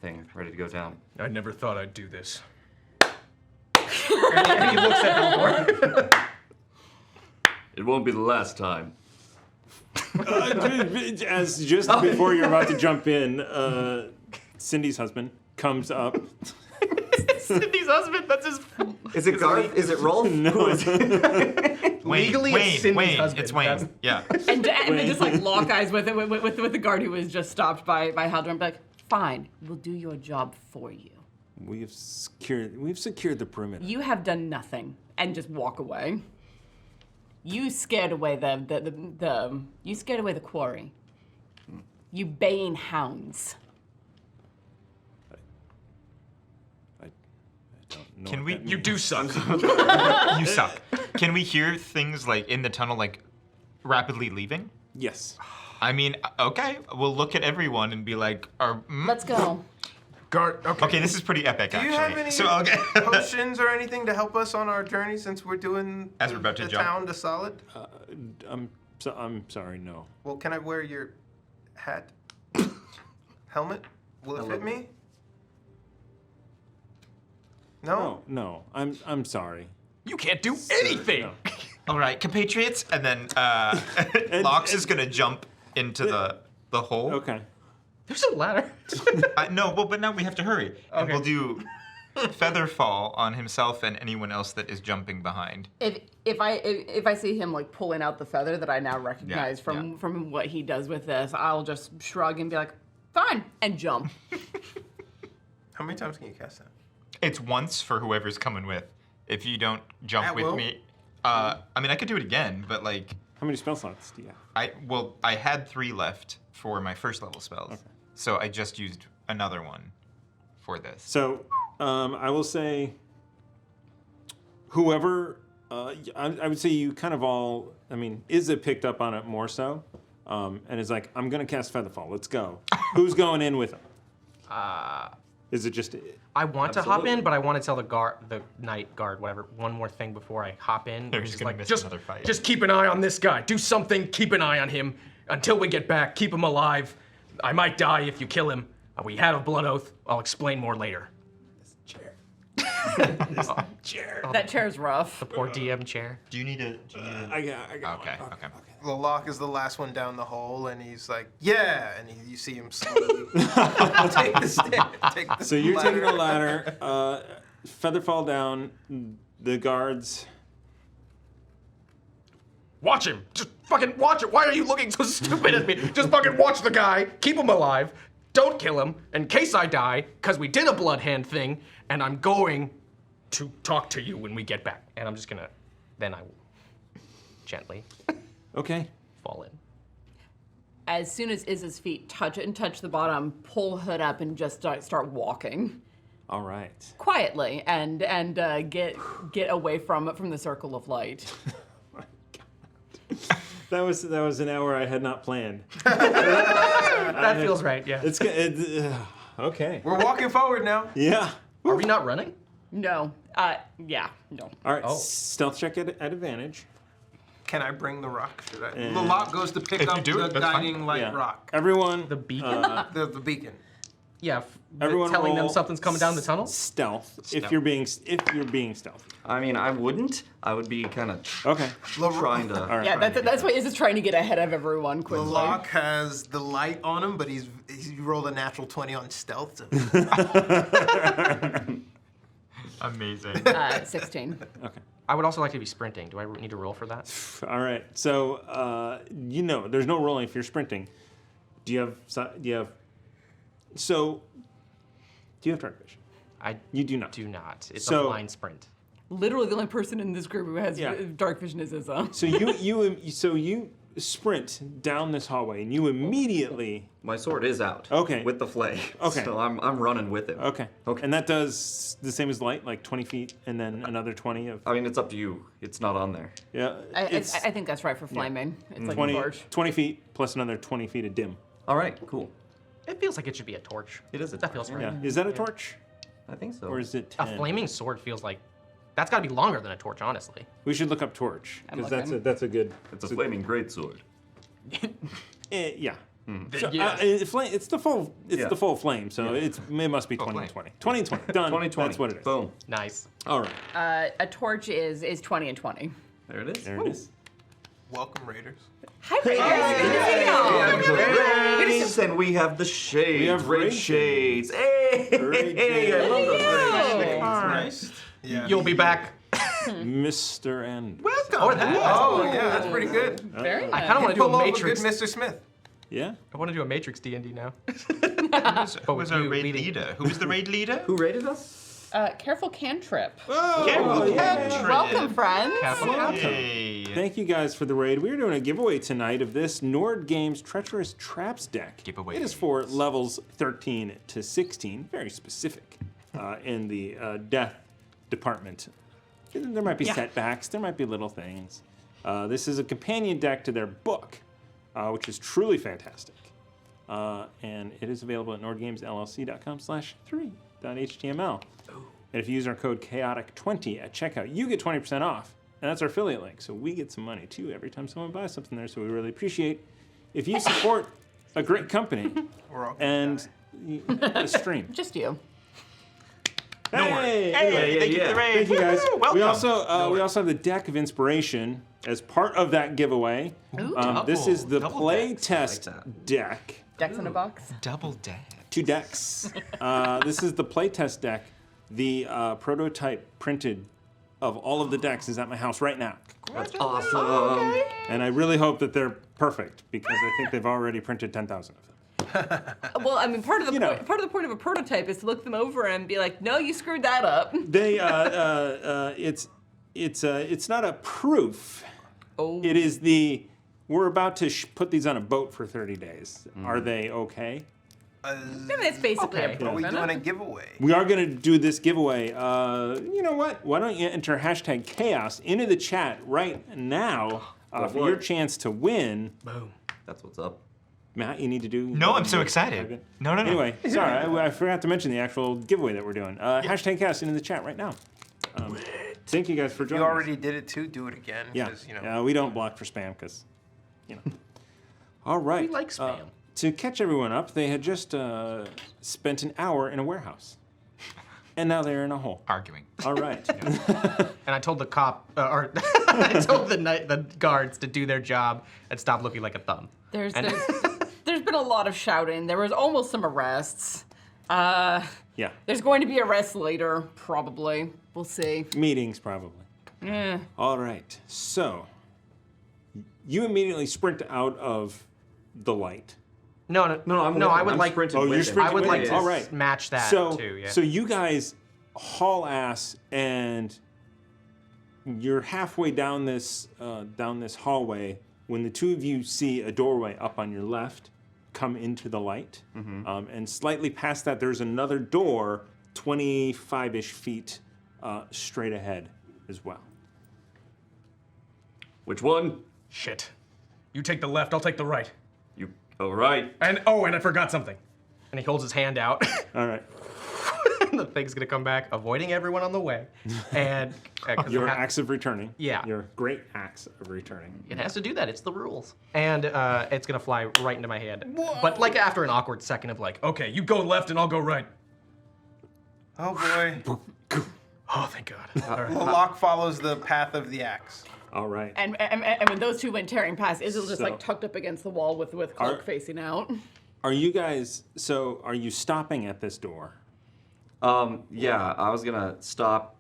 [SPEAKER 7] thing, ready to go down.
[SPEAKER 4] I never thought I'd do this. and he looks at Eldor.
[SPEAKER 3] It won't be the last time.
[SPEAKER 1] As just before you're about to jump in, Cindy's husband comes up.
[SPEAKER 4] Cindy's husband, that's his...
[SPEAKER 7] Is it Garth? Is it Rolf?
[SPEAKER 1] No.
[SPEAKER 7] Who is it?
[SPEAKER 4] Legally, it's Cindy's husband.
[SPEAKER 6] It's Wayne.
[SPEAKER 4] That's-
[SPEAKER 6] Yeah.
[SPEAKER 5] And they just like lock eyes with it with the guard who was just stopped by Haldor and be like, fine, we'll do your job for you.
[SPEAKER 1] We've secured the perimeter.
[SPEAKER 5] You have done nothing, and just walk away. You scared away you scared away the quarry. You baying hounds.
[SPEAKER 1] I don't know
[SPEAKER 6] Can
[SPEAKER 1] what
[SPEAKER 6] we-
[SPEAKER 1] that
[SPEAKER 4] You
[SPEAKER 1] means.
[SPEAKER 4] do suck.
[SPEAKER 6] You suck. Can we hear things like in the tunnel, like rapidly leaving?
[SPEAKER 1] Yes.
[SPEAKER 6] I mean, okay, we'll look at everyone and be like,
[SPEAKER 5] Let's go.
[SPEAKER 4] Guard, okay.
[SPEAKER 6] okay, this is pretty epic,
[SPEAKER 2] Do you
[SPEAKER 6] actually.
[SPEAKER 2] have any
[SPEAKER 6] So, okay.
[SPEAKER 2] potions or anything to help us on our journey since we're doing
[SPEAKER 6] As we're about to
[SPEAKER 2] the
[SPEAKER 6] jump.
[SPEAKER 2] town to solid?
[SPEAKER 1] I'm sorry, no.
[SPEAKER 2] Well, can I wear your hat? Helmet? Will it fit me? No?
[SPEAKER 1] No. I'm sorry.
[SPEAKER 4] You can't do anything.
[SPEAKER 1] No.
[SPEAKER 6] All right, compatriots, and then Lox is gonna jump into the hole.
[SPEAKER 1] Okay.
[SPEAKER 4] There's a ladder.
[SPEAKER 6] No, well, but now we have to hurry, and
[SPEAKER 4] Okay.
[SPEAKER 6] we'll do Featherfall on himself and anyone else that is jumping behind.
[SPEAKER 5] If I see him like pulling out the feather that I now recognize
[SPEAKER 6] Yeah,
[SPEAKER 5] from what he does with this, I'll just shrug and be like, fine, and jump.
[SPEAKER 2] How many times can you cast that?
[SPEAKER 6] It's once for whoever's coming with. If you don't jump
[SPEAKER 2] At
[SPEAKER 6] with
[SPEAKER 2] will?
[SPEAKER 6] me, I mean, I could do it again, but like,
[SPEAKER 1] How many spell slots do you have?
[SPEAKER 6] I had 3 left for my first level spells, so I just used another one for this.
[SPEAKER 1] So, I will say, whoever, I would say you kind of all, I mean, Izza picked up on it more so, and is like, I'm gonna cast Featherfall, let's go. Who's going in with him? Is it just,
[SPEAKER 4] I want to hop
[SPEAKER 7] Absolutely.
[SPEAKER 4] in, but I want to tell the night guard, whatever, one more thing before I hop in.
[SPEAKER 6] They're
[SPEAKER 4] which
[SPEAKER 6] just
[SPEAKER 4] is
[SPEAKER 6] gonna miss
[SPEAKER 4] just,
[SPEAKER 6] another fight.
[SPEAKER 4] Just keep an eye on this guy. Do something. Keep an eye on him until we get back. Keep him alive. I might die if you kill him. We had a blood oath. I'll explain more later.
[SPEAKER 5] That chair's rough.
[SPEAKER 4] The poor DM chair.
[SPEAKER 6] Do you need a?
[SPEAKER 1] I got
[SPEAKER 6] Okay.
[SPEAKER 1] one.
[SPEAKER 6] Okay.
[SPEAKER 2] The lock is the last one down the hole, and he's like, yeah, and you see him slowly take the
[SPEAKER 1] So you're
[SPEAKER 2] ladder.
[SPEAKER 1] taking a ladder, Featherfall down, the guards,
[SPEAKER 4] Watch him. Just fucking watch it. Why are you looking so stupid at me? Just fucking watch the guy. Keep him alive. Don't kill him in case I die, because we did a blood hand thing, and I'm going to talk to you when we get back. And I'm just gonna, then I will gently
[SPEAKER 1] okay.
[SPEAKER 4] fall in.
[SPEAKER 5] As soon as Iz's feet touch it and touch the bottom, pull Hood up and just start walking
[SPEAKER 1] All right.
[SPEAKER 5] quietly and get away from the circle of light.
[SPEAKER 1] That was an hour I had not planned.
[SPEAKER 4] That feels right, yeah.
[SPEAKER 1] It's okay.
[SPEAKER 2] We're walking forward now.
[SPEAKER 1] Yeah.
[SPEAKER 4] Are we not running?
[SPEAKER 5] No. Yeah. No.
[SPEAKER 1] All right.
[SPEAKER 4] Oh.
[SPEAKER 1] Stealth check at advantage.
[SPEAKER 2] Can I bring the rock? Should I?
[SPEAKER 1] And
[SPEAKER 2] The lock goes to pick
[SPEAKER 6] if you
[SPEAKER 2] up
[SPEAKER 6] do
[SPEAKER 2] the
[SPEAKER 6] it, that's fine.
[SPEAKER 2] guiding light
[SPEAKER 1] Yeah.
[SPEAKER 2] rock.
[SPEAKER 1] Everyone.
[SPEAKER 4] The beacon?
[SPEAKER 2] The beacon.
[SPEAKER 4] Yeah,
[SPEAKER 1] Everyone
[SPEAKER 4] telling them
[SPEAKER 1] roll
[SPEAKER 4] something's coming down the tunnel?
[SPEAKER 1] Stealth. If
[SPEAKER 6] Stealth.
[SPEAKER 1] you're being stealthy.
[SPEAKER 7] I mean, I wouldn't. I would be kind of
[SPEAKER 1] Okay.
[SPEAKER 7] trying to.
[SPEAKER 1] All right.
[SPEAKER 5] Yeah, that's why Iz is trying to get ahead of everyone
[SPEAKER 2] The
[SPEAKER 5] quickly.
[SPEAKER 2] lock has the light on him, but he rolled a natural 20 on stealth. So.
[SPEAKER 6] Amazing.
[SPEAKER 5] 16.
[SPEAKER 1] Okay.
[SPEAKER 4] I would also like to be sprinting. Do I need to roll for that?
[SPEAKER 1] All right. So there's no rolling if you're sprinting. Do you have dark vision?
[SPEAKER 4] I
[SPEAKER 1] You do not.
[SPEAKER 4] do not. It's
[SPEAKER 1] So-
[SPEAKER 4] a blind sprint.
[SPEAKER 5] Literally the only person in this group who has
[SPEAKER 1] Yeah.
[SPEAKER 5] dark vision is Izza.
[SPEAKER 1] So you sprint down this hallway and you immediately.
[SPEAKER 7] My sword is out.
[SPEAKER 1] Okay.
[SPEAKER 7] With the flay.
[SPEAKER 1] Okay.
[SPEAKER 7] So I'm running with it.
[SPEAKER 1] Okay.
[SPEAKER 7] Okay.
[SPEAKER 1] And that does the same as light, like 20 feet, and then another 20 of.
[SPEAKER 7] I mean, it's up to you. It's not on there.
[SPEAKER 1] Yeah.
[SPEAKER 5] I
[SPEAKER 1] It's
[SPEAKER 5] think that's right for flaming. It's like
[SPEAKER 1] 20,
[SPEAKER 5] a torch.
[SPEAKER 1] 20 feet plus another 20 feet of dim.
[SPEAKER 7] All right. Cool.
[SPEAKER 4] It feels like it should be a torch.
[SPEAKER 7] It is a
[SPEAKER 4] That
[SPEAKER 7] torch,
[SPEAKER 4] feels right.
[SPEAKER 1] Yeah. Is that a torch?
[SPEAKER 7] I think so.
[SPEAKER 1] Or is it
[SPEAKER 4] A
[SPEAKER 1] 10?
[SPEAKER 4] flaming sword feels like that's got to be longer than a torch, honestly.
[SPEAKER 1] We should look up torch.
[SPEAKER 5] I'm
[SPEAKER 1] Because
[SPEAKER 5] looking.
[SPEAKER 1] that's a good...
[SPEAKER 3] It's a flaming greatsword.
[SPEAKER 1] Yeah. So,
[SPEAKER 4] Yes.
[SPEAKER 1] it's the full
[SPEAKER 7] Yeah.
[SPEAKER 1] the full flame, so it must be 20 and 20. 20 and 20. Done.
[SPEAKER 7] 2020.
[SPEAKER 1] That's what it is.
[SPEAKER 7] Boom.
[SPEAKER 4] Nice.
[SPEAKER 1] All right.
[SPEAKER 5] A torch is 20 and 20.
[SPEAKER 7] There it is.
[SPEAKER 1] There it is.
[SPEAKER 2] Welcome, Raiders.
[SPEAKER 5] Hi, Raiders. Good to see y'all.
[SPEAKER 7] Rays, and we have the shades.
[SPEAKER 1] We have
[SPEAKER 7] raid
[SPEAKER 1] raid
[SPEAKER 7] shades. Hey,
[SPEAKER 1] Raid shades.
[SPEAKER 7] I love those
[SPEAKER 5] Wow.
[SPEAKER 7] raid shades.
[SPEAKER 2] Christ. Yeah.
[SPEAKER 4] You'll be back.
[SPEAKER 1] Mr. N.
[SPEAKER 2] Welcome.
[SPEAKER 4] Or that.
[SPEAKER 2] Oh, yeah, that's pretty good.
[SPEAKER 5] Very
[SPEAKER 4] I
[SPEAKER 5] nice.
[SPEAKER 4] kind of want to do
[SPEAKER 2] Pull
[SPEAKER 4] a
[SPEAKER 2] off
[SPEAKER 4] Matrix.
[SPEAKER 2] a good Mr. Smith.
[SPEAKER 1] Yeah?
[SPEAKER 4] I want to do a Matrix D&D now.
[SPEAKER 6] Who was our
[SPEAKER 4] you
[SPEAKER 6] raid
[SPEAKER 4] leading.
[SPEAKER 6] leader? Who was the raid leader?
[SPEAKER 7] Who raided us?
[SPEAKER 5] Careful cantrip.
[SPEAKER 6] Careful, cantrip.
[SPEAKER 5] Welcome, friends.
[SPEAKER 6] Yay.
[SPEAKER 1] Thank you guys for the raid. We're doing a giveaway tonight of this Nord Games Treacherous Traps deck.
[SPEAKER 6] Giveaway.
[SPEAKER 1] It is for levels 13 to 16, very specific in the death department. There might be setbacks, there might be little things. This is a companion deck to their book, which is truly fantastic. And it is available at nordgamesllc.com/3.html. And if you use our code chaotic20 at checkout, you get 20% off. And that's our affiliate link. So we get some money too every time someone buys something there. So we really appreciate if you support a great company
[SPEAKER 2] We're all
[SPEAKER 1] and a stream.
[SPEAKER 5] Just you.
[SPEAKER 1] Hey!
[SPEAKER 6] Hey, thank you for the raid.
[SPEAKER 1] Thank you guys.
[SPEAKER 6] Woo, welcome.
[SPEAKER 1] We also have the deck of inspiration as part of that giveaway. This is the
[SPEAKER 6] double
[SPEAKER 1] play
[SPEAKER 6] decks.
[SPEAKER 1] test
[SPEAKER 7] I like that.
[SPEAKER 1] deck.
[SPEAKER 5] Decks in a box.
[SPEAKER 6] Double dead.
[SPEAKER 1] 2 decks. This is the playtest deck. The prototype printed of all of the decks is at my house right now.
[SPEAKER 7] That's awesome.
[SPEAKER 1] And I really hope that they're perfect because I think they've already printed 10,000 of them.
[SPEAKER 5] Well, I mean, part of the
[SPEAKER 1] You know.
[SPEAKER 5] point of a prototype is to look them over and be like, no, you screwed that up.
[SPEAKER 1] They it's not a proof.
[SPEAKER 5] Oh.
[SPEAKER 1] It is the we're about to put these on a boat for 30 days. Are they okay?
[SPEAKER 5] I mean, it's basically
[SPEAKER 4] Okay.
[SPEAKER 5] a proof.
[SPEAKER 2] Are we
[SPEAKER 5] isn't
[SPEAKER 2] doing
[SPEAKER 5] it?
[SPEAKER 2] a giveaway?
[SPEAKER 1] We are going to do this giveaway. You know what? Why don't you enter hashtag chaos into the chat right now for your chance to win.
[SPEAKER 4] Boom.
[SPEAKER 7] That's what's up.
[SPEAKER 1] Matt, you need to do.
[SPEAKER 6] No, I'm so excited. No.
[SPEAKER 1] Anyway, sorry, I forgot to mention the actual giveaway that we're doing. Hashtag chaos into the chat right now. Thank you guys for
[SPEAKER 2] You
[SPEAKER 1] joining us.
[SPEAKER 2] already did it too. Do it again.
[SPEAKER 1] Yeah,
[SPEAKER 2] 'cause, you know.
[SPEAKER 1] we don't block for spam because, you know. All right.
[SPEAKER 4] We like spam.
[SPEAKER 1] To catch everyone up, they had just spent an hour in a warehouse, and now they're in a hole.
[SPEAKER 6] Arguing.
[SPEAKER 1] All right.
[SPEAKER 4] And I told the cop, or I told the guards to do their job and stop looking like a thumb.
[SPEAKER 5] There's
[SPEAKER 4] And-
[SPEAKER 5] there's been a lot of shouting. There was almost some arrests.
[SPEAKER 1] Yeah.
[SPEAKER 5] There's going to be arrests later, probably. We'll see.
[SPEAKER 1] Meetings probably.
[SPEAKER 5] Eh.
[SPEAKER 1] All right. So you immediately sprint out of the light.
[SPEAKER 4] No,
[SPEAKER 7] I'm
[SPEAKER 4] I
[SPEAKER 7] with
[SPEAKER 4] would
[SPEAKER 7] him. I'm
[SPEAKER 4] like.
[SPEAKER 7] sprinting
[SPEAKER 1] Oh,
[SPEAKER 7] with
[SPEAKER 1] you're
[SPEAKER 7] him.
[SPEAKER 1] sprinting
[SPEAKER 4] I would
[SPEAKER 1] with
[SPEAKER 4] like
[SPEAKER 1] it.
[SPEAKER 4] to
[SPEAKER 1] All right.
[SPEAKER 4] match that
[SPEAKER 1] So,
[SPEAKER 4] too. Yeah.
[SPEAKER 1] so you guys haul ass, and you're halfway down this hallway when the two of you see a doorway up on your left come into the light, and slightly past that there's another door, 25-ish feet straight ahead as well.
[SPEAKER 3] Which one?
[SPEAKER 4] Shit. You take the left. I'll take the right.
[SPEAKER 3] You. All right.
[SPEAKER 4] And and I forgot something. And he holds his hand out.
[SPEAKER 1] All right.
[SPEAKER 4] The thing's gonna come back, avoiding everyone on the way. And 'cause
[SPEAKER 1] Your
[SPEAKER 4] it ha-
[SPEAKER 1] acts of returning.
[SPEAKER 4] Yeah.
[SPEAKER 1] Your great acts of returning.
[SPEAKER 4] It has to do that. It's the rules. And it's gonna fly right into my hand. But like after an awkward second of like, okay, you go left and I'll go right.
[SPEAKER 2] Oh boy.
[SPEAKER 4] Oh, thank God. All right.
[SPEAKER 2] The lock follows the path of the axe.
[SPEAKER 1] All right.
[SPEAKER 5] And when those two went tearing past, Isil just
[SPEAKER 1] So-
[SPEAKER 5] like tucked up against the wall with cloak facing out.
[SPEAKER 1] Are you guys? So are you stopping at this door?
[SPEAKER 7] Yeah, I was gonna stop.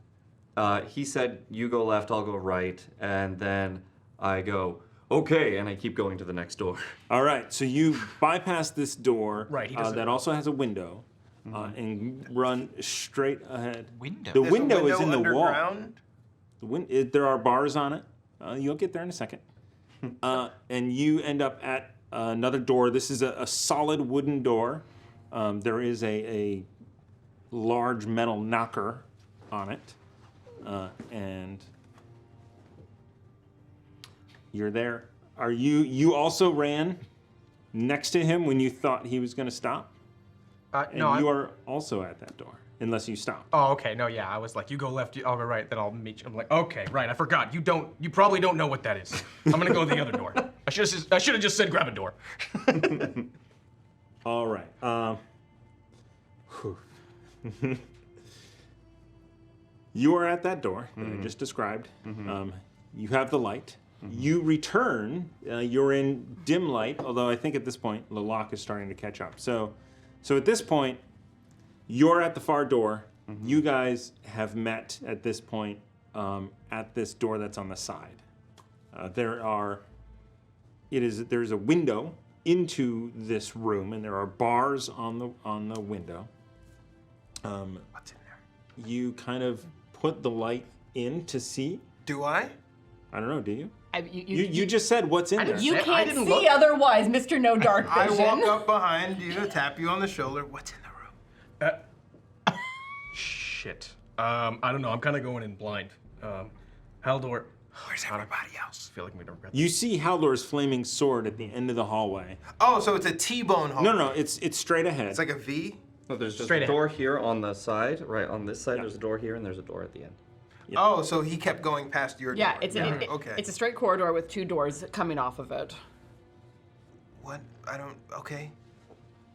[SPEAKER 7] He said, "You go left, I'll go right," and then I go, "Okay," and I keep going to the next door.
[SPEAKER 1] All right, so you bypass this door
[SPEAKER 4] Right, he doesn't-
[SPEAKER 1] that also has a window, and run straight ahead.
[SPEAKER 6] Window?
[SPEAKER 1] The
[SPEAKER 2] There's a
[SPEAKER 1] window is in the wall.
[SPEAKER 2] underground?
[SPEAKER 1] There are bars on it. You'll get there in a second. And you end up at another door. This is a solid wooden door. There is a large metal knocker on it, and you're there. Are you also ran next to him when you thought he was going to stop? And
[SPEAKER 4] No,
[SPEAKER 1] you are also at that door, unless you stop.
[SPEAKER 4] Oh, okay. No, yeah. I was like, you go left, I'll go right, then I'll meet you. I'm like, okay, right. I forgot. You probably don't know what that is. I'm gonna go the other door. I should have just said grab a door.
[SPEAKER 1] All right. You are at that door that I just described. You have the light. You return. You're in dim light, although I think at this point the lock is starting to catch up. So at this point, you're at the far door. You guys have met at this point at this door that's on the side. There's a window into this room, and there are bars on the window.
[SPEAKER 2] What's in there?
[SPEAKER 1] You kind of put the light in to see.
[SPEAKER 2] Do I?
[SPEAKER 1] I don't know. Do you?
[SPEAKER 5] You
[SPEAKER 1] You just said what's in there.
[SPEAKER 5] you
[SPEAKER 4] I
[SPEAKER 5] can't
[SPEAKER 4] didn't
[SPEAKER 5] see
[SPEAKER 4] look.
[SPEAKER 5] otherwise, Mr. No Dark
[SPEAKER 2] I
[SPEAKER 5] Vision.
[SPEAKER 2] walk up behind you, tap you on the shoulder. What's in the room?
[SPEAKER 4] Shit. I don't know. I'm kind of going in blind. Haldor.
[SPEAKER 2] Where's everybody else?
[SPEAKER 4] I feel like I'm gonna regret
[SPEAKER 1] You see Haldor's flaming sword at the end of the hallway.
[SPEAKER 2] Oh, so it's a T-bone hole.
[SPEAKER 1] No, it's straight ahead.
[SPEAKER 2] It's like a V?
[SPEAKER 7] No, there's just
[SPEAKER 4] Straight
[SPEAKER 7] a
[SPEAKER 4] ahead.
[SPEAKER 7] door here on the side, right on this side. There's a door here, and there's a door at the end.
[SPEAKER 1] Yeah.
[SPEAKER 2] Oh, so he kept going past your
[SPEAKER 5] Yeah,
[SPEAKER 2] door.
[SPEAKER 5] it's
[SPEAKER 2] okay.
[SPEAKER 5] a straight corridor with 2 doors coming off of it.
[SPEAKER 2] What? I don't. Okay.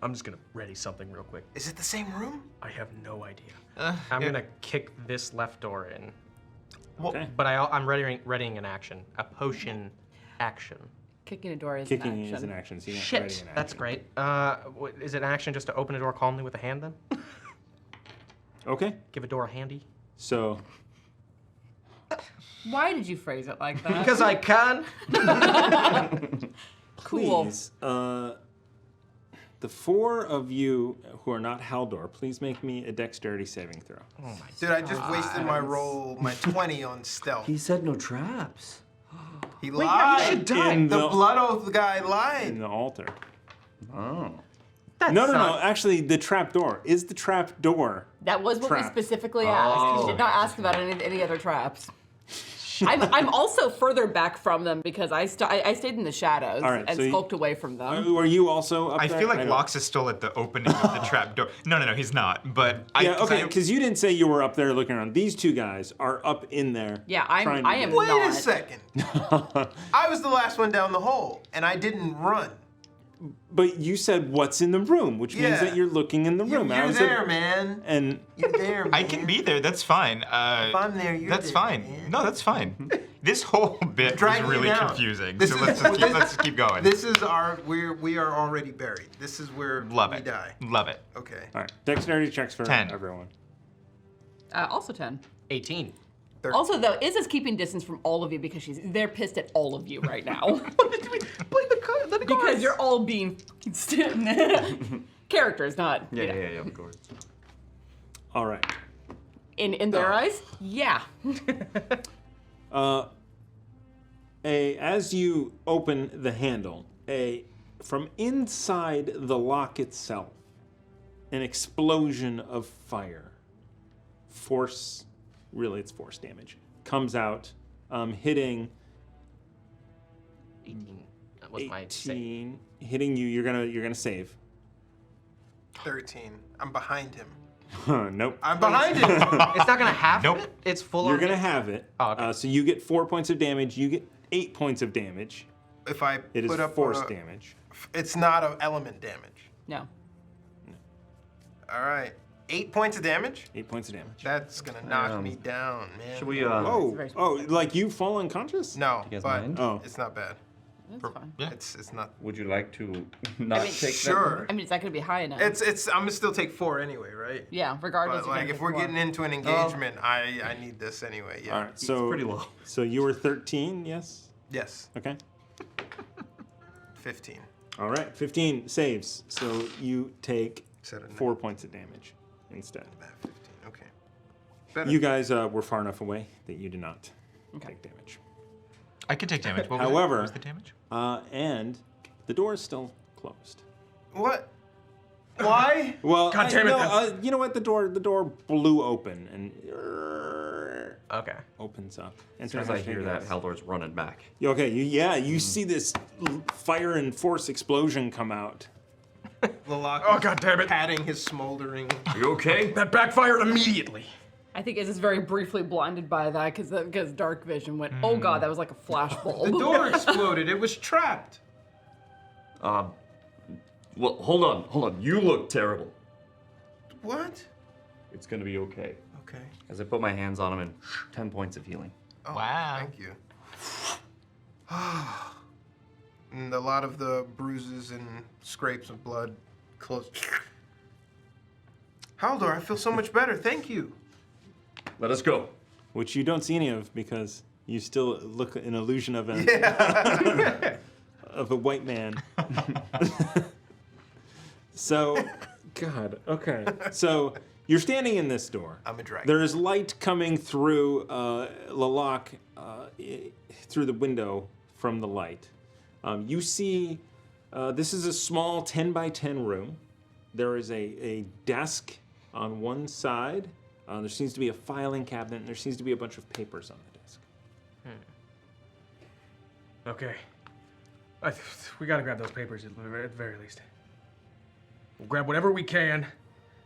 [SPEAKER 4] I'm just gonna ready something real quick.
[SPEAKER 2] Is it the same room?
[SPEAKER 4] I have no idea. I'm gonna kick this left door in.
[SPEAKER 1] Okay.
[SPEAKER 4] But I'm readying an action. A potion action.
[SPEAKER 5] Kicking a door is
[SPEAKER 1] Kicking
[SPEAKER 5] an action.
[SPEAKER 1] is an action. So you're not ready
[SPEAKER 4] Shit,
[SPEAKER 1] in
[SPEAKER 4] that's
[SPEAKER 1] action.
[SPEAKER 4] great. Is it an action just to open a door calmly with a hand then?
[SPEAKER 1] Okay.
[SPEAKER 4] Give a door a handy?
[SPEAKER 1] So
[SPEAKER 5] Why did you phrase it like that?
[SPEAKER 4] Because I can.
[SPEAKER 5] Cool.
[SPEAKER 1] please, the 4 of you who are not Haldor, please make me a dexterity saving throw.
[SPEAKER 4] Oh my
[SPEAKER 2] Dude, I just wasted my roll, my 20 on stealth.
[SPEAKER 7] He said no traps.
[SPEAKER 2] He
[SPEAKER 4] Wait,
[SPEAKER 2] lied.
[SPEAKER 4] yeah, you should die.
[SPEAKER 1] In
[SPEAKER 2] The
[SPEAKER 1] the-
[SPEAKER 2] blood oath guy
[SPEAKER 1] In
[SPEAKER 2] lied.
[SPEAKER 1] the altar.
[SPEAKER 7] Oh.
[SPEAKER 1] No. Actually, the trap door is the trap door.
[SPEAKER 5] That was what we
[SPEAKER 1] Trap.
[SPEAKER 5] specifically asked. You did not ask about any other traps. I'm also further back from them because I stayed in the shadows
[SPEAKER 1] All right,
[SPEAKER 5] and
[SPEAKER 1] so you-
[SPEAKER 5] skulked away from them.
[SPEAKER 1] Are you also up
[SPEAKER 6] I
[SPEAKER 1] there?
[SPEAKER 6] feel like
[SPEAKER 1] don't-
[SPEAKER 6] Lox is still at the opening of the trap door. No, he's not. But
[SPEAKER 1] Yeah, okay, because you didn't say you were up there looking around. These 2 guys are up in there.
[SPEAKER 5] Yeah,
[SPEAKER 1] trying to
[SPEAKER 5] I
[SPEAKER 1] get
[SPEAKER 5] am
[SPEAKER 1] in.
[SPEAKER 2] Wait
[SPEAKER 5] not.
[SPEAKER 2] a second. I was the last one down the hole, and I didn't run.
[SPEAKER 1] But you said what's in the room, which means
[SPEAKER 2] Yeah.
[SPEAKER 1] that you're looking in the room. I
[SPEAKER 2] You're
[SPEAKER 1] was
[SPEAKER 2] there, man.
[SPEAKER 1] And
[SPEAKER 2] You're there, man.
[SPEAKER 6] I can be there. That's fine.
[SPEAKER 2] If I'm there, you're
[SPEAKER 6] That's
[SPEAKER 2] there,
[SPEAKER 6] fine.
[SPEAKER 2] man.
[SPEAKER 6] No, that's fine. This whole bit is
[SPEAKER 2] Dragging you
[SPEAKER 6] really
[SPEAKER 2] down.
[SPEAKER 6] confusing.
[SPEAKER 2] This
[SPEAKER 6] So
[SPEAKER 2] is-
[SPEAKER 6] let's just keep going.
[SPEAKER 2] This is we are already buried. This is where
[SPEAKER 6] Love
[SPEAKER 2] we
[SPEAKER 6] it.
[SPEAKER 2] die.
[SPEAKER 6] Love it.
[SPEAKER 2] Okay.
[SPEAKER 1] all right, dexterity checks for
[SPEAKER 6] 10.
[SPEAKER 1] everyone.
[SPEAKER 5] Also 10.
[SPEAKER 4] 18.
[SPEAKER 5] Also, though, Iz is keeping distance from all of you because they're pissed at all of you right now.
[SPEAKER 4] Play the
[SPEAKER 5] Because you're all being characters, not
[SPEAKER 7] Yeah, of course.
[SPEAKER 1] All right.
[SPEAKER 5] in their eyes. Yeah.
[SPEAKER 1] As you open the handle, from inside the lock itself, an explosion of fire, force damage, comes out, hitting
[SPEAKER 4] 18. That was my save.
[SPEAKER 1] 18, hitting you. You're gonna save.
[SPEAKER 2] 13. I'm behind him.
[SPEAKER 1] Nope.
[SPEAKER 2] I'm behind him.
[SPEAKER 4] It's not gonna have
[SPEAKER 6] Nope.
[SPEAKER 4] it. It's full
[SPEAKER 1] You're
[SPEAKER 4] on.
[SPEAKER 1] gonna have it.
[SPEAKER 4] Oh, okay.
[SPEAKER 1] So you get 4 points of damage. You get 8 points of damage.
[SPEAKER 2] If I
[SPEAKER 1] It is
[SPEAKER 2] put up
[SPEAKER 1] force damage.
[SPEAKER 2] It's not an element damage.
[SPEAKER 5] No.
[SPEAKER 2] All right. 8 points of damage?
[SPEAKER 1] 8 points of damage.
[SPEAKER 2] That's gonna knock me down, man.
[SPEAKER 7] Should we?
[SPEAKER 1] Oh,
[SPEAKER 5] very
[SPEAKER 1] like you fall unconscious?
[SPEAKER 2] No,
[SPEAKER 7] guys
[SPEAKER 2] but
[SPEAKER 7] mind?
[SPEAKER 1] Oh.
[SPEAKER 2] it's not bad.
[SPEAKER 5] That's fine.
[SPEAKER 6] Yeah.
[SPEAKER 2] It's not.
[SPEAKER 7] Would you like to not
[SPEAKER 5] mean,
[SPEAKER 7] take
[SPEAKER 2] Sure.
[SPEAKER 5] I mean, it's not going to be high enough.
[SPEAKER 2] It's. I'm gonna still take 4 anyway, right?
[SPEAKER 5] Yeah, regardless.
[SPEAKER 2] But
[SPEAKER 5] you're
[SPEAKER 2] like,
[SPEAKER 5] gonna
[SPEAKER 2] if
[SPEAKER 5] take
[SPEAKER 2] we're
[SPEAKER 5] 4.
[SPEAKER 2] getting into an engagement, I need this anyway. Yeah.
[SPEAKER 1] All right. So
[SPEAKER 7] pretty low.
[SPEAKER 1] So you were 13, yes?
[SPEAKER 2] Yes.
[SPEAKER 1] Okay.
[SPEAKER 2] 15.
[SPEAKER 1] All right. 15 saves. So you take
[SPEAKER 2] Instead of
[SPEAKER 1] 4 points of damage instead.
[SPEAKER 2] Bad 15. Okay. Better.
[SPEAKER 1] You guys were far enough away that you did not take damage.
[SPEAKER 6] I could take damage. What
[SPEAKER 1] However-
[SPEAKER 6] was the damage?
[SPEAKER 1] And the door is still closed.
[SPEAKER 2] What? Why?
[SPEAKER 1] Well,
[SPEAKER 4] God damn it,
[SPEAKER 1] no, you know what? The door blew open and
[SPEAKER 4] Okay.
[SPEAKER 1] opens up.
[SPEAKER 7] As soon as I hear that, Haldor's running back.
[SPEAKER 1] Okay, you see this fire and force explosion come out.
[SPEAKER 2] Lalak
[SPEAKER 4] Oh, God damn it.
[SPEAKER 2] patting his smoldering.
[SPEAKER 3] Are you okay?
[SPEAKER 4] That backfired immediately.
[SPEAKER 5] I think Iz is very briefly blinded by that because dark vision went, oh god, that was like a flash bulb.
[SPEAKER 2] The door exploded. It was trapped.
[SPEAKER 3] Well, hold on. You look terrible.
[SPEAKER 2] What?
[SPEAKER 3] It's gonna be okay.
[SPEAKER 2] Okay.
[SPEAKER 7] As I put my hands on him and 10 points of healing.
[SPEAKER 2] Oh,
[SPEAKER 6] Wow.
[SPEAKER 2] Thank you. And a lot of the bruises and scrapes of blood close. Haldor, I feel so much better. Thank you.
[SPEAKER 3] Let us go.
[SPEAKER 1] Which you don't see any of because you still look an illusion of a of a white man. So, God, okay. So you're standing in this door.
[SPEAKER 2] I'm a dragon.
[SPEAKER 1] There is light coming through Lalak through the window from the light. You see, this is a small 10 by 10 room. There is a desk on one side. There seems to be a filing cabinet, and there seems to be a bunch of papers on the desk.
[SPEAKER 4] Okay. We gotta grab those papers at the very least. We'll grab whatever we can,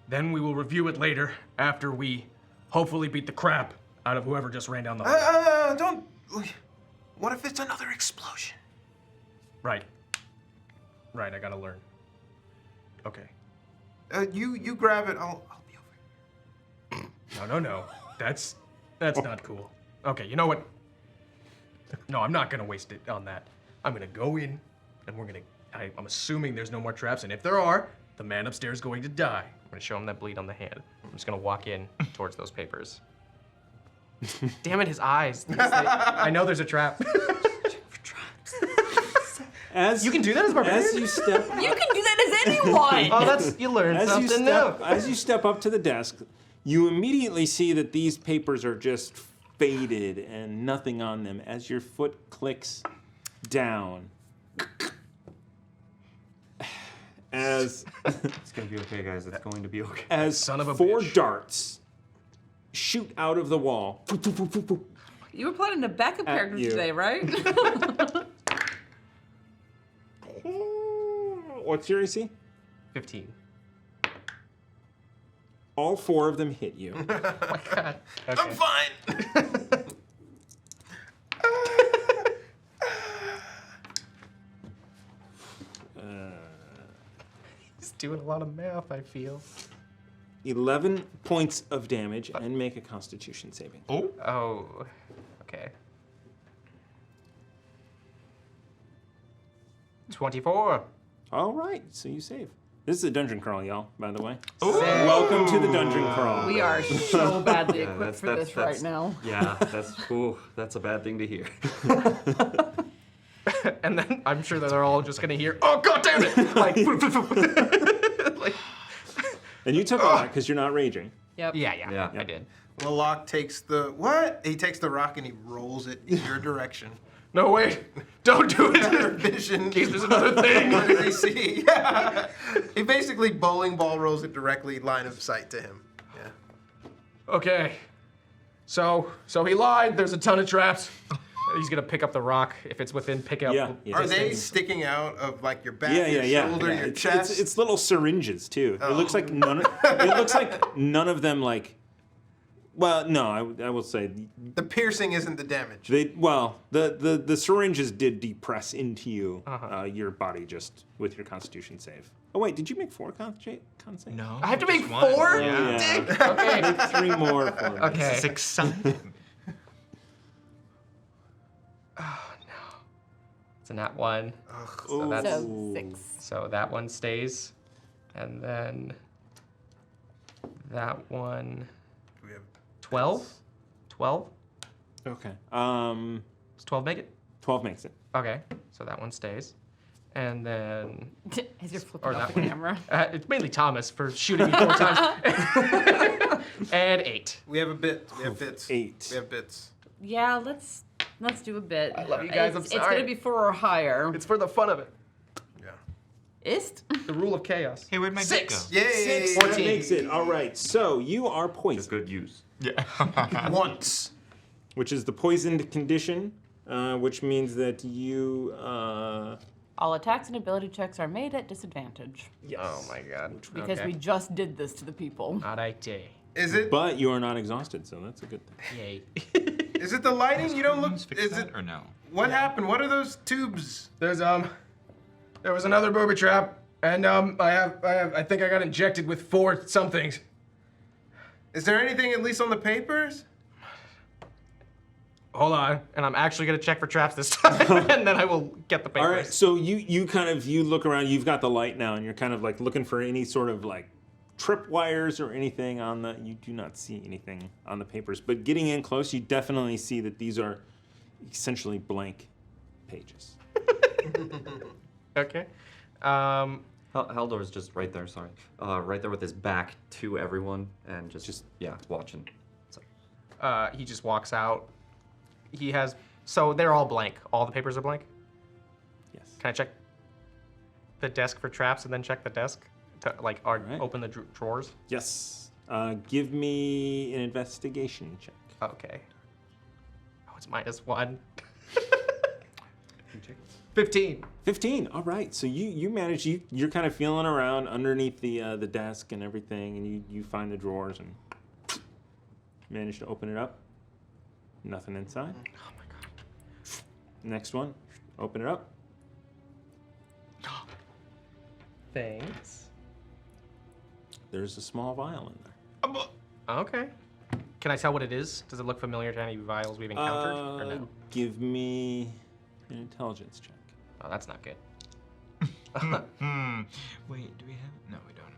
[SPEAKER 4] then we will review it later after we hopefully beat the crap out of whoever just ran down the hall.
[SPEAKER 2] Don't. What if it's another explosion?
[SPEAKER 4] Right, I gotta learn. Okay.
[SPEAKER 2] You grab it. I'll be over.
[SPEAKER 4] No. That's not cool. Okay, you know what? No, I'm not gonna waste it on that. I'm gonna go in, and I'm assuming there's no more traps, and if there are, the man upstairs is going to die. I'm gonna show him that bleed on the hand. I'm just gonna walk in towards those papers. Damn it, his eyes. I know there's a trap.
[SPEAKER 1] As
[SPEAKER 4] You can do that as barbarian?
[SPEAKER 1] As you step,
[SPEAKER 5] You can do that as anyone!
[SPEAKER 4] Oh, you learned something new.
[SPEAKER 1] as you step up to the desk, you immediately see that these papers are just faded and nothing on them. As your foot clicks down, as
[SPEAKER 7] It's gonna be okay, guys. It's going to be okay.
[SPEAKER 1] as
[SPEAKER 4] Son of a
[SPEAKER 1] 4
[SPEAKER 4] bitch.
[SPEAKER 1] darts shoot out of the wall.
[SPEAKER 5] You were planning a backup
[SPEAKER 1] At
[SPEAKER 5] character
[SPEAKER 1] you.
[SPEAKER 5] today, right?
[SPEAKER 1] What's your AC?
[SPEAKER 4] 15.
[SPEAKER 1] All 4 of them hit you.
[SPEAKER 4] God.
[SPEAKER 2] I'm
[SPEAKER 4] Okay.
[SPEAKER 2] fine.
[SPEAKER 4] He's doing a lot of math, I feel.
[SPEAKER 1] 11 points of damage and make a Constitution saving.
[SPEAKER 4] Oh, okay. 24.
[SPEAKER 1] All right, so you save. This is a dungeon crawl, y'all, by the way.
[SPEAKER 4] Sick.
[SPEAKER 1] Welcome to the dungeon crawl.
[SPEAKER 5] We are so badly
[SPEAKER 7] Yeah,
[SPEAKER 5] equipped for this right now.
[SPEAKER 7] Yeah, that's a bad thing to hear.
[SPEAKER 4] And then I'm sure that they're all just gonna hear, oh, god damn it! Like,
[SPEAKER 1] And you took all that because you're not raging.
[SPEAKER 5] Yep.
[SPEAKER 7] Yeah.
[SPEAKER 4] I did.
[SPEAKER 2] Lalak takes the what? He takes the rock and he rolls it in your direction.
[SPEAKER 4] No, wait. Don't do
[SPEAKER 2] Your
[SPEAKER 4] it.
[SPEAKER 2] vision.
[SPEAKER 4] In case there's another thing.
[SPEAKER 2] What does he see? Yeah. He basically bowling ball rolls it directly line of sight to him. Yeah.
[SPEAKER 4] Okay. So he lied. There's a ton of traps. He's gonna pick up the rock if it's within pick up.
[SPEAKER 1] Yeah.
[SPEAKER 2] Are they sticking out of like your back,
[SPEAKER 1] Yeah,
[SPEAKER 2] your shoulder,
[SPEAKER 1] yeah.
[SPEAKER 2] your
[SPEAKER 1] It's,
[SPEAKER 2] chest?
[SPEAKER 1] it's little syringes too. It looks like none. It looks like none of them like. Well, no, I will say
[SPEAKER 2] The piercing isn't the damage.
[SPEAKER 1] the syringes did depress into you, your body just with your Constitution save. Oh wait, did you make 4 con save?
[SPEAKER 6] No.
[SPEAKER 4] I have to make
[SPEAKER 6] just one.
[SPEAKER 4] 4?
[SPEAKER 6] Yeah.
[SPEAKER 4] Dick. Okay.
[SPEAKER 1] Make 3 more for me.
[SPEAKER 4] Okay.
[SPEAKER 6] It's exciting.
[SPEAKER 4] It's a nat 1. So
[SPEAKER 1] Ooh.
[SPEAKER 4] that's
[SPEAKER 5] So 6.
[SPEAKER 4] so that one stays, and then that one.
[SPEAKER 2] We have
[SPEAKER 4] 12. 12.
[SPEAKER 1] Okay.
[SPEAKER 4] Does 12 make it?
[SPEAKER 1] 12 makes it.
[SPEAKER 4] Okay. So that one stays, and then
[SPEAKER 5] As you're flipping
[SPEAKER 4] Or
[SPEAKER 5] off
[SPEAKER 4] that
[SPEAKER 5] the
[SPEAKER 4] one.
[SPEAKER 5] camera.
[SPEAKER 4] it's mainly Thomas for shooting me 4 times. And 8.
[SPEAKER 2] We have a bit. We have bits.
[SPEAKER 1] 8.
[SPEAKER 2] We have bits.
[SPEAKER 5] Yeah, let's do a bit.
[SPEAKER 4] I love you guys, I'm
[SPEAKER 5] It's
[SPEAKER 4] sorry.
[SPEAKER 5] gonna be 4 or higher.
[SPEAKER 4] It's for the fun of it.
[SPEAKER 2] Yeah.
[SPEAKER 5] Ist?
[SPEAKER 4] The rule of chaos.
[SPEAKER 6] Hey, where'd my bit
[SPEAKER 4] 6.
[SPEAKER 6] go?
[SPEAKER 2] Yay!
[SPEAKER 1] 14 makes it. All right. So you are
[SPEAKER 7] It's
[SPEAKER 1] poisoned,
[SPEAKER 7] good use.
[SPEAKER 6] Yeah.
[SPEAKER 2] Once.
[SPEAKER 1] which is the poisoned condition, which means that you
[SPEAKER 5] All attacks and ability checks are made at disadvantage.
[SPEAKER 1] Yes.
[SPEAKER 4] Oh my god.
[SPEAKER 5] Because
[SPEAKER 4] okay.
[SPEAKER 5] we just did this to the people.
[SPEAKER 4] Alrighty.
[SPEAKER 2] Is it?
[SPEAKER 1] But you are not exhausted, so that's a good thing.
[SPEAKER 4] Yay.
[SPEAKER 2] Is it the lighting? You don't look.
[SPEAKER 6] Fix
[SPEAKER 2] Is
[SPEAKER 6] that
[SPEAKER 2] it?
[SPEAKER 6] or no?
[SPEAKER 2] What happened? What are those tubes?
[SPEAKER 4] There was another booby trap, and I think I got injected with 4 somethings.
[SPEAKER 2] Is there anything at least on the papers?
[SPEAKER 4] Hold on, and I'm actually gonna check for traps this time, and then I will get the papers.
[SPEAKER 1] All right, so you look around. You've got the light now, and you're kind of like looking for any sort of like trip wires or anything on the. You do not see anything on the papers, but getting in close, you definitely see that these are essentially blank pages.
[SPEAKER 4] Okay.
[SPEAKER 7] Haldor's just right there, sorry. Right there with his back to everyone and just watching. So.
[SPEAKER 4] He just walks out. He has, so they're all blank. All the papers are blank?
[SPEAKER 1] Yes.
[SPEAKER 4] Can I check the desk for traps and then check the desk? To, like,
[SPEAKER 1] Right.
[SPEAKER 4] open the drawers?
[SPEAKER 1] Yes. Give me an investigation check.
[SPEAKER 4] Okay. Oh, it's -1. 15.
[SPEAKER 1] 15. All right. So you manage. You're kind of feeling around underneath the desk and everything, and you find the drawers and manage to open it up. Nothing inside.
[SPEAKER 4] Oh my god.
[SPEAKER 1] Next one. Open it up.
[SPEAKER 4] Thanks.
[SPEAKER 1] There's a small vial in there.
[SPEAKER 4] Okay. Can I tell what it is? Does it look familiar to any vials we've encountered, or no?
[SPEAKER 1] Give me an intelligence check.
[SPEAKER 4] Oh, that's not good.
[SPEAKER 6] Wait, do we have? No, we don't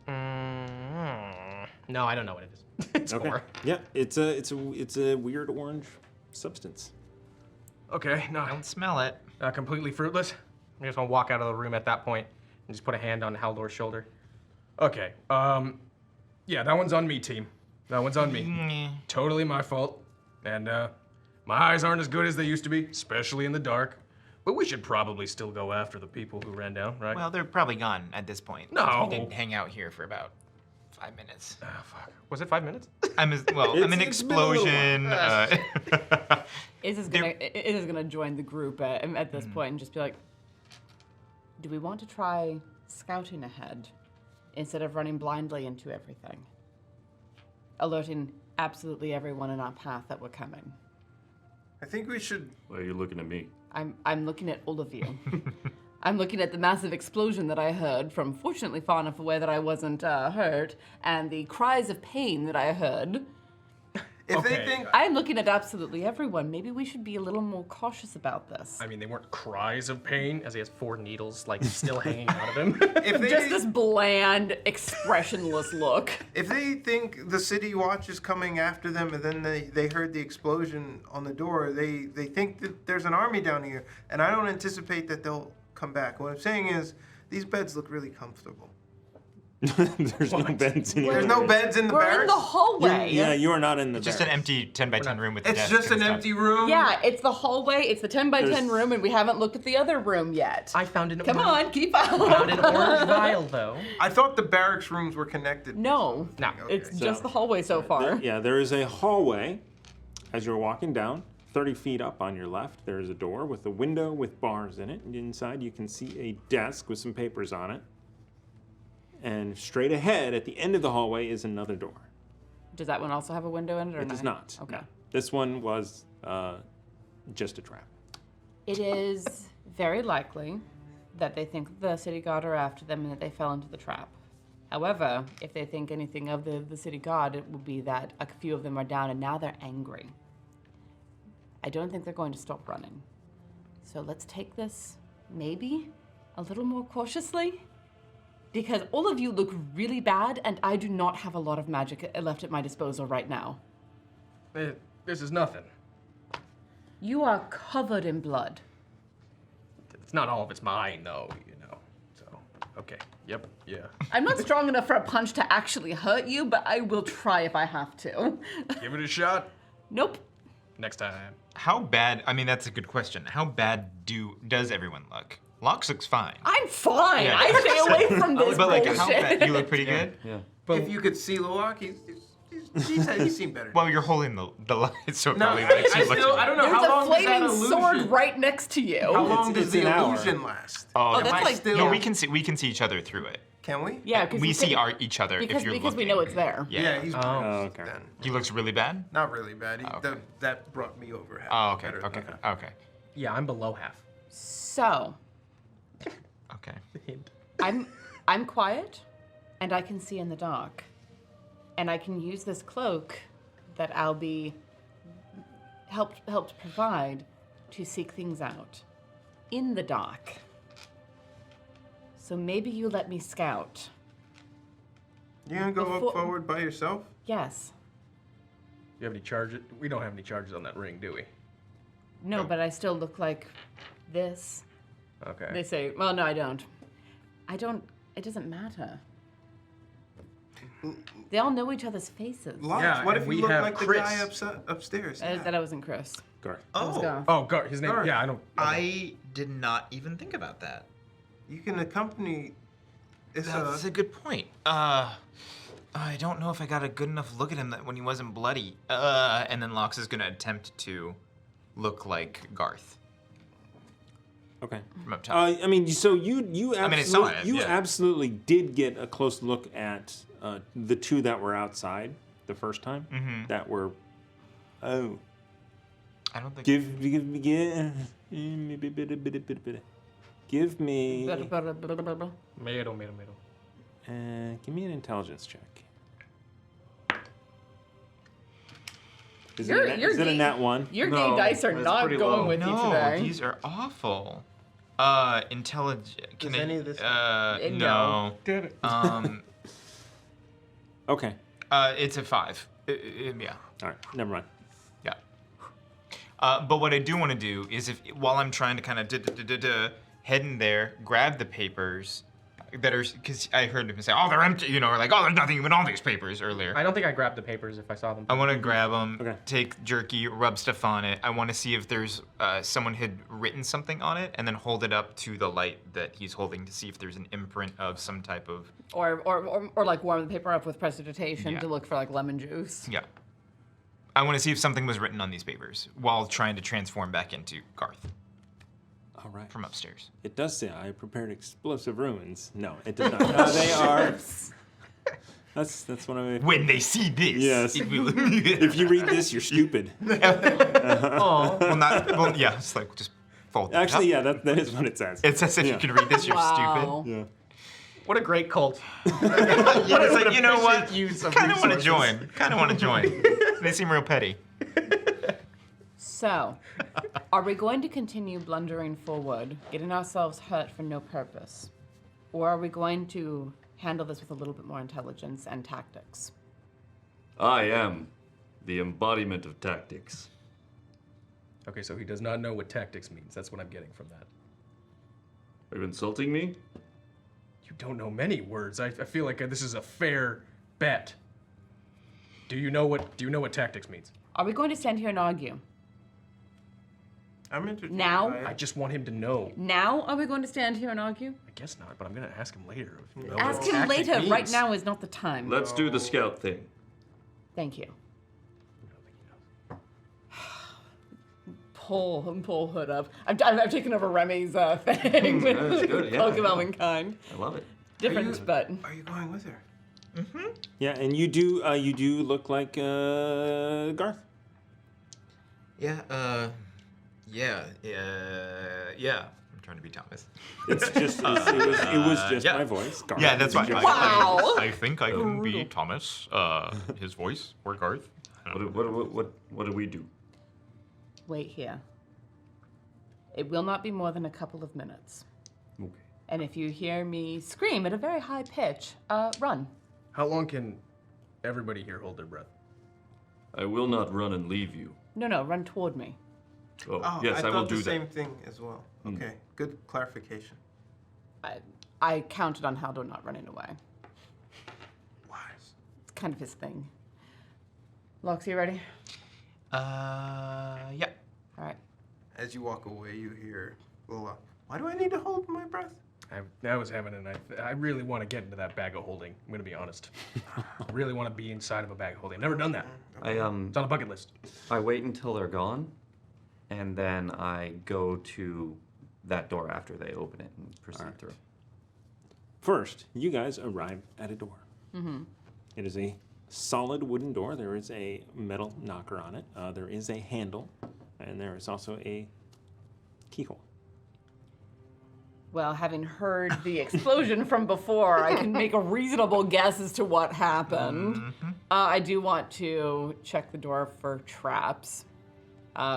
[SPEAKER 6] have
[SPEAKER 4] No, I don't know what it is. It's 4.
[SPEAKER 1] Yeah, it's a weird orange substance.
[SPEAKER 4] Okay, no,
[SPEAKER 6] I don't smell it.
[SPEAKER 4] completely fruitless. I'm just gonna walk out of the room at that point and just put a hand on Haldor's shoulder. Okay, yeah, that one's on me, team. That one's on me. Totally my fault. And my eyes aren't as good as they used to be, especially in the dark. But we should probably still go after the people who ran down, right?
[SPEAKER 6] Well, they're probably gone at this point.
[SPEAKER 4] No.
[SPEAKER 6] since we didn't hang out here for about 5 minutes.
[SPEAKER 4] Ah, fuck. Was it 5 minutes?
[SPEAKER 6] I'm an
[SPEAKER 1] It's been a little
[SPEAKER 6] explosion.
[SPEAKER 5] Is gonna join the group at this point and just be like, do we want to try scouting ahead instead of running blindly into everything? Alerting absolutely everyone in our path that we're coming.
[SPEAKER 2] I think we should.
[SPEAKER 3] Why are you looking at me?
[SPEAKER 5] I'm looking at all of you. I'm looking at the massive explosion that I heard from fortunately far enough away that I wasn't hurt, and the cries of pain that I heard.
[SPEAKER 2] If they
[SPEAKER 4] Okay.
[SPEAKER 2] think.
[SPEAKER 5] I'm looking at absolutely everyone. Maybe we should be a little more cautious about this.
[SPEAKER 4] I mean, they weren't cries of pain, as he has 4 needles, like, still hanging out of him.
[SPEAKER 2] If they,
[SPEAKER 5] Just this bland, expressionless look.
[SPEAKER 2] if they think the city watch is coming after them and then they heard the explosion on the door, they think that there's an army down here. And I don't anticipate that they'll come back. What I'm saying is, these beds look really comfortable.
[SPEAKER 1] There's no beds in here.
[SPEAKER 2] There's no beds in the
[SPEAKER 5] We're
[SPEAKER 2] barracks?
[SPEAKER 5] in the hallway.
[SPEAKER 1] Yeah, you are not in the.
[SPEAKER 6] Just an
[SPEAKER 1] barracks.
[SPEAKER 6] empty 10 by 10 room with a
[SPEAKER 2] It's
[SPEAKER 6] desk
[SPEAKER 2] just
[SPEAKER 6] and
[SPEAKER 2] an
[SPEAKER 6] stuff.
[SPEAKER 2] empty room?
[SPEAKER 5] Yeah, it's the hallway. It's the 10 by 10
[SPEAKER 1] There's-
[SPEAKER 5] room, and we haven't looked at the other room yet.
[SPEAKER 4] I found an
[SPEAKER 5] Come
[SPEAKER 4] orange,
[SPEAKER 5] on, keep on.
[SPEAKER 4] found an orange vial, though.
[SPEAKER 2] I thought the barracks rooms were connected.
[SPEAKER 5] No,
[SPEAKER 4] No.
[SPEAKER 5] it's
[SPEAKER 2] Okay.
[SPEAKER 5] just the hallway so far.
[SPEAKER 1] Yeah, there is a hallway as you're walking down. 30 feet up on your left, there is a door with a window with bars in it. And inside, you can see a desk with some papers on it. And straight ahead, at the end of the hallway, is another door.
[SPEAKER 5] Does that one also have a window in it, or
[SPEAKER 1] It does not.
[SPEAKER 5] Okay.
[SPEAKER 1] No. This one was just a trap.
[SPEAKER 5] It is very likely that they think the city guard are after them and that they fell into the trap. However, if they think anything of the city guard, it will be that a few of them are down and now they're angry. I don't think they're going to stop running. So let's take this, maybe, a little more cautiously. Because all of you look really bad, and I do not have a lot of magic left at my disposal right now.
[SPEAKER 4] This is nothing.
[SPEAKER 5] You are covered in blood.
[SPEAKER 4] It's not all of it's mine, though, you know. So, okay. Yep, yeah.
[SPEAKER 5] I'm not strong enough for a punch to actually hurt you, but I will try if I have to.
[SPEAKER 4] Give it a shot.
[SPEAKER 5] Nope.
[SPEAKER 4] Next time.
[SPEAKER 6] How bad? I mean, that's a good question. How bad does everyone look? Lox looks fine.
[SPEAKER 5] I'm fine.
[SPEAKER 6] Yeah.
[SPEAKER 5] I stay away from this
[SPEAKER 6] But like,
[SPEAKER 5] bullshit.
[SPEAKER 6] how bad? You look pretty good.
[SPEAKER 7] Yeah.
[SPEAKER 2] If you could see Luwak, he's He's seen better.
[SPEAKER 6] Well, you're holding the light, so it
[SPEAKER 2] No,
[SPEAKER 6] probably makes you look.
[SPEAKER 2] I don't know
[SPEAKER 5] There's
[SPEAKER 2] how
[SPEAKER 5] a
[SPEAKER 2] long does that
[SPEAKER 5] flaming sword
[SPEAKER 2] illusion.
[SPEAKER 5] right next to you.
[SPEAKER 2] How long does
[SPEAKER 1] it's
[SPEAKER 2] the
[SPEAKER 1] an hour.
[SPEAKER 2] illusion last?
[SPEAKER 6] Oh,
[SPEAKER 5] that's
[SPEAKER 2] Am I
[SPEAKER 5] like-
[SPEAKER 2] still?
[SPEAKER 6] no, we can see each other through it.
[SPEAKER 2] Can we?
[SPEAKER 5] Yeah, because
[SPEAKER 6] We see each other
[SPEAKER 5] because
[SPEAKER 6] if you're
[SPEAKER 5] we
[SPEAKER 6] looking.
[SPEAKER 5] know it's there.
[SPEAKER 2] Yeah, he's bruised
[SPEAKER 1] okay.
[SPEAKER 2] then.
[SPEAKER 6] He looks really bad.
[SPEAKER 2] Not really bad.
[SPEAKER 6] Okay.
[SPEAKER 2] That brought me over half.
[SPEAKER 6] Oh, okay,
[SPEAKER 2] better
[SPEAKER 6] okay,
[SPEAKER 2] than that.
[SPEAKER 6] okay,
[SPEAKER 4] Yeah, I'm below half.
[SPEAKER 5] So
[SPEAKER 6] okay.
[SPEAKER 5] I'm quiet, and I can see in the dark, and I can use this cloak that I'll be helped provide to seek things out in the dark. So maybe you let me scout.
[SPEAKER 2] You gonna go
[SPEAKER 5] Before-
[SPEAKER 2] up forward by yourself?
[SPEAKER 5] Yes.
[SPEAKER 4] Do you have any charges? We don't have any charges on that ring, do we?
[SPEAKER 5] No, but I still look like this.
[SPEAKER 4] Okay.
[SPEAKER 5] They say, well, no, I don't. It doesn't matter. They all know each other's faces.
[SPEAKER 2] Lots.
[SPEAKER 4] Yeah,
[SPEAKER 2] What
[SPEAKER 4] and
[SPEAKER 2] if
[SPEAKER 4] we
[SPEAKER 2] you look
[SPEAKER 4] have
[SPEAKER 2] like
[SPEAKER 4] Chris.
[SPEAKER 2] the guy upstairs? Yeah.
[SPEAKER 5] That wasn't Chris.
[SPEAKER 1] Garth.
[SPEAKER 5] That was Garth.
[SPEAKER 4] Oh, Gar, his name.
[SPEAKER 2] Garth.
[SPEAKER 4] Yeah, I don't.
[SPEAKER 6] I did not even think about that.
[SPEAKER 2] You can accompany.
[SPEAKER 6] That's a good point. I don't know if I got a good enough look at him when he wasn't bloody. And then Lox is gonna attempt to look like Garth
[SPEAKER 1] Okay.
[SPEAKER 6] from up top.
[SPEAKER 1] I mean, so you
[SPEAKER 6] I mean, I saw
[SPEAKER 1] absolutely,
[SPEAKER 6] it,
[SPEAKER 1] you
[SPEAKER 6] yeah.
[SPEAKER 1] absolutely did get a close look at the two that were outside the first time.
[SPEAKER 6] Mhm.
[SPEAKER 1] That were, oh,
[SPEAKER 6] I don't think.
[SPEAKER 1] give me give me an intelligence check. Is it a nat one?
[SPEAKER 5] Your
[SPEAKER 7] No,
[SPEAKER 5] gay dice are
[SPEAKER 7] that's
[SPEAKER 5] not
[SPEAKER 7] pretty
[SPEAKER 5] going
[SPEAKER 7] low.
[SPEAKER 5] with you
[SPEAKER 6] No,
[SPEAKER 5] today.
[SPEAKER 6] these are awful. Intelligence.
[SPEAKER 2] Does any of this-
[SPEAKER 6] No.
[SPEAKER 4] Damn it.
[SPEAKER 1] Okay.
[SPEAKER 6] It's a 5. Yeah.
[SPEAKER 1] All right. Never mind.
[SPEAKER 6] Yeah. But what I do want to do is, while I'm trying to kind of head in there, grab the papers that are, because I heard him say, "Oh, they're empty," or like, "Oh, there's nothing in all these papers" earlier.
[SPEAKER 4] I don't think I grabbed the papers if I saw them.
[SPEAKER 6] I want to grab them,
[SPEAKER 1] Okay.
[SPEAKER 6] take jerky, rub stuff on it. I want to see if there's someone had written something on it, and then hold it up to the light that he's holding to see if there's an imprint of some type of.
[SPEAKER 5] Or like warm the paper up with prestidigitation
[SPEAKER 6] Yeah.
[SPEAKER 5] to look for like lemon juice.
[SPEAKER 6] Yeah. I want to see if something was written on these papers while trying to transform back into Garth
[SPEAKER 1] All right.
[SPEAKER 6] from upstairs.
[SPEAKER 1] It does say I prepared explosive ruins. No, it does not. No, they are. That's one of my.
[SPEAKER 6] When they see this,
[SPEAKER 1] Yes.
[SPEAKER 6] it will.
[SPEAKER 1] If you read this, you're stupid.
[SPEAKER 6] Well, yeah, it's like just fold. it up.
[SPEAKER 1] Actually, yeah, that is what it says.
[SPEAKER 6] It's as if
[SPEAKER 1] Yeah.
[SPEAKER 6] you could read this, you're
[SPEAKER 5] Wow.
[SPEAKER 1] Yeah.
[SPEAKER 4] What a great cult.
[SPEAKER 6] stupid. Yeah, it's like, you know what?
[SPEAKER 4] efficient use of
[SPEAKER 6] Kind of want to
[SPEAKER 4] resources.
[SPEAKER 6] join. Kind of want to join. They seem real petty.
[SPEAKER 5] So, are we going to continue blundering forward, getting ourselves hurt for no purpose? Or are we going to handle this with a little bit more intelligence and tactics?
[SPEAKER 7] I am the embodiment of tactics.
[SPEAKER 4] Okay, so he does not know what tactics means. That's what I'm getting from that.
[SPEAKER 7] Are you insulting me?
[SPEAKER 4] You don't know many words. I feel like this is a fair bet. Do you know what tactics means?
[SPEAKER 5] Are we going to stand here and argue?
[SPEAKER 2] I'm entertained
[SPEAKER 5] Now?
[SPEAKER 2] by it.
[SPEAKER 4] I just want him to know.
[SPEAKER 5] Now, are we going to stand here and argue?
[SPEAKER 4] I guess not, but I'm gonna ask him later. if you know
[SPEAKER 5] Ask
[SPEAKER 4] what
[SPEAKER 5] him
[SPEAKER 4] tactic
[SPEAKER 5] later. Right
[SPEAKER 4] means.
[SPEAKER 5] now is not the time.
[SPEAKER 7] Let's do the scout thing.
[SPEAKER 5] Thank you.
[SPEAKER 4] I don't think he knows.
[SPEAKER 5] Pull hood up. I've taken over Remy's thing with
[SPEAKER 7] That's good, yeah.
[SPEAKER 5] Cloak of Elvenkind.
[SPEAKER 7] I love it.
[SPEAKER 5] Different, but
[SPEAKER 2] Are you going with her?
[SPEAKER 1] Yeah, and you do look like Garth.
[SPEAKER 6] Yeah, yeah. I'm trying to be Thomas.
[SPEAKER 1] It's just it was just
[SPEAKER 6] yeah.
[SPEAKER 1] my voice. Garth.
[SPEAKER 6] Yeah, that's fine.
[SPEAKER 5] Wow.
[SPEAKER 6] I think I can be Thomas, his voice, or Garth.
[SPEAKER 7] What do we do?
[SPEAKER 5] wait here. It will not be more than a couple of minutes.
[SPEAKER 7] Okay.
[SPEAKER 5] And if you hear me scream at a very high pitch, run.
[SPEAKER 4] How long can everybody here hold their breath?
[SPEAKER 7] I will not run and leave you.
[SPEAKER 5] No, run toward me.
[SPEAKER 7] Oh,
[SPEAKER 2] Oh,
[SPEAKER 7] yes, I will
[SPEAKER 2] thought
[SPEAKER 7] do
[SPEAKER 2] the
[SPEAKER 7] that.
[SPEAKER 2] same thing as well. Okay, good clarification.
[SPEAKER 5] I counted on Haldo not running away.
[SPEAKER 2] Wise.
[SPEAKER 5] It's kind of his thing. Lox, you ready?
[SPEAKER 6] Yeah.
[SPEAKER 5] All right.
[SPEAKER 2] As you walk away, you hear Lola, why do I need to hold my breath?
[SPEAKER 4] I was having a night. I really want to get into that bag of holding. I'm gonna be honest. I really want to be inside of a bag of holding. I've never done that. It's on a bucket list.
[SPEAKER 7] I wait until they're gone, and then I go to that door after they open it and proceed through.
[SPEAKER 1] First, you guys arrive at a door. It is a solid wooden door. There is a metal knocker on it. There is a handle, and there is also a keyhole.
[SPEAKER 5] Well, having heard the explosion from before, I can make a reasonable guess as to what happened. I do want to check the door for traps,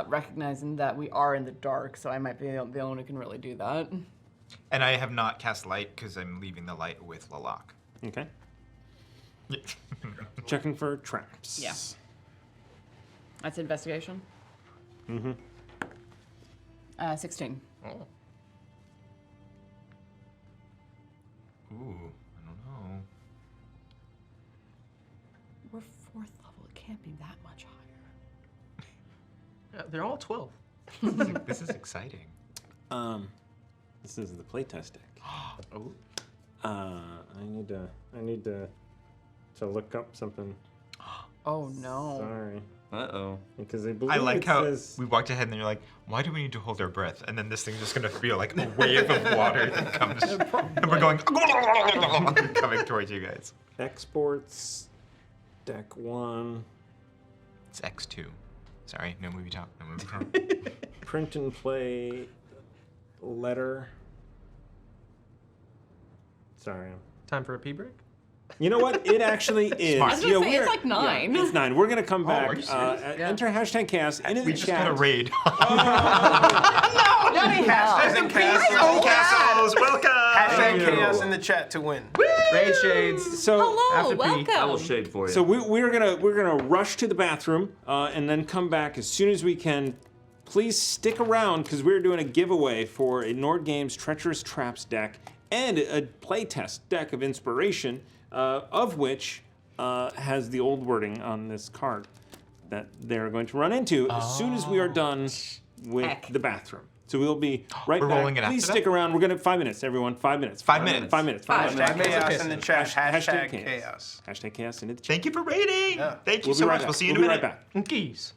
[SPEAKER 5] recognizing that we are in the dark, so I might be the only one who can really do that.
[SPEAKER 6] And I have not cast light because I'm leaving the light with Lalak.
[SPEAKER 1] Okay. Checking for traps.
[SPEAKER 5] Yeah. That's investigation? 16.
[SPEAKER 6] Oh. Ooh, I don't know.
[SPEAKER 5] We're 4th level. It can't be that much higher.
[SPEAKER 4] Yeah, they're all 12.
[SPEAKER 6] This is exciting.
[SPEAKER 1] This is the playtest deck.
[SPEAKER 4] Oh.
[SPEAKER 1] I need to look up something.
[SPEAKER 5] Oh no.
[SPEAKER 1] Sorry.
[SPEAKER 7] Uh-oh.
[SPEAKER 1] Because I believe
[SPEAKER 6] I like
[SPEAKER 1] it
[SPEAKER 6] how
[SPEAKER 1] says...
[SPEAKER 6] we walked ahead and you're like, why do we need to hold our breath? And then this thing's just gonna feel like a wave of water that comes, and we're going coming towards you guys.
[SPEAKER 1] Exports, deck 1,
[SPEAKER 6] It's X2. Sorry, no movie talk. No movie talk.
[SPEAKER 1] print and play, letter. Sorry.
[SPEAKER 4] Time for a pee break?
[SPEAKER 1] You know what? It actually is.
[SPEAKER 6] Smart.
[SPEAKER 5] I was gonna say, it's
[SPEAKER 1] we're-
[SPEAKER 5] like 9.
[SPEAKER 1] It's 9. We're gonna come back.
[SPEAKER 6] are you serious?
[SPEAKER 1] Enter hashtag chaos into
[SPEAKER 6] We
[SPEAKER 1] the
[SPEAKER 6] just
[SPEAKER 1] chat.
[SPEAKER 6] got a raid.
[SPEAKER 5] Bloody hell.
[SPEAKER 6] Castles, welcome.
[SPEAKER 2] Hashtag chaos in the chat to win.
[SPEAKER 4] Raid shades.
[SPEAKER 1] So
[SPEAKER 5] Hello,
[SPEAKER 4] After pee,
[SPEAKER 5] welcome.
[SPEAKER 7] I will shade for you.
[SPEAKER 1] So we're gonna rush to the bathroom and then come back as soon as we can. Please stick around because we're doing a giveaway for a Nord Games Treacherous Traps deck and a playtest deck of inspiration, of which has the old wording on this card that they're going to run into as soon as we are done with
[SPEAKER 5] Heck.
[SPEAKER 1] the bathroom. So we'll be right
[SPEAKER 6] We're
[SPEAKER 1] back.
[SPEAKER 6] rolling it
[SPEAKER 1] Please
[SPEAKER 6] after
[SPEAKER 1] stick
[SPEAKER 6] that?
[SPEAKER 1] around. We're gonna 5 minutes, everyone. 5 minutes.
[SPEAKER 6] 5 minutes.
[SPEAKER 1] 5 minutes. 5 minutes.
[SPEAKER 2] Hashtag chaos in the chat.
[SPEAKER 1] Hashtag
[SPEAKER 2] Hashtag chaos.
[SPEAKER 1] Hashtag chaos into the chat.
[SPEAKER 6] Thank you for raiding.
[SPEAKER 2] Yeah.
[SPEAKER 6] Thank you
[SPEAKER 1] We'll be
[SPEAKER 6] so
[SPEAKER 1] right
[SPEAKER 6] much.
[SPEAKER 1] back.
[SPEAKER 6] We'll see you in
[SPEAKER 1] We'll
[SPEAKER 6] a
[SPEAKER 1] be
[SPEAKER 6] minute.
[SPEAKER 1] right back.
[SPEAKER 4] Geese.